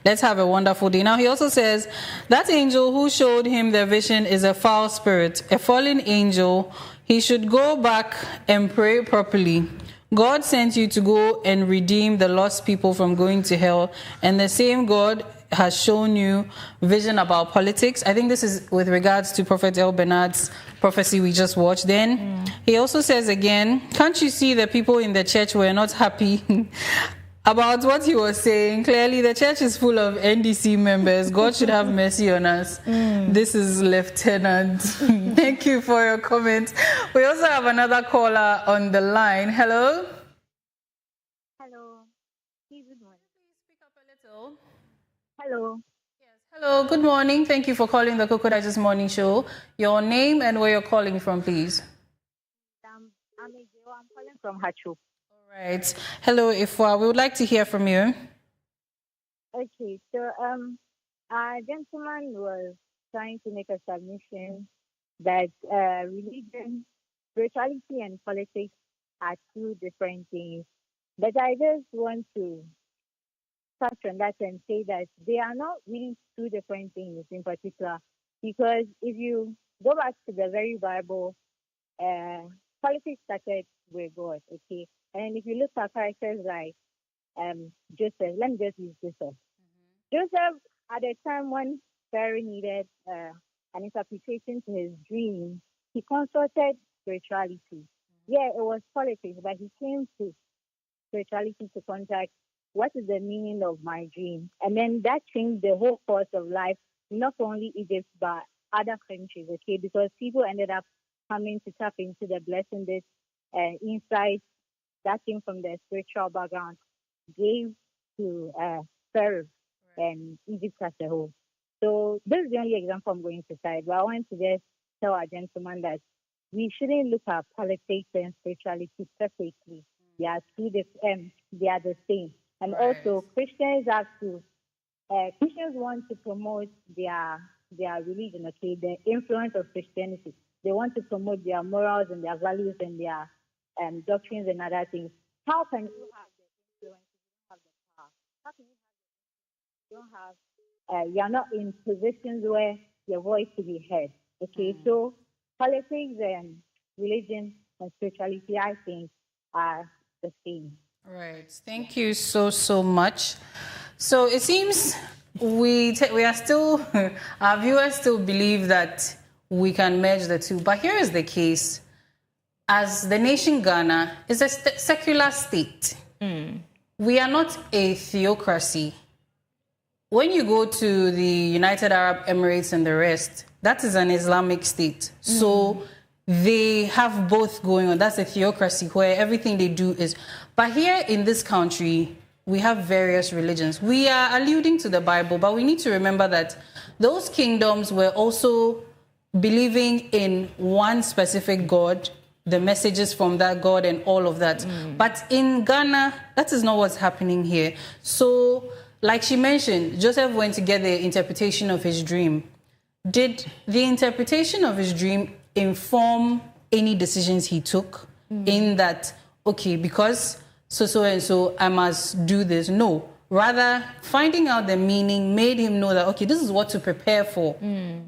Let's have a wonderful day. Now, he also says, that angel who showed him the vision is a foul spirit, a fallen angel. He should go back and pray properly. God sent you to go and redeem the lost people from going to hell. And the same God has shown you vision about politics. I think this is with regards to Prophet El Bernard's prophecy we just watched. Then he also says again, can't you see the people in the church were not happy about what he was saying? Clearly, the church is full of NDC members. God should have mercy on us. This is Lieutenant. Thank you for your comment. We also have another caller on the line. Hello? Hello. Good morning. Please speak up a little. Hello. Yes. Hello. Good morning. Thank you for calling the Koko Digest Morning Show. Your name and where you're calling from, please. I'm calling from Hachu. Right. Hello, Ifwa. We would like to hear from you. Okay, so a gentleman was trying to make a submission that religion, spirituality, and politics are two different things. But I just want to touch on that and say that they are not really two different things in particular. Because if you go back to the very Bible, politics started with God, okay? And if you look at characters like Joseph, let me just use Joseph. Joseph, at the time when Pharaoh needed an interpretation to his dream, he consulted spirituality. yeah, it was politics, but he came to spirituality to contact what is the meaning of my dream. And then that changed the whole course of life, not only Egypt, but other countries, okay? Because people ended up coming to tap into the blessing, this insight that came from their spiritual background, gave to Pharaoh and Egypt as a whole. So this is the only example I'm going to cite, but I want to just tell our gentleman that we shouldn't look at politics and spirituality separately. They are they are the same. And also, Christians have to, Christians want to promote their religion, okay, the influence of Christianity. They want to promote their morals and their values and their doctrines and other things. How can you have the influence if you don't have the power? How can you have you are not in positions where your voice to be heard. Okay, so politics and religion and spirituality, I think, are the same. Right. Thank you so much. So it seems we are still, our viewers still believe that we can merge the two. But here is the case. As the nation Ghana is a secular state. We are not a theocracy. When you go to the United Arab Emirates and the rest, that is an Islamic state. So they have both going on. That's a theocracy where everything they do is... But here in this country, we have various religions. We are alluding to the Bible, but we need to remember that those kingdoms were also believing in one specific God, the messages from that God and all of that. But in Ghana, that is not what's happening here. So, like she mentioned, Joseph went to get the interpretation of his dream. Did the interpretation of his dream inform any decisions he took in that, okay, because so and so, I must do this? No. Rather, finding out the meaning made him know that, okay, this is what to prepare for.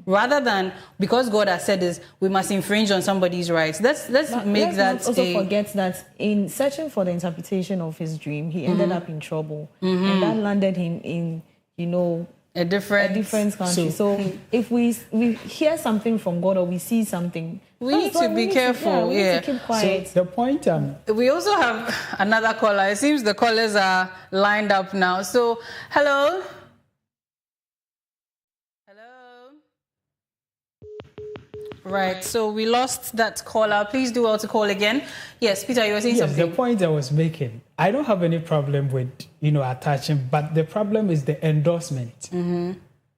Rather than, because God has said this, we must infringe on somebody's rights. Let's make that... Let's also forget that in searching for the interpretation of his dream, he ended up in trouble. And that landed him in, a different country. So if we hear something from God or we see something, we need to be careful. We need to keep quiet. So the point... we also have another caller. It seems the callers are lined up now. So, hello? Hello? Right, so we lost that caller. Please do well to call again. Yes, Peter, you were saying something. The point I was making, I don't have any problem with, attaching, but the problem is the endorsement.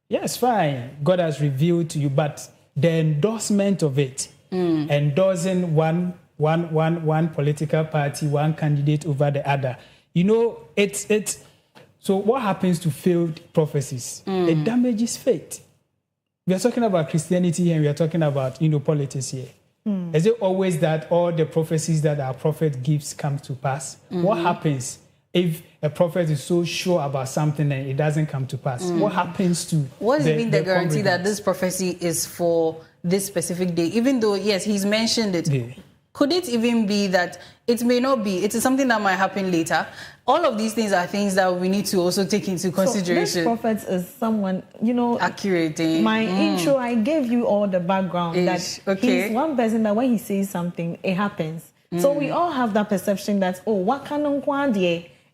Yes, fine. God has revealed to you, but the endorsement of it, endorsing one political party, one candidate over the other. It's so what happens to failed prophecies? It damages faith. We are talking about Christianity and we are talking about, politics here. Is it always that all the prophecies that our prophet gives come to pass? What happens if a prophet is so sure about something and it doesn't come to pass? What happens to what is even the guarantee that this prophecy is for this specific day? Even though, yes, he's mentioned it. Yeah. Could it even be that it may not be? It is something that might happen later. All of these things are things that we need to also take into consideration. So this prophet is someone, accurate. My intro, I gave you all the background that he's one person that when he says something, it happens. So we all have that perception that, what can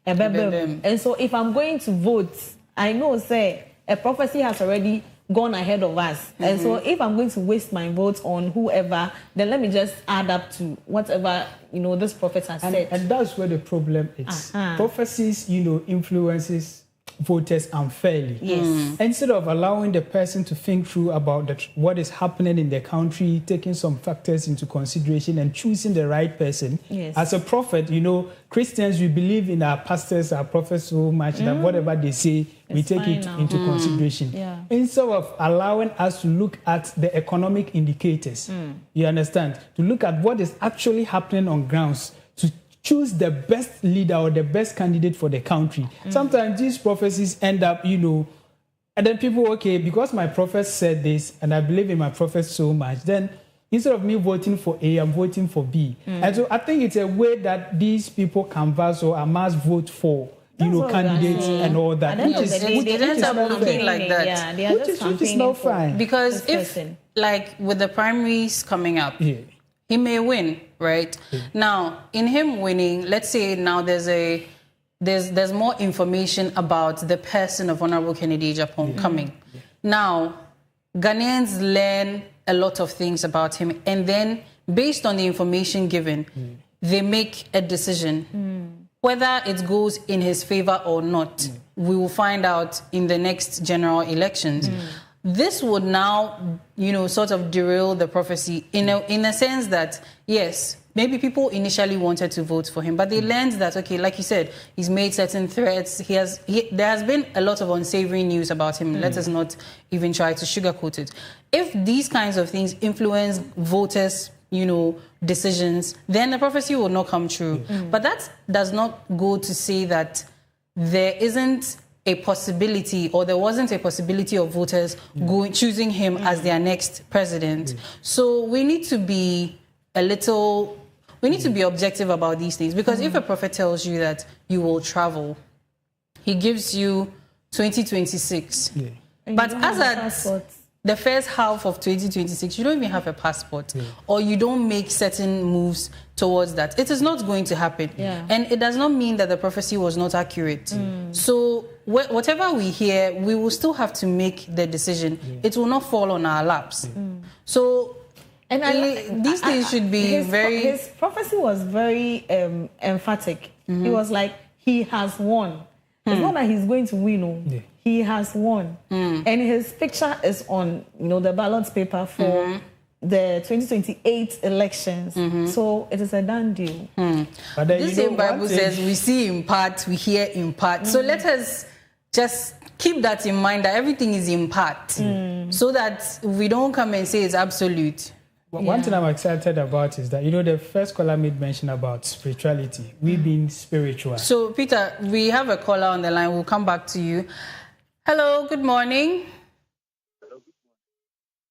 and so if I'm going to vote, I know, say, a prophecy has already gone ahead of us. And so if I'm going to waste my vote on whoever, then let me just add up to whatever, this prophet has said. And that's where the problem is. Prophecies, influences voters unfairly. Yes. Instead of allowing the person to think through about what is happening in the country, taking some factors into consideration and choosing the right person. Yes. As a prophet, Christians, we believe in our pastors, our prophets so much that whatever they say, we take it into consideration. Yeah. Instead of allowing us to look at the economic indicators, you understand, to look at what is actually happening on grounds, to choose the best leader or the best candidate for the country. Sometimes these prophecies end up, and then people, because my prophet said this and I believe in my prophet so much, then instead of me voting for A, I'm voting for B. And so I think it's a way that these people canvass or amass vote for candidates and all that. It ends up looking like that. Yeah, they are which is not fine. Because if, like, with the primaries coming up, he may win, right? Now, in him winning, let's say now there's more information about the person of Honorable Kennedy Ejapong coming. Now, Ghanaians learn a lot of things about him, and then based on the information given, they make a decision. Whether it goes in his favor or not, we will find out in the next general elections. This would now, sort of derail the prophecy in a sense that, yes, maybe people initially wanted to vote for him, but they learned that, okay, like you said, he's made certain threats. There has been a lot of unsavory news about him. Let us not even try to sugarcoat it. If these kinds of things influence voters, decisions, then the prophecy will not come true. But that does not go to say that there isn't a possibility, or there wasn't a possibility of voters choosing him as their next president. So we need to be objective about these things, because if a prophet tells you that you will travel, he gives you 2026. But as at the first half of 2026, you don't even have a passport, or you don't make certain moves towards that. It is not going to happen. And it does not mean that the prophecy was not accurate. So whatever we hear, we will still have to make the decision. It will not fall on our laps. So these things should be his prophecy was very emphatic. He was like, he has won. It's not that he's going to win. He has won. And his picture is on, the ballot paper for the 2028 elections. So it is a done deal. But this same Bible says we see in part, we hear in part. So let us just keep that in mind, that everything is in part, so that we don't come and say it's absolute. Well, one thing I'm excited about is that, the first caller made mention about spirituality. We being spiritual. So, Peter, we have a caller on the line. We'll come back to you. Hello, good morning.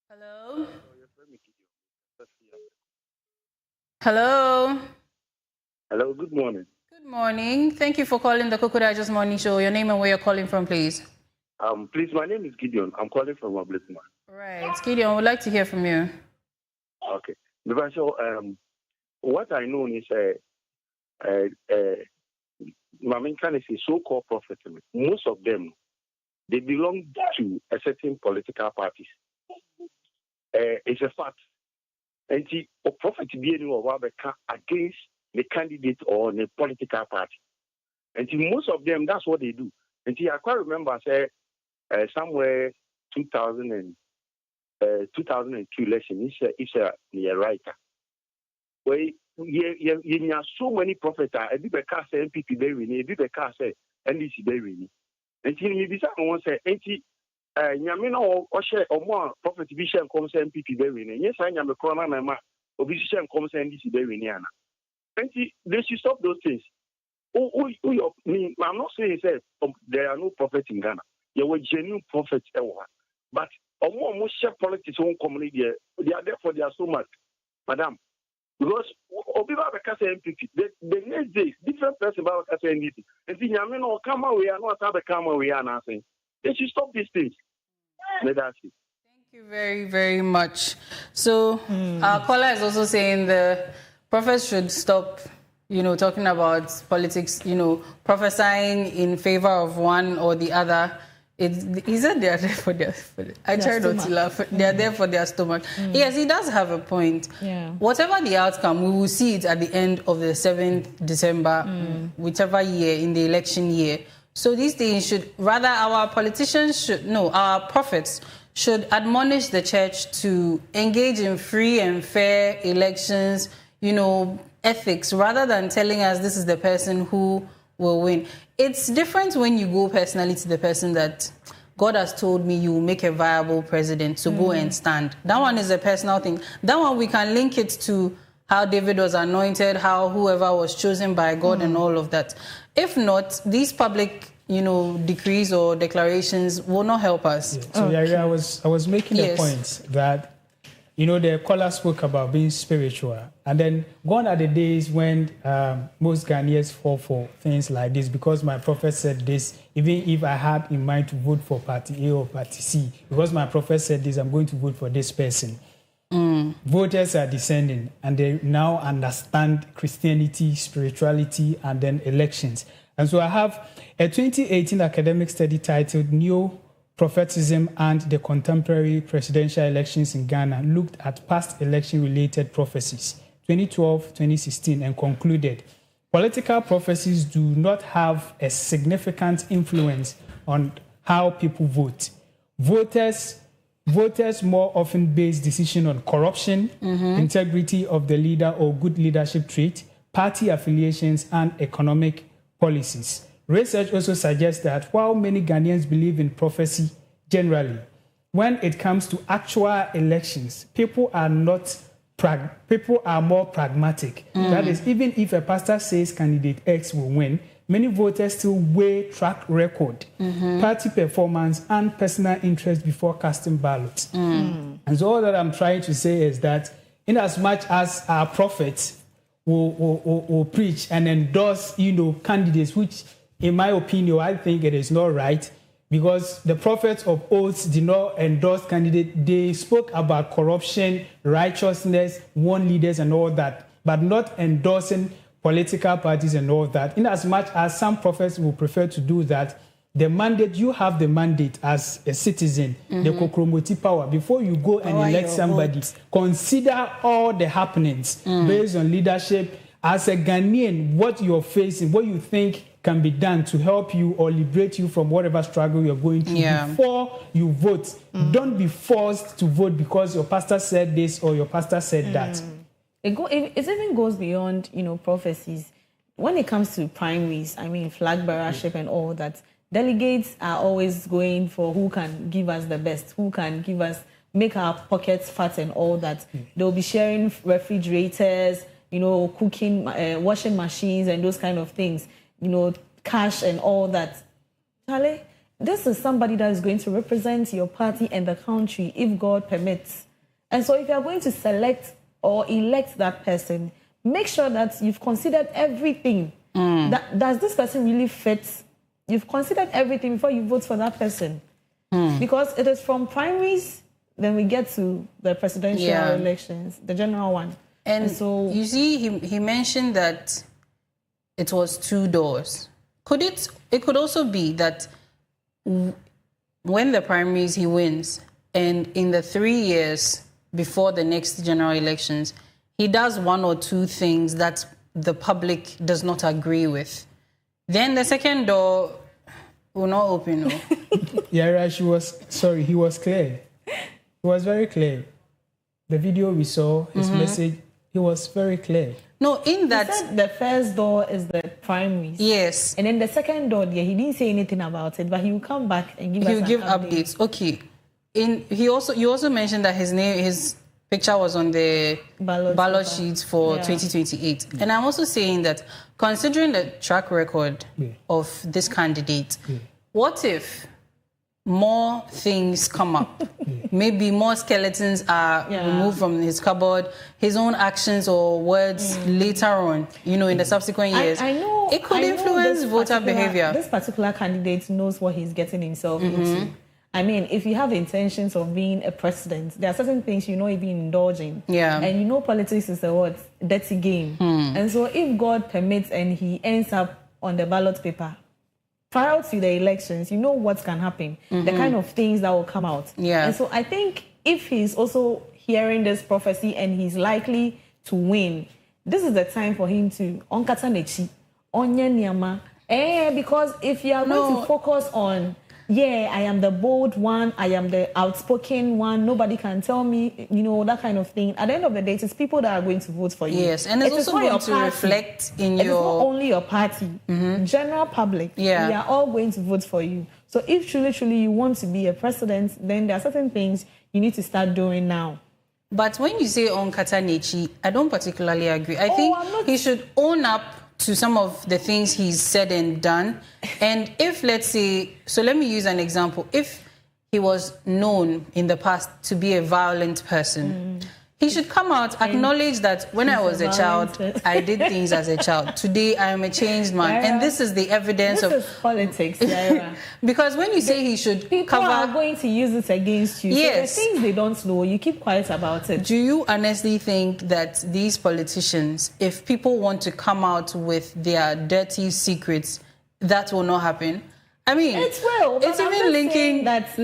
Hello. Hello. Hello, good morning. Good morning. Thank you for calling the Koko Digest Morning Show. Your name and where you're calling from, please. Please, my name is Gideon. I'm calling from Oblitman. Right. Gideon, we'd like to hear from you. Okay. So, what I know is, my main kind is so-called prophets. Most of them, they belong to a certain political parties. It's a fact. And a prophet be against the candidate or the political party. And most of them, that's what they do. And I quite remember, somewhere 2002 election, it's a writer. Where you have so many prophets, a bit of cast MPP Berry, a bit of cast NDC Berry. And you be someone say, Yamino or share or more prophet vision comes MPP Berry. Yes, I am a corona, my vision comes NDC Berry. And they should stop those things. I'm not saying there are no prophets in Ghana. There were genuine prophets, but almost share politics won't community. They are there for their stomach, madam. Because Obiba Bekasa MPP, the next day, different person about Bekasa NDC. And the Yamino come away and not have a come away and saying they should stop these things. That's it. Thank you very, very much. So our caller is also saying the prophets should stop, talking about politics, prophesying in favor of one or the other. He said they are there for their I try not to laugh. They are there for their stomach. Yes, he does have a point. Yeah. Whatever the outcome, we will see it at the end of the 7th December, whichever year, in the election year. So these things should, rather our prophets should admonish the church to engage in free and fair elections, ethics, rather than telling us this is the person who will win. It's different when you go personally to the person that God has told me you will make a viable president, so go and stand. That one is a personal thing. That one we can link it to how David was anointed, how whoever was chosen by God and all of that. If not, these public, decrees or declarations will not help us. Yeah. So I was making the point that the caller spoke about being spiritual. And then gone are the days when most Ghanaians fall for things like this, because my prophet said this, even if I had in mind to vote for party A or party C, because my prophet said this, I'm going to vote for this person. Voters are descending, and they now understand Christianity, spirituality, and then elections. And so I have a 2018 academic study titled Neo-Prophetism and the Contemporary Presidential Elections in Ghana, looked at past election-related prophecies, 2012, 2016, and concluded political prophecies do not have a significant influence on how people vote. Voters more often base decision on corruption, integrity of the leader or good leadership trait, party affiliations, and economic policies. Research also suggests that while many Ghanaians believe in prophecy generally, when it comes to actual elections, people are more pragmatic. That is, even if a pastor says candidate X will win, many voters still weigh track record, party performance, and personal interest before casting ballots. And so all that I'm trying to say is that in as much as our prophets will preach and endorse, candidates, which in my opinion, I think it is not right, because the prophets of old did not endorse candidates. They spoke about corruption, righteousness, one leaders and all that, but not endorsing political parties and all that. In as much as some prophets will prefer to do that, you have the mandate as a citizen, the Kokromoti power. Before you go and elect somebody, consider all the happenings based on leadership. As a Ghanaian, what you're facing, what you think can be done to help you or liberate you from whatever struggle you're going through before you vote. Don't be forced to vote because your pastor said this or your pastor said that. It even goes beyond, prophecies. When it comes to primaries, flag bearership and all that, delegates are always going for who can give us the best, who can make our pockets fat and all that. They'll be sharing refrigerators, cooking, washing machines and those kind of things, cash and all that. Charlie, this is somebody that is going to represent your party and the country if God permits. And so if you are going to select or elect that person, make sure that you've considered everything. Does this person really fit? You've considered everything before you vote for that person. Because it is from primaries, then we get to the presidential elections, the general one. And so you see, he mentioned that it was 2 doors. It could also be that when the primaries he wins, and in the 3 years before the next general elections, he does 1 or 2 things that the public does not agree with. Then the second door will not open. Yeah, he was clear. He was very clear. The video we saw, his message, he was very clear. No, in that... He said the first door is the primaries. Yes. And then the second door, he didn't say anything about it, but he will come back and give us an updates. Okay. You also mentioned that his picture was on the ballot sheets for 2028. And I'm also saying that considering the track record of this candidate, what if more things come up? Maybe more skeletons are removed from his cupboard, his own actions or words later on, in the subsequent years. I know it could influence voter behavior. This particular candidate knows what he's getting himself into. If you have intentions of being a president, there are certain things you're even indulging. And politics is a dirty game. And so if God permits and he ends up on the ballot paper, prior to the elections, what can happen, the kind of things that will come out. And so I think if he's also hearing this prophecy and he's likely to win, this is the time for him to onkata nechi, onye niyama. Because if you are going to focus on, I am the bold one, I am the outspoken one, nobody can tell me, that kind of thing. At the end of the day, it's people that are going to vote for you. Yes, and it's also going to reflect in your... It's not only your party, general public. We are all going to vote for you. So if truly you want to be a president, then there are certain things you need to start doing now. But when you say Onkata Nechi, I don't particularly agree. I think he should own up to some of the things he's said and done. And if, let's say, so let me use an example. If he was known in the past to be a violent person, He should come out, acknowledge that when I was a child, I did things as a child. Today, I am a changed man. Yaira, and this is the evidence this is politics, Yaira. Because when you say he should people cover... are going to use it against you. Yes. So the things they don't know, you keep quiet about it. Do you honestly think that these politicians, if people want to come out with their dirty secrets, that will not happen? I mean, it will. It's even linking that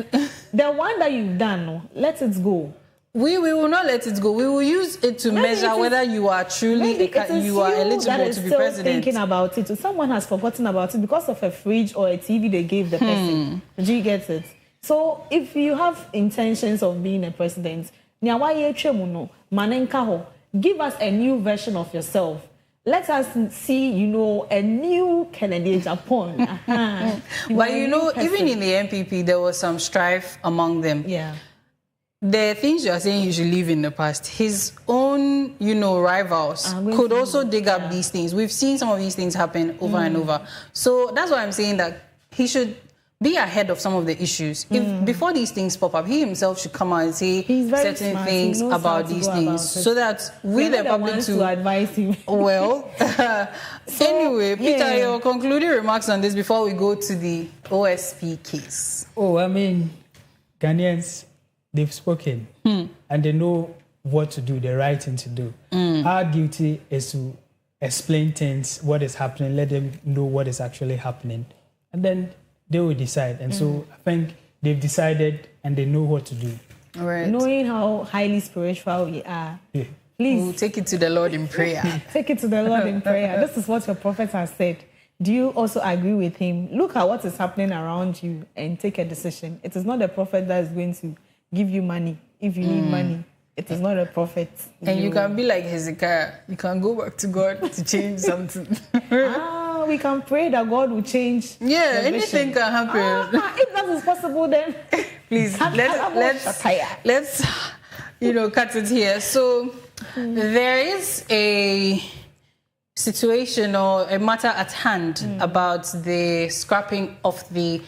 the one that you've done, let it go. We will not let it go. We will use it to measure whether you are truly you are eligible to be president. Thinking about it, someone has forgotten about it because of a fridge or a TV they gave the person. Do you get it? So if you have intentions of being a president, give us a new version of yourself. Let us see, a new Kennedy Japan. But even in the MPP, there was some strife among them. Yeah. The things you are saying you should leave in the past. His own, rivals could also dig up these things. We've seen some of these things happen over and over. So that's why I'm saying that he should be ahead of some of the issues. If before these things pop up, he himself should come out and say certain things about these things so that we, the public, to advise him. Well, anyway, Peter, your concluding remarks on this before we go to the OSP case. Oh, I mean, Ghanaians, they've spoken and they know what to do, the right thing to do. Our duty is to explain things, what is happening, let them know what is actually happening, and then they will decide. And so I think they've decided and they know what to do. All right. Knowing how highly spiritual we are, please we'll take it to the Lord in prayer. Take it to the Lord in prayer. This is what your prophet has said. Do you also agree with him? Look at what is happening around you and take a decision. It is not the prophet that is going to give you money if you need money. It is not a prophet. And you can be like Hezekiah. You can go back to God to change something. We can pray that God will change. Yeah, anything can happen. If that is possible, then please let's cut it here. So there is a situation or a matter at hand about the scrapping of the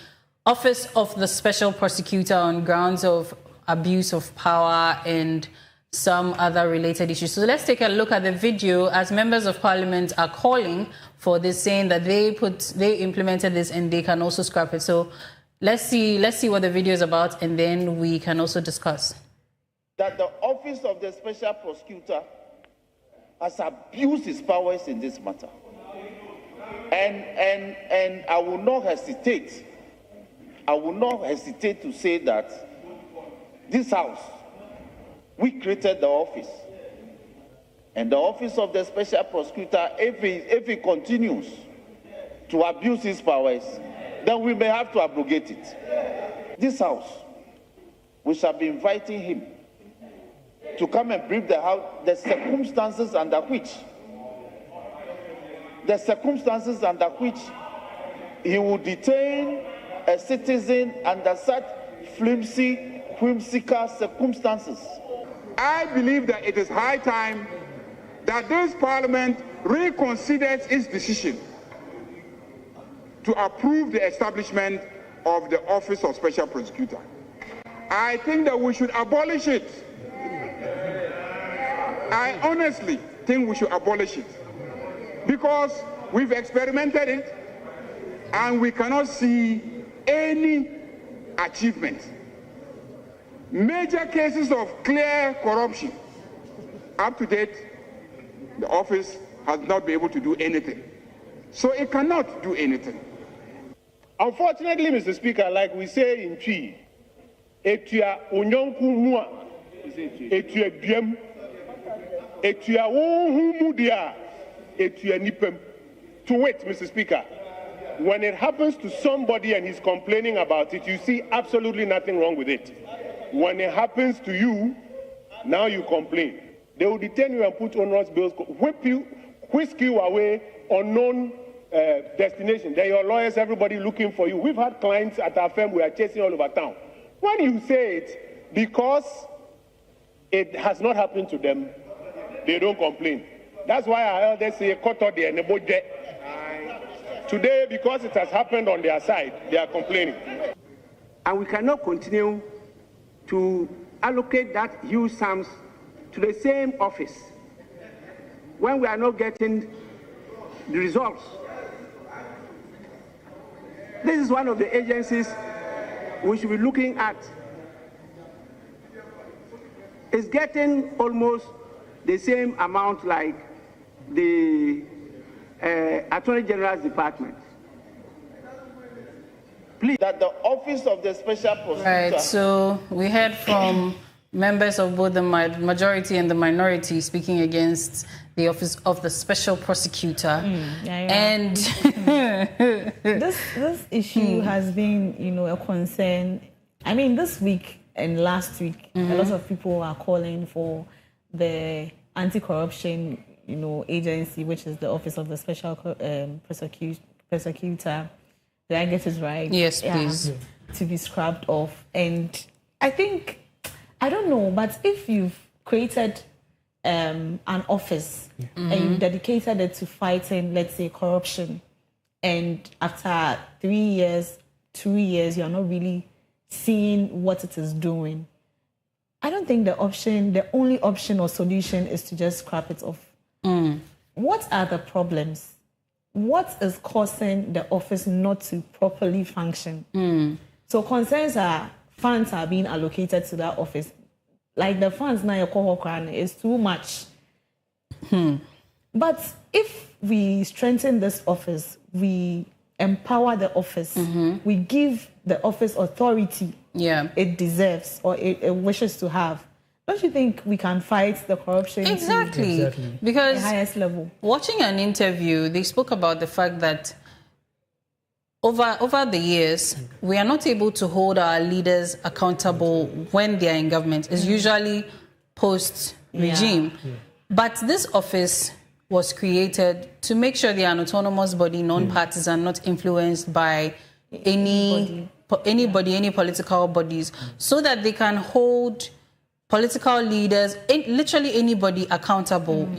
office of the special prosecutor on grounds of abuse of power and some other related issues. So let's take a look at the video as members of parliament are calling for this, saying that they implemented this and they can also scrap it. So let's see what the video is about, and then we can also discuss. That the office of the special prosecutor has abused his powers in this matter. And I will not hesitate to say that this house, we created the office. And the office of the special prosecutor, if he continues to abuse his powers, then we may have to abrogate it. This house, we shall be inviting him to come and brief the house the circumstances under which he will detain a citizen under such whimsical circumstances. I believe that it is high time that this parliament reconsiders its decision to approve the establishment of the office of special prosecutor. I think that we should abolish it. I honestly think we should abolish it because we've experimented it and we cannot see any achievement. Major cases of clear corruption. Up to date, the office has not been able to do anything. So it cannot do anything. Unfortunately, Mr. Speaker, like we say in Twi, etua onyonku mua, etua biem, etua wohu dia, etua nipem. To wait, Mr. Speaker, when it happens to somebody and he's complaining about it, you see absolutely nothing wrong with it. When it happens to you, now you complain. They will detain you and put onerous bills, whisk you away, unknown destination. There are your lawyers, everybody looking for you. We've had clients at our firm we are chasing all over town. When you say it, because it has not happened to them, they don't complain. That's why our elders say, today, because it has happened on their side, they are complaining. And we cannot continue to allocate that huge sums to the same office when we are not getting the results. This is one of the agencies we should be looking at. It's getting almost the same amount like the Attorney General's Department. Please, that the Office of the Special Prosecutor... Right, so we heard from members of both the majority and the minority speaking against the Office of the Special Prosecutor. And this issue has been, a concern. I mean, this week and last week, a lot of people are calling for the anti-corruption, agency, which is the Office of the Special Prosecutor. Did I get it right? Yes, please. To be scrapped off. And I think, I don't know, but if you've created an office and you've dedicated it to fighting, let's say, corruption, and after 3 years, 2 years, you're not really seeing what it is doing, I don't think the only option or solution is to just scrap it off. What are the problems? What is causing the office not to properly function? So concerns are funds are being allocated to that office. Like the funds now, is too much. But if we strengthen this office, we empower the office, we give the office authority it deserves or it wishes to have, don't you think we can fight the corruption Exactly. Because the highest level? Watching an interview, they spoke about the fact that over the years, we are not able to hold our leaders accountable when they are in government. It's usually post-regime. But this office was created to make sure they are an autonomous body, non-partisan, not influenced by any political bodies, so that they can hold political leaders, literally anybody accountable,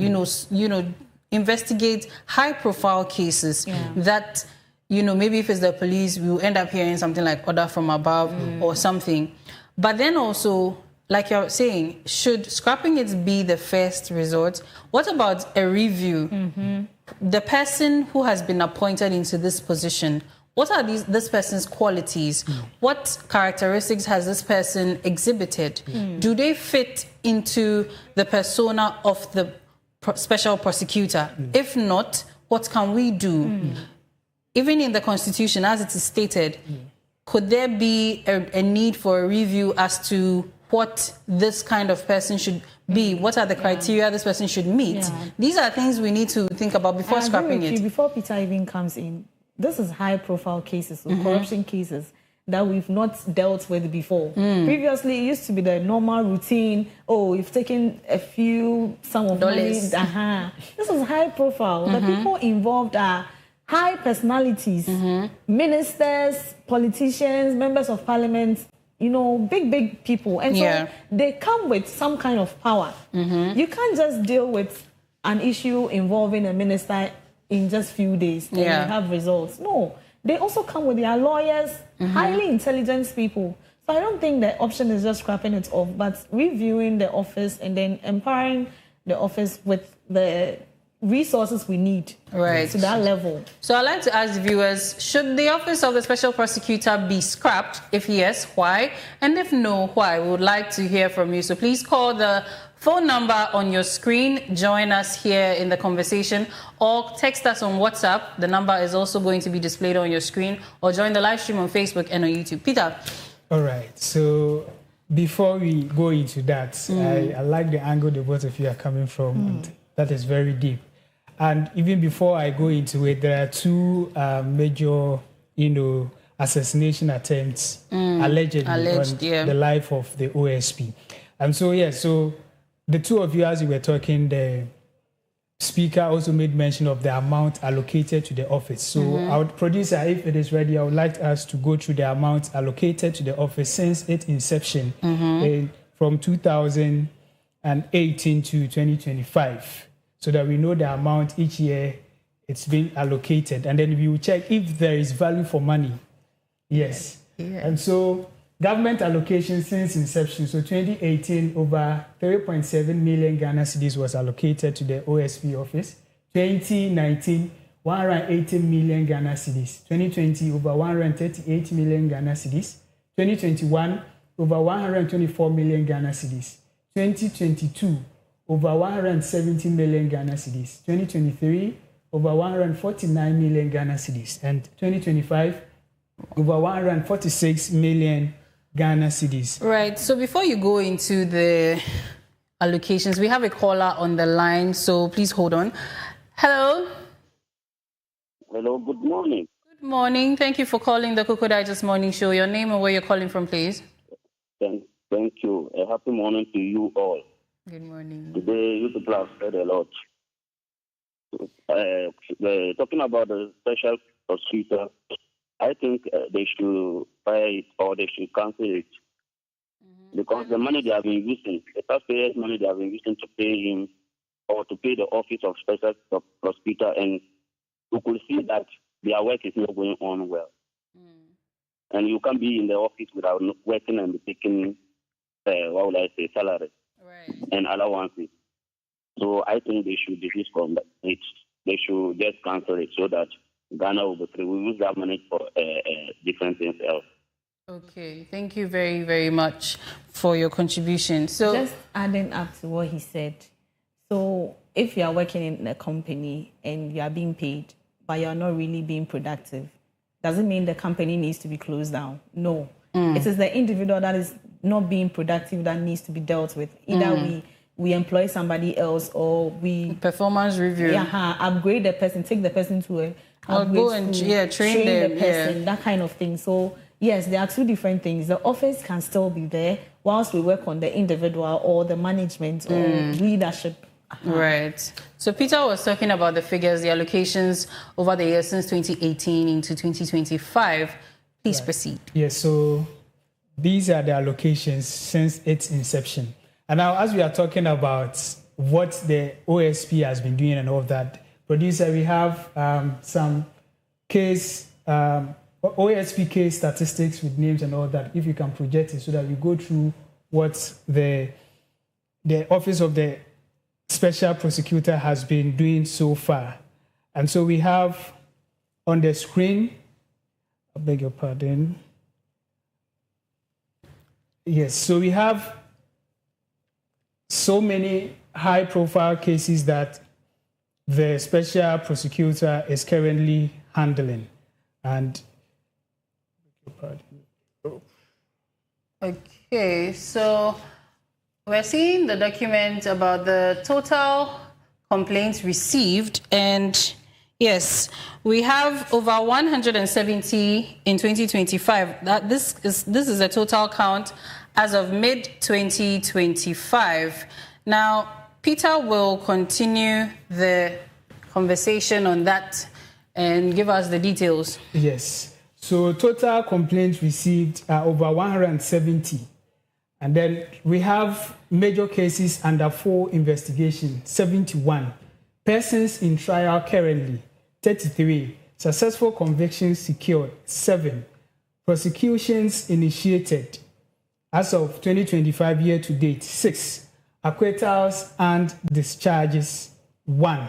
investigate high-profile cases that, maybe if it's the police, we'll end up hearing something like order from above or something. But then also, like you're saying, should scrapping it be the first resort? What about a review? The person who has been appointed into this position, what are this person's qualities? What characteristics has this person exhibited? Do they fit into the persona of the special prosecutor? If not, what can we do? Even in the Constitution, as it is stated, could there be a need for a review as to what this kind of person should be? What are the criteria this person should meet? These are things we need to think about before scrapping it. Before Peter even comes in, this is high-profile cases, corruption cases that we've not dealt with before. Previously, it used to be the normal routine. Oh, you've taken a few sum of money. This is high-profile. The people involved are high personalities, ministers, politicians, members of parliament, big people. And so they come with some kind of power. You can't just deal with an issue involving a minister in just few days and you have results. No, they also come with their lawyers, highly intelligent people. So I don't think the option is just scrapping it off, but reviewing the office and then empowering the office with the resources we need to that level. So I'd like to ask the viewers, should the Office of the Special Prosecutor be scrapped? If yes, why? And if no, why? We would like to hear from you. So please call the phone number on your screen, join us here in the conversation, or text us on WhatsApp. The number is also going to be displayed on your screen, or join the live stream on Facebook and on YouTube. Peter. All right. So before we go into that, I like the angle the both of you are coming from, and that is very deep. And even before I go into it, there are two major, assassination attempts allegedly on the life of the OSP. And so, so the two of you, as you were talking, the speaker also made mention of the amount allocated to the office. So our producer, if it is ready, I would like us to go through the amount allocated to the office since its inception from 2018 to 2025. So that we know the amount each year it's been allocated. And then we will check if there is value for money. Yes. And so government allocation since inception. So 2018, over 3.7 million Ghana cedis was allocated to the OSP office. 2019, 180 million Ghana cedis. 2020, over 138 million Ghana cedis. 2021, over 124 million Ghana cedis. 2022, over 170 million Ghana cedis. 2023, over 149 million Ghana cedis. And 2025, over 146 million Ghana cedis. Right. So before you go into the allocations, we have a caller on the line. So please hold on. Hello. Hello, good morning. Good morning. Thank you for calling the Koko Digest Morning Show. Your name and where you're calling from, please. Thank you. A happy morning to you all. Good morning. Today, you people have said a lot. Talking about the special prosecutor, I think they should fire it or they should cancel it. Because the money they have been using, the taxpayers' money they have been using to pay him or to pay the office of special prosecutor, and you could see that their work is not going on well. And you can't be in the office without working and taking, salary and allowances. So I think they should desist from it. They should just cancel it so that Ghana will be free. We use that money for different things else. Okay, thank you very, very much for your contribution. So, just adding up to what he said. So, if you are working in a company and you are being paid, but you are not really being productive, doesn't mean the company needs to be closed down. No, it is the individual that is not being productive that needs to be dealt with. Either we employ somebody else or we performance review. Upgrade the person, take the person to a go and train them, the person, that kind of thing. So yes, there are two different things. The office can still be there whilst we work on the individual or the management or leadership. Right. So Peter was talking about the figures, the allocations over the years since 2018 into 2025. Please proceed. Yes, so these are the allocations since its inception. And now as we are talking about what the OSP has been doing and all of that, producer, we have some case, OSP case statistics with names and all that, if you can project it so that we go through what the Office of the Special Prosecutor has been doing so far. And so we have on the screen, I beg your pardon. Yes, so we have so many high-profile cases that the Special Prosecutor is currently handling. And okay, so we're seeing the document about the total complaints received, and yes, we have over 170 in 2025. This is a total count as of mid-2025. Now, Peter will continue the conversation on that and give us the details. Yes. So total complaints received are over 170. And then we have major cases under full investigation, 71. Persons in trial currently, 33. Successful convictions secured, 7. Prosecutions initiated as of 2025 year to date, 6. Acquittals and discharges, 1.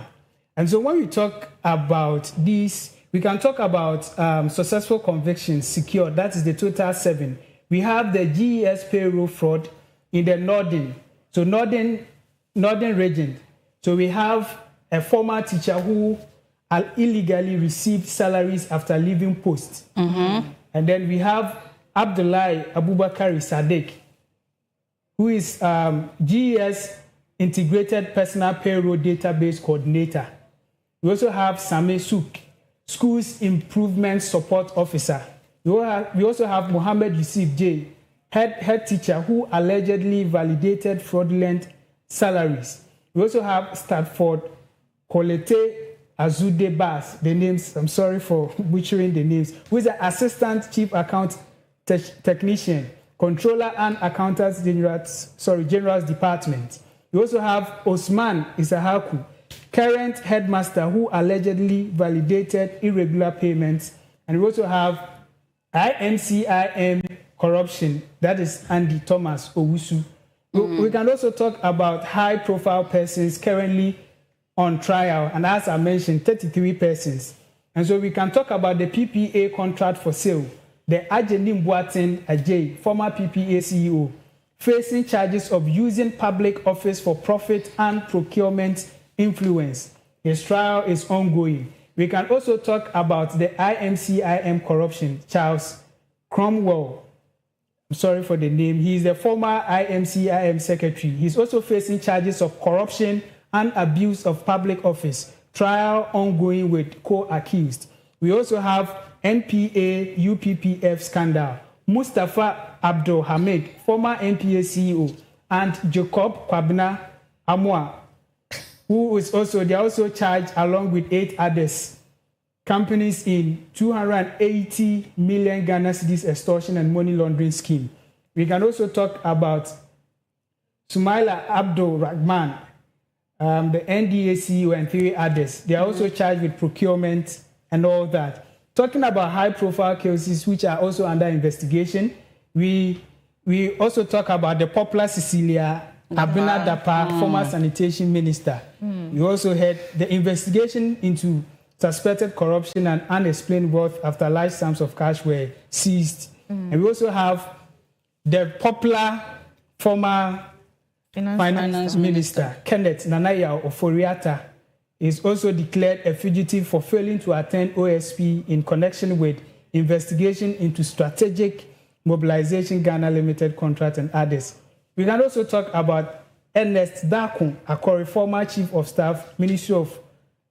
And so when we talk about these, we can talk about successful convictions secured. That is the total 7. We have the GES payroll fraud in the northern region. So we have a former teacher who illegally received salaries after leaving post. And then we have Abdullahi Abubakar Sadek, who is GES Integrated Personal Payroll Database Coordinator. We also have Same Souk, Schools Improvement Support Officer. We also have Mohammed Yusuf J, head teacher who allegedly validated fraudulent salaries. We also have Stafford Kolete Azude Bas, the names, I'm sorry for butchering the names, who is the Assistant Chief Account Technician, Controller and Accountants General's Department. We also have Osman Isahaku, current headmaster who allegedly validated irregular payments. And we also have IMCIM corruption. That is Andy Thomas Owusu. We can also talk about high-profile persons currently on trial, and as I mentioned, 33 persons. And so we can talk about the PPA contract for sale. The Ajenim Boateng Ajay, former PPA CEO, facing charges of using public office for profit and procurement influence. His trial is ongoing. We can also talk about the IMCIM corruption. Charles Cromwell, I'm sorry for the name. He is the former IMCIM secretary. He's also facing charges of corruption and abuse of public office. Trial ongoing with co-accused. We also have NPA UPPF scandal. Mustafa Abdul Hamid, former NPA CEO, and Jacob Kwabena Amwa, they are also charged along with 8 others. Companies in 280 million Ghana cedis extortion and money laundering scheme. We can also talk about Sumaila Abdul Rahman, the NDA CEO, and 3 others. They are also charged with procurement and all that. Talking about high-profile cases which are also under investigation, we also talk about the popular Cecilia Abena Dapa, former sanitation minister. We also had the investigation into suspected corruption and unexplained wealth after large sums of cash were seized. And we also have the popular former finance minister, Kenneth Nanaya Oforiata, is also declared a fugitive for failing to attend OSP in connection with investigation into strategic mobilization Ghana Limited contract and others. We can also talk about Ernest Dakun, a former chief of staff, Ministry of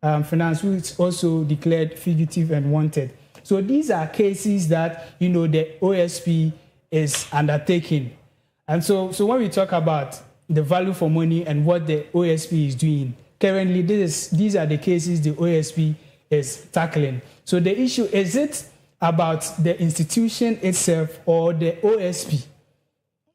Finance, who is also declared fugitive and wanted. So these are cases that, the OSP is undertaking. And so when we talk about the value for money and what the OSP is doing, currently these are the cases the OSP is tackling. So the issue, is it about the institution itself or the OSP?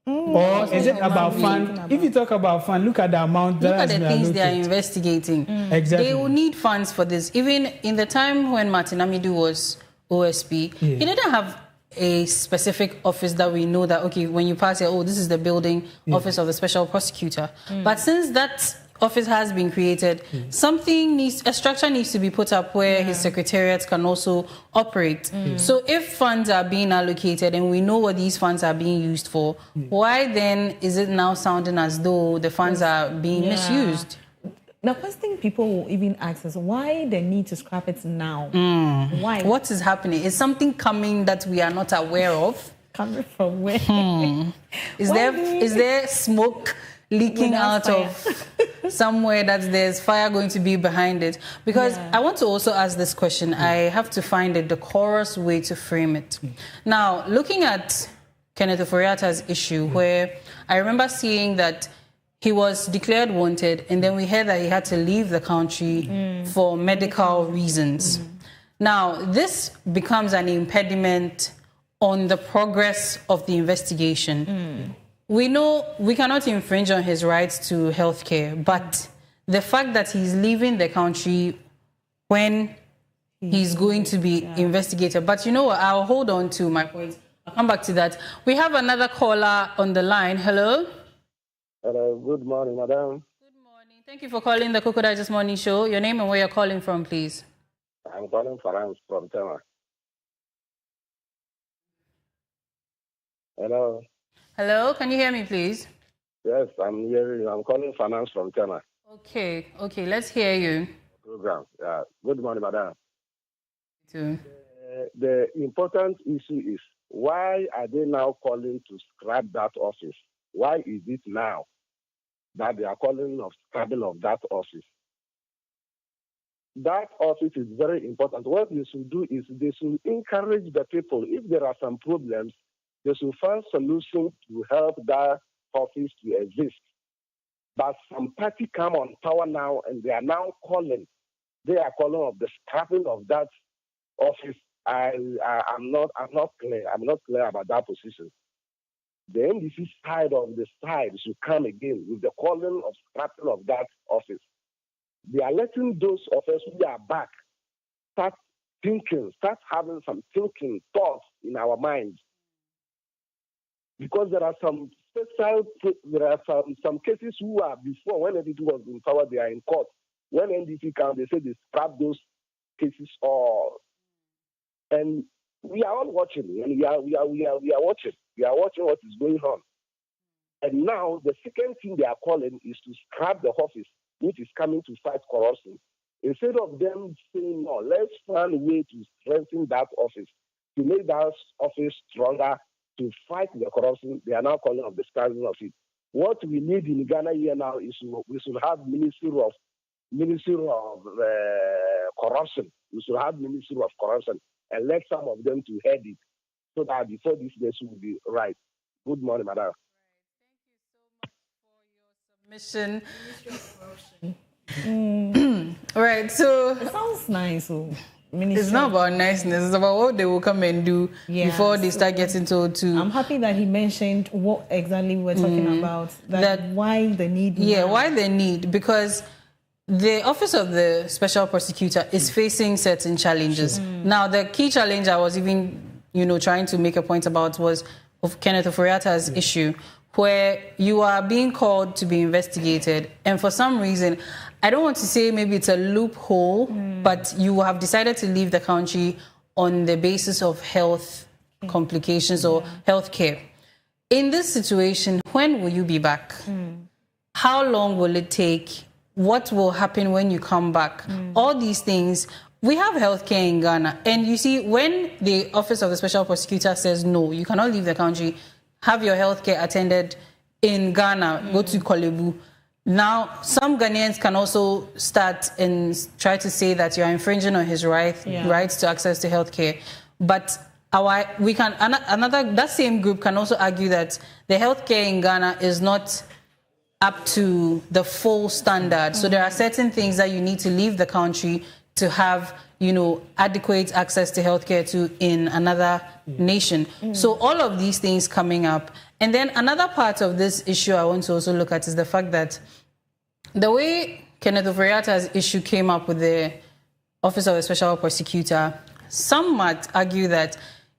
Or is it about fund? If you talk about fund, look at the amount. Look at the things they are investigating. Exactly. They will need funds for this. Even in the time when Martin Amidu was OSP, he didn't have a specific office that we know that, okay, when you pass here, this is the building office of the special prosecutor. But since that office has been created, a structure needs to be put up where his secretariat can also operate. So if funds are being allocated and we know what these funds are being used for, why then is it now sounding as though the funds are being misused? The first thing people will even ask is why the need to scrap it now? Why? What is happening? Is something coming that we are not aware of? Coming from where? Is there smoke leaking out of somewhere that there's fire going to be behind it? Because I want to also ask this question. I have to find a decorous way to frame it. Now, looking at Kenneth Oforiata's issue, where I remember seeing that he was declared wanted, and then we heard that he had to leave the country for medical reasons. Now, this becomes an impediment on the progress of the investigation. We know we cannot infringe on his rights to healthcare, but the fact that he's leaving the country when he's going to be investigated. But you know what? I'll hold on to my point. I'll come back to that. We have another caller on the line. Hello? Hello. Good morning, madam. Good morning. Thank you for calling the Koko Digest Morning Show. Your name and where you're calling from, please. I'm calling from Tema. Hello. Hello, can you hear me, please? Yes, I'm hearing you. I'm calling finance from Tema. Okay, let's hear you. Program. Good morning, madam. Too. The important issue is, why are they now calling to scrap that office? Why is it now that they are calling of scrapping of that office? That office is very important. What they should do is they should encourage the people. If there are some problems, they should find solutions to help that office to exist. But some party come on power now, and they are now calling. They are calling of the scrapping of that office. I'm not clear. I'm not clear about that position. The NDC side of the side should come again with the calling of scrapping of that office. They are letting those of us who are back start having some thinking thoughts in our minds. because there are some some cases who are before when NDC was in power, they are in court. When NDC comes, they say they scrap those cases all, and we are all watching, and we are watching. We are watching what is going on. And now the second thing they are calling is to scrap the office, which is coming to fight corruption. Instead of them saying, no, let's find a way to strengthen that office, to make that office stronger, to fight the corruption, they are now calling of the scrapping of it. What we need in Ghana here now is we should have Ministry of Corruption. We should have Ministry of Corruption and let some of them to head it so that before this nation will be right. Good morning, madam. Mission. Right, so it sounds nice. It's not about niceness, it's about what they will come and do before they start getting told to. I'm happy that he mentioned what exactly we're talking about. That why the need. Yeah, why the need? Because the Office of the Special Prosecutor is facing certain challenges. Now, the key challenge I was even, trying to make a point about was of Kenneth Oforiatta's issue, where you are being called to be investigated, and for some reason, I don't want to say maybe it's a loophole, but you have decided to leave the country on the basis of health complications or health care. In this situation, when will you be back? How long will it take? What will happen when you come back? All these things. We have healthcare in Ghana. And you see, when the Office of the Special Prosecutor says, no, you cannot leave the country, have your healthcare attended in Ghana, go to Kolebu. Now, some Ghanaians can also start and try to say that you are infringing on his rights to access to healthcare. But that same group can also argue that the healthcare in Ghana is not up to the full standard. So there are certain things that you need to leave the country to have, adequate access to healthcare to in another nation. So all of these things coming up. And then another part of this issue I want to also look at is the fact that the way Kenneth Oforiatta's issue came up with the Office of the Special Prosecutor, some might argue that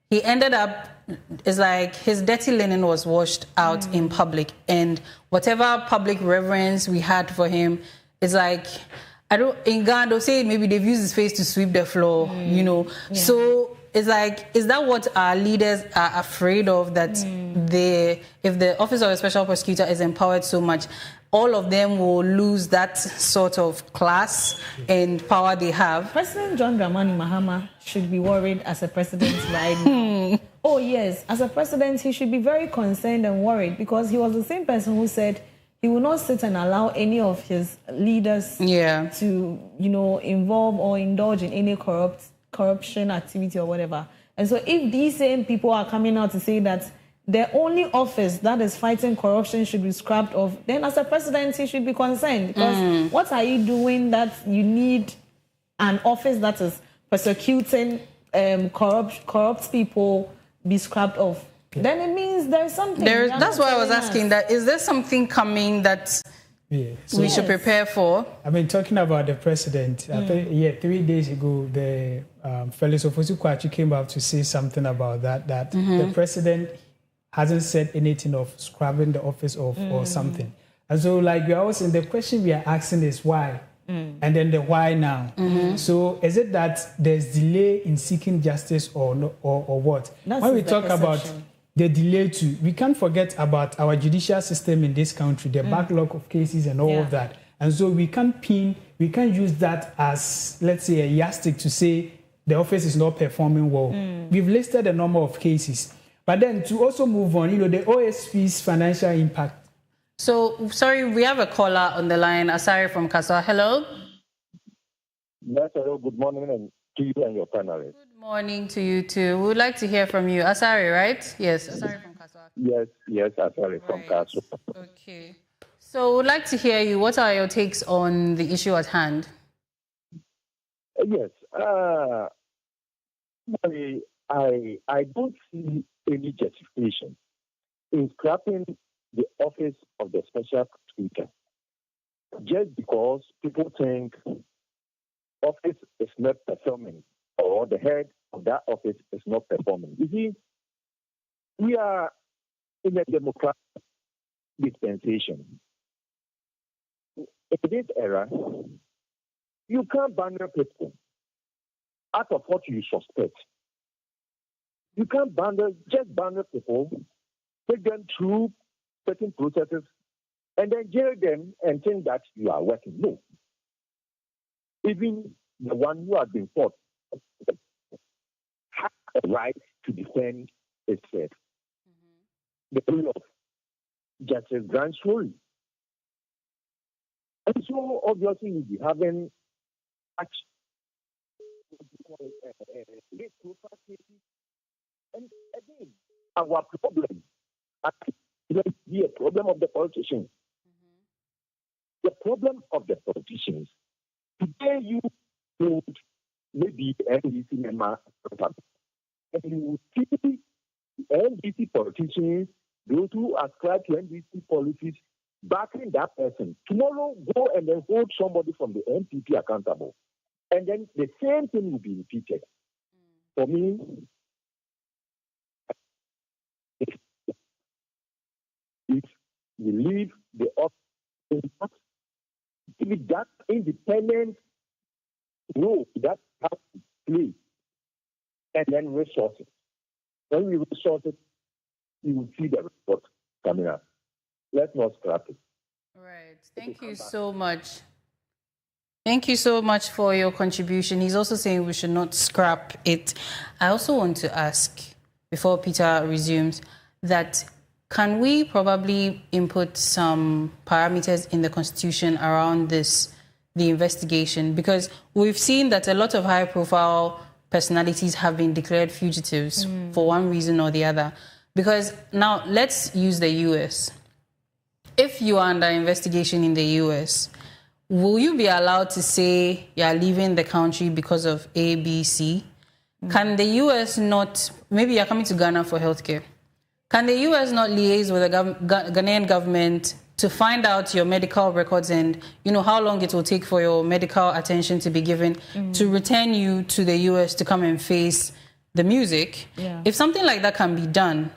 he ended up, it's like his dirty linen was washed out in public, and whatever public reverence we had for him is like, in Ghana, they'll say maybe they've used his face to sweep the floor, So it's like, is that what our leaders are afraid of? That if the Office of the Special Prosecutor is empowered so much, all of them will lose that sort of class and power they have? President John Dramani Mahama should be worried as a president right now. Oh yes, as a president, he should be very concerned and worried, because he was the same person who said he will not sit and allow any of his leaders to, involve or indulge in any corruption activity or whatever. And so if these same people are coming out to say that the only office that is fighting corruption should be scrapped off, then as a president, he should be concerned. Because what are you doing that you need an office that is persecuting corrupt people be scrapped off? Then it means there's something. That's why I was asking that. Is there something coming that we should prepare for? I mean, talking about the president, I think, 3 days ago, the Felix Ofosu-Kwakye came out to say something about that the president hasn't said anything of scrubbing the office off or something. And so, like, we're always, the question we are asking is why? And then the why now. So is it that there's delay in seeking justice or no, or what? When we talk about the delay too, we can't forget about our judicial system in this country, the backlog of cases and all of that. And so we can't use that as, let's say, a yardstick to say the office is not performing well. We've listed a number of cases. But then to also move on, the OSP's financial impact. So, sorry, we have a caller on the line, Asari from Kaswa. Hello? Yes, hello. Good morning to you and your panelists. Good morning to you too. We would like to hear from you. Asari, right? Yes, Asari from Kaswa. Yes, Asari from Kaswa. Okay. So, we'd like to hear you. What are your takes on the issue at hand? Yes. I don't see any justification in scrapping the office of the special prosecutor just because people think office is not performing or the head of that office is not performing. You see, we are in a democratic dispensation. In this era, you can't ban people out of what you suspect. You can't just ban people, take them through certain processes, and then jail them and think that you are working. No. Even the one who has been caught has a right to defend itself. The rule of Justice Grand Story. And so, obviously, we'll be having and again, our problem be a problem of the politicians. The problem of the politicians. Today, you would maybe NDC member, and you would see NDC politicians, those who ascribe to NDC policies, backing that person. Tomorrow, go and then hold somebody from the NPP accountable. And then the same thing will be repeated. For me, if we leave the office, give that independent role that has to play, and then resource it. When we resource it, you will see the report coming up. Let's not scrap it. Right. Thank you so much. Thank you so much for your contribution. He's also saying we should not scrap it. I also want to ask, before Peter resumes, that can we probably input some parameters in the Constitution around this, the investigation? Because we've seen that a lot of high-profile personalities have been declared fugitives for one reason or the other. Because now, let's use the U.S. If you are under investigation in the U.S., will you be allowed to say you are leaving the country because of A, B, C? Can the U.S. not, maybe you're coming to Ghana for healthcare, can the U.S. not liaise with the Ghanaian government to find out your medical records and, you know, how long it will take for your medical attention to be given to return you to the U.S. to come and face the music? Yeah. If something like that can be done,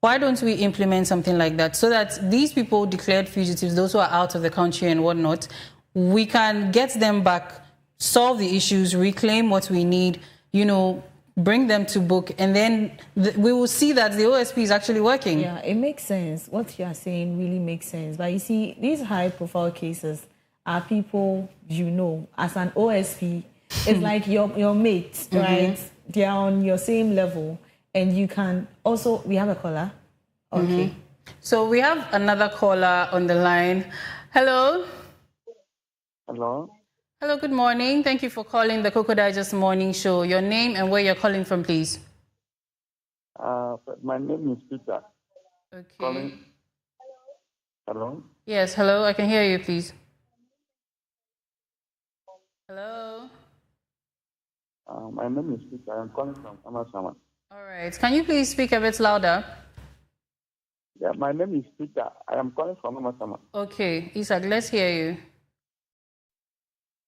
why don't we implement something like that so that these people declared fugitives, those who are out of the country and whatnot, we can get them back, solve the issues, reclaim what we need, you know, bring them to book, and then we will see that the OSP is actually working. Yeah, it makes sense. What you are saying really makes sense. But you see, these high-profile cases are people you know. As an OSP, it's like your mates, right? They are on your same level. And you can also... We have a caller. Okay. So we have another caller on the line. Hello? Hello? Hello, good morning. Thank you for calling the Koko Digest Morning Show. Your name and where you're calling from, please. My name is Peter. Okay. Calling. Hello? Yes, hello. I can hear you, please. Hello? My name is Peter. I'm calling from Amasama. All right. Can you please speak a bit louder? Yeah, my name is Peter. I am calling from Amasama. Okay. Isaac, let's hear you.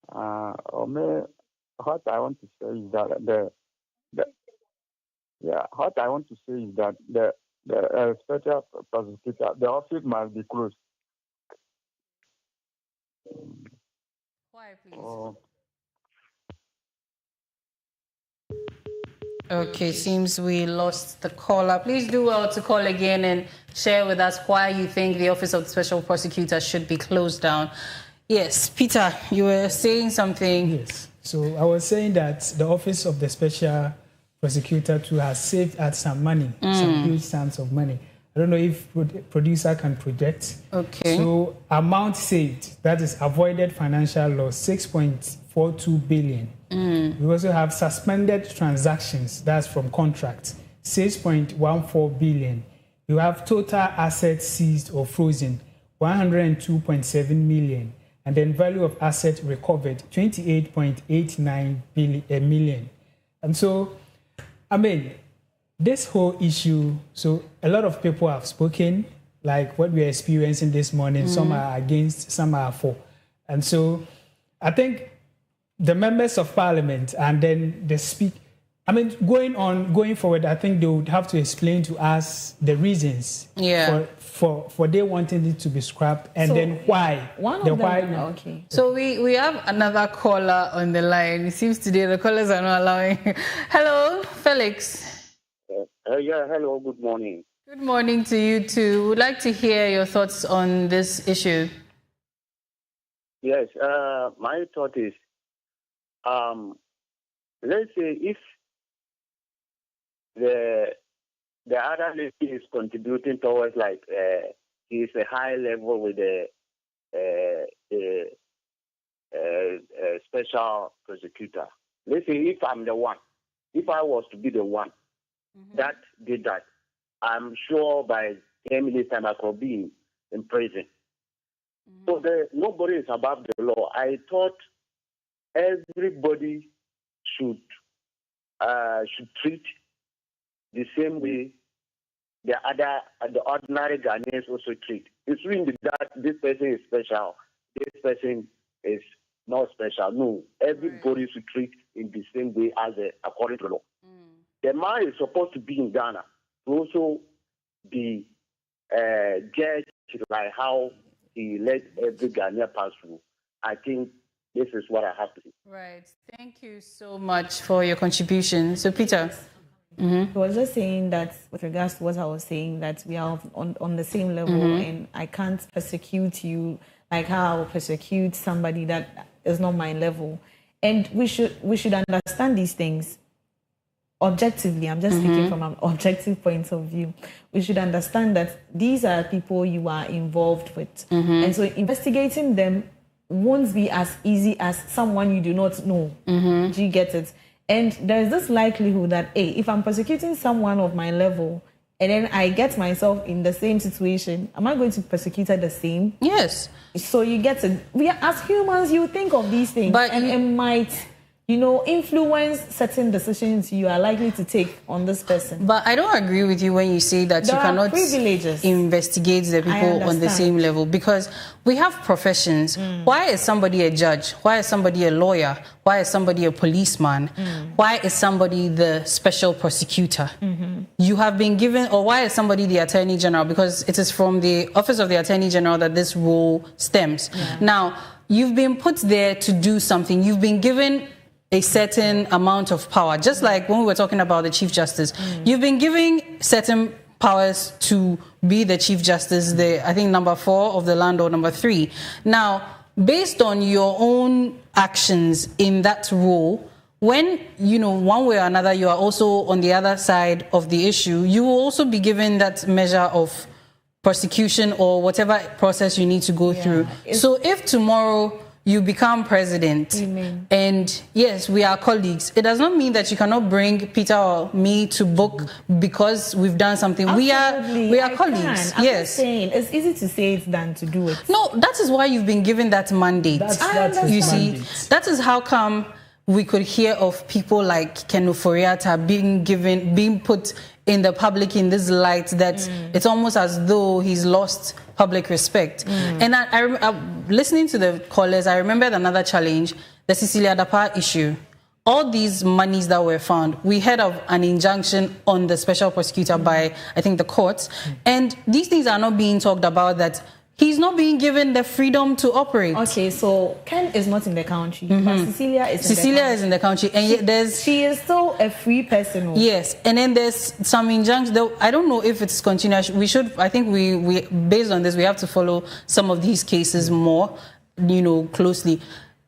What I want to say is that what I want to say is that the special prosecutor, the office must be closed. Why, please? Okay, seems we lost the caller. Please do well to call again and share with us why you think the Office of the Special Prosecutor should be closed down. Yes, Peter, you were saying something. Yes. So I was saying that the Office of the Special Prosecutor too has saved us some money, some huge sums of money. I don't know if producer can project. Okay. So amount saved, that is avoided financial loss, 6.42 billion. We also have suspended transactions, that's from contracts, 6.14 billion. You have total assets seized or frozen, 102.7 million. And then value of assets recovered, 28.89 million. And so, I mean, this whole issue, so a lot of people have spoken, like what we're experiencing this morning. Some are against, some are for. And so I think the members of parliament and then I mean, going forward, I think they would have to explain to us the reasons for they wanting it to be scrapped, and then why. Okay. So we have another caller on the line. It seems today the callers are not allowing. Hello, Felix. Hello, good morning. Good morning to you too. We'd like to hear your thoughts on this issue. Yes, my thought is, let's say if the other lady is contributing towards like he's a high level with the special prosecutor. Let's say if I'm the one, if I was to be the one that did that, I'm sure by 10 minutes time I could be in prison. So nobody is above the law. I thought everybody should treat the same way the ordinary Ghanaians also treat. It's really that this person is special, this person is not special. No, everybody should treat in the same way as according to law. The man is supposed to be in Ghana to also be judged like how he let every Ghanaian pass through. I think this is what I have to say. Right. Thank you so much for your contribution. So, Peter. I was just saying that with regards to what I was saying, that we are on the same level, and I can't persecute you like how I will persecute somebody that is not my level. And we should understand these things objectively. I'm just speaking from an objective point of view. We should understand that these are people you are involved with. And so investigating them won't be as easy as someone you do not know. Do you get it? And there's this likelihood that, if I'm prosecuting someone of my level and then I get myself in the same situation, am I going to persecute her the same? Yes. So you get it. We are, as humans, you think of these things, but it might, influence certain decisions you are likely to take on this person. But I don't agree with you when you say that you cannot investigate the people on the same level, because we have professions. Why is somebody a judge? Why is somebody a lawyer? Why is somebody a policeman? Why is somebody the special prosecutor? You have been given, or why is somebody the attorney general? Because it is from the office of the attorney general that this role stems. Now, you've been put there to do something. You've been given a certain amount of power, just like when we were talking about the Chief Justice. You've been giving certain powers to be the Chief Justice, I think number 4 of the land, or number 3. Now, based on your own actions in that role, when, one way or another, you are also on the other side of the issue, you will also be given that measure of prosecution or whatever process you need to go through. So if tomorrow you become president, and yes, we are colleagues, it does not mean that you cannot bring Peter or me to book because we've done something. Absolutely. We are colleagues. I'm just saying, it's easy to say it than to do it. No, that is why you've been given that mandate. You see, that is how come we could hear of people like Ken Ofori-Atta being put in the public in this light that it's almost as though he's lost public respect. And I listening to the callers, I remembered another challenge, the Cecilia Dapa issue. All these monies that were found, we heard of an injunction on the special prosecutor by, I think, the courts. And these things are not being talked about, that he's not being given the freedom to operate. Okay, so Ken is not in the country, but Cecilia is in the country. And yet she is still a free person. Yes, and then there's some injunctions. I don't know if it's continuous. I think we based on this, we have to follow some of these cases more, closely.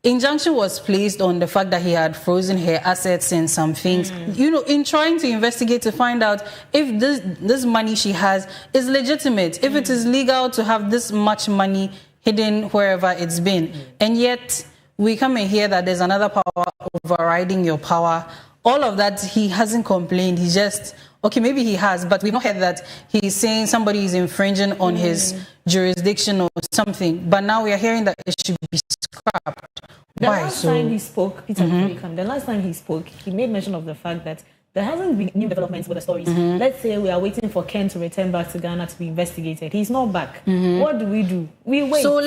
Injunction was placed on the fact that he had frozen her assets and some things, in trying to investigate to find out if this money she has is legitimate, if it is legal to have this much money hidden wherever it's been. And yet we come and hear that there's another power overriding your power. All of that, he hasn't complained. He just, okay, maybe he has, but we've not heard that he's saying somebody is infringing on his jurisdiction or something. But now we are hearing that it should be scrapped. The last time he spoke, Peter, the last time he spoke, he made mention of the fact that there hasn't been new developments with the stories. Let's say we are waiting for Ken to return back to Ghana to be investigated. He's not back. What do? We wait. So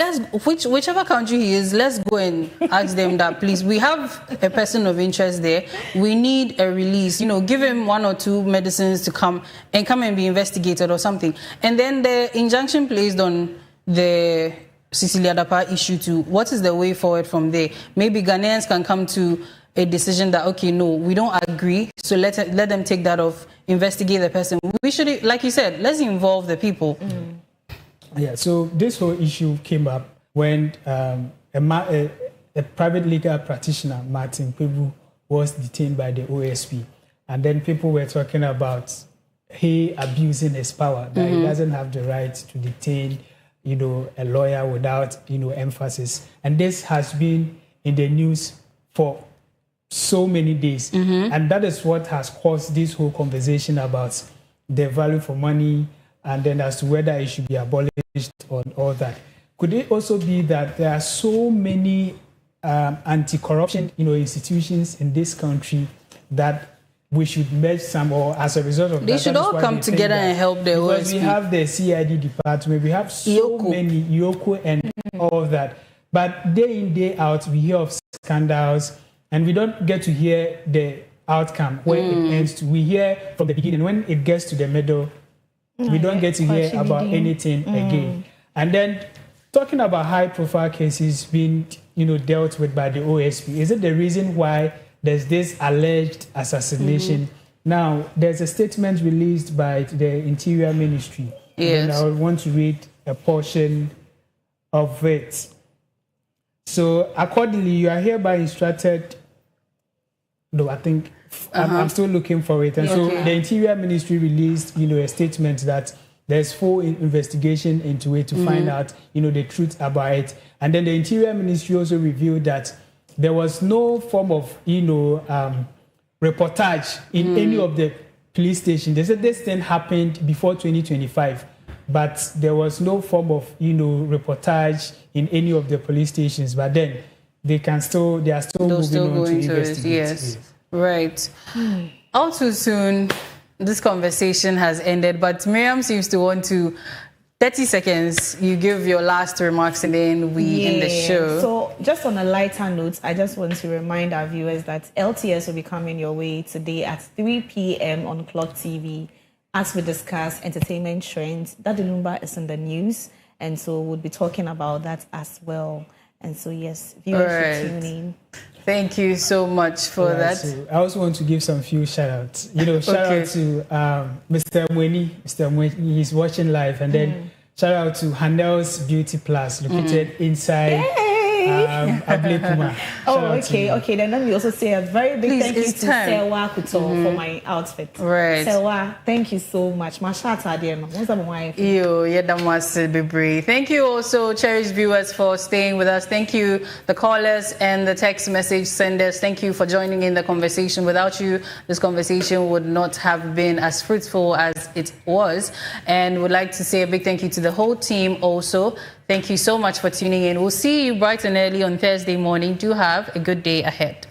whichever country he is, let's go and ask them that, please. We have a person of interest there. We need a release. Give him 1 or 2 medicines to come and be investigated or something. And then the injunction placed on the Cecilia Dapa issue too. What is the way forward from there? Maybe Ghanaians can come to a decision that, okay, no, we don't agree, so let them take that off, investigate the person. We should, like you said, let's involve the people. Yeah, so this whole issue came up when a private legal practitioner, Martin Pebu, was detained by the OSP. And then people were talking about he abusing his power, that he doesn't have the right to detain, a lawyer without, emphasis. And this has been in the news for so many days. And that is what has caused this whole conversation about the value for money and then as to whether it should be abolished or all that. Could it also be that there are so many anti-corruption institutions in this country that we should merge some, or as a result of they should all come together and help the OSP. Because we have the CID department, we have so many, Yoko and all of that. But day in, day out, we hear of scandals, and we don't get to hear the outcome where it ends. We hear from the beginning. When it gets to the middle, we don't get to hear about anything again. And then talking about high-profile cases being, dealt with by the OSP, is it the reason why there's this alleged assassination? Now, there's a statement released by the Interior Ministry. Yes. And I would want to read a portion of it. So, accordingly, you are hereby instructed. No, I think I'm still looking for it. And so the Interior Ministry released, a statement that there's full investigation into it to find out, the truth about it. And then the Interior Ministry also revealed that there was no form of, reportage in any of the police stations. They said this thing happened before 2025, but there was no form of, reportage in any of the police stations. But then they are still moving on to investigate. Yes. Right. All too soon, this conversation has ended, but Miriam seems to want to 30 seconds, you give your last remarks and then we end the show. So just on a lighter note, I just want to remind our viewers that LTS will be coming your way today at 3 p.m. on Clock TV as we discuss entertainment trends. That number is in the news, and so we'll be talking about that as well. And so, yes, viewers should tune in. Thank you so much for that. So I also want to give some few shout-outs. Shout out to Mr. Mweni. Mr. Mweni, he's watching live. And then shout out to Hanel's Beauty Plus, located inside Ablekuma. Okay. Then let me also say a very big thank you to Sewa Kuto for my outfit. Right. Sewa, thank you so much. Thank you also, cherished viewers, for staying with us. Thank you, the callers and the text message senders. Thank you for joining in the conversation. Without you, this conversation would not have been as fruitful as it was. And would like to say a big thank you to the whole team also. Thank you so much for tuning in. We'll see you bright and early on Thursday morning. Do have a good day ahead.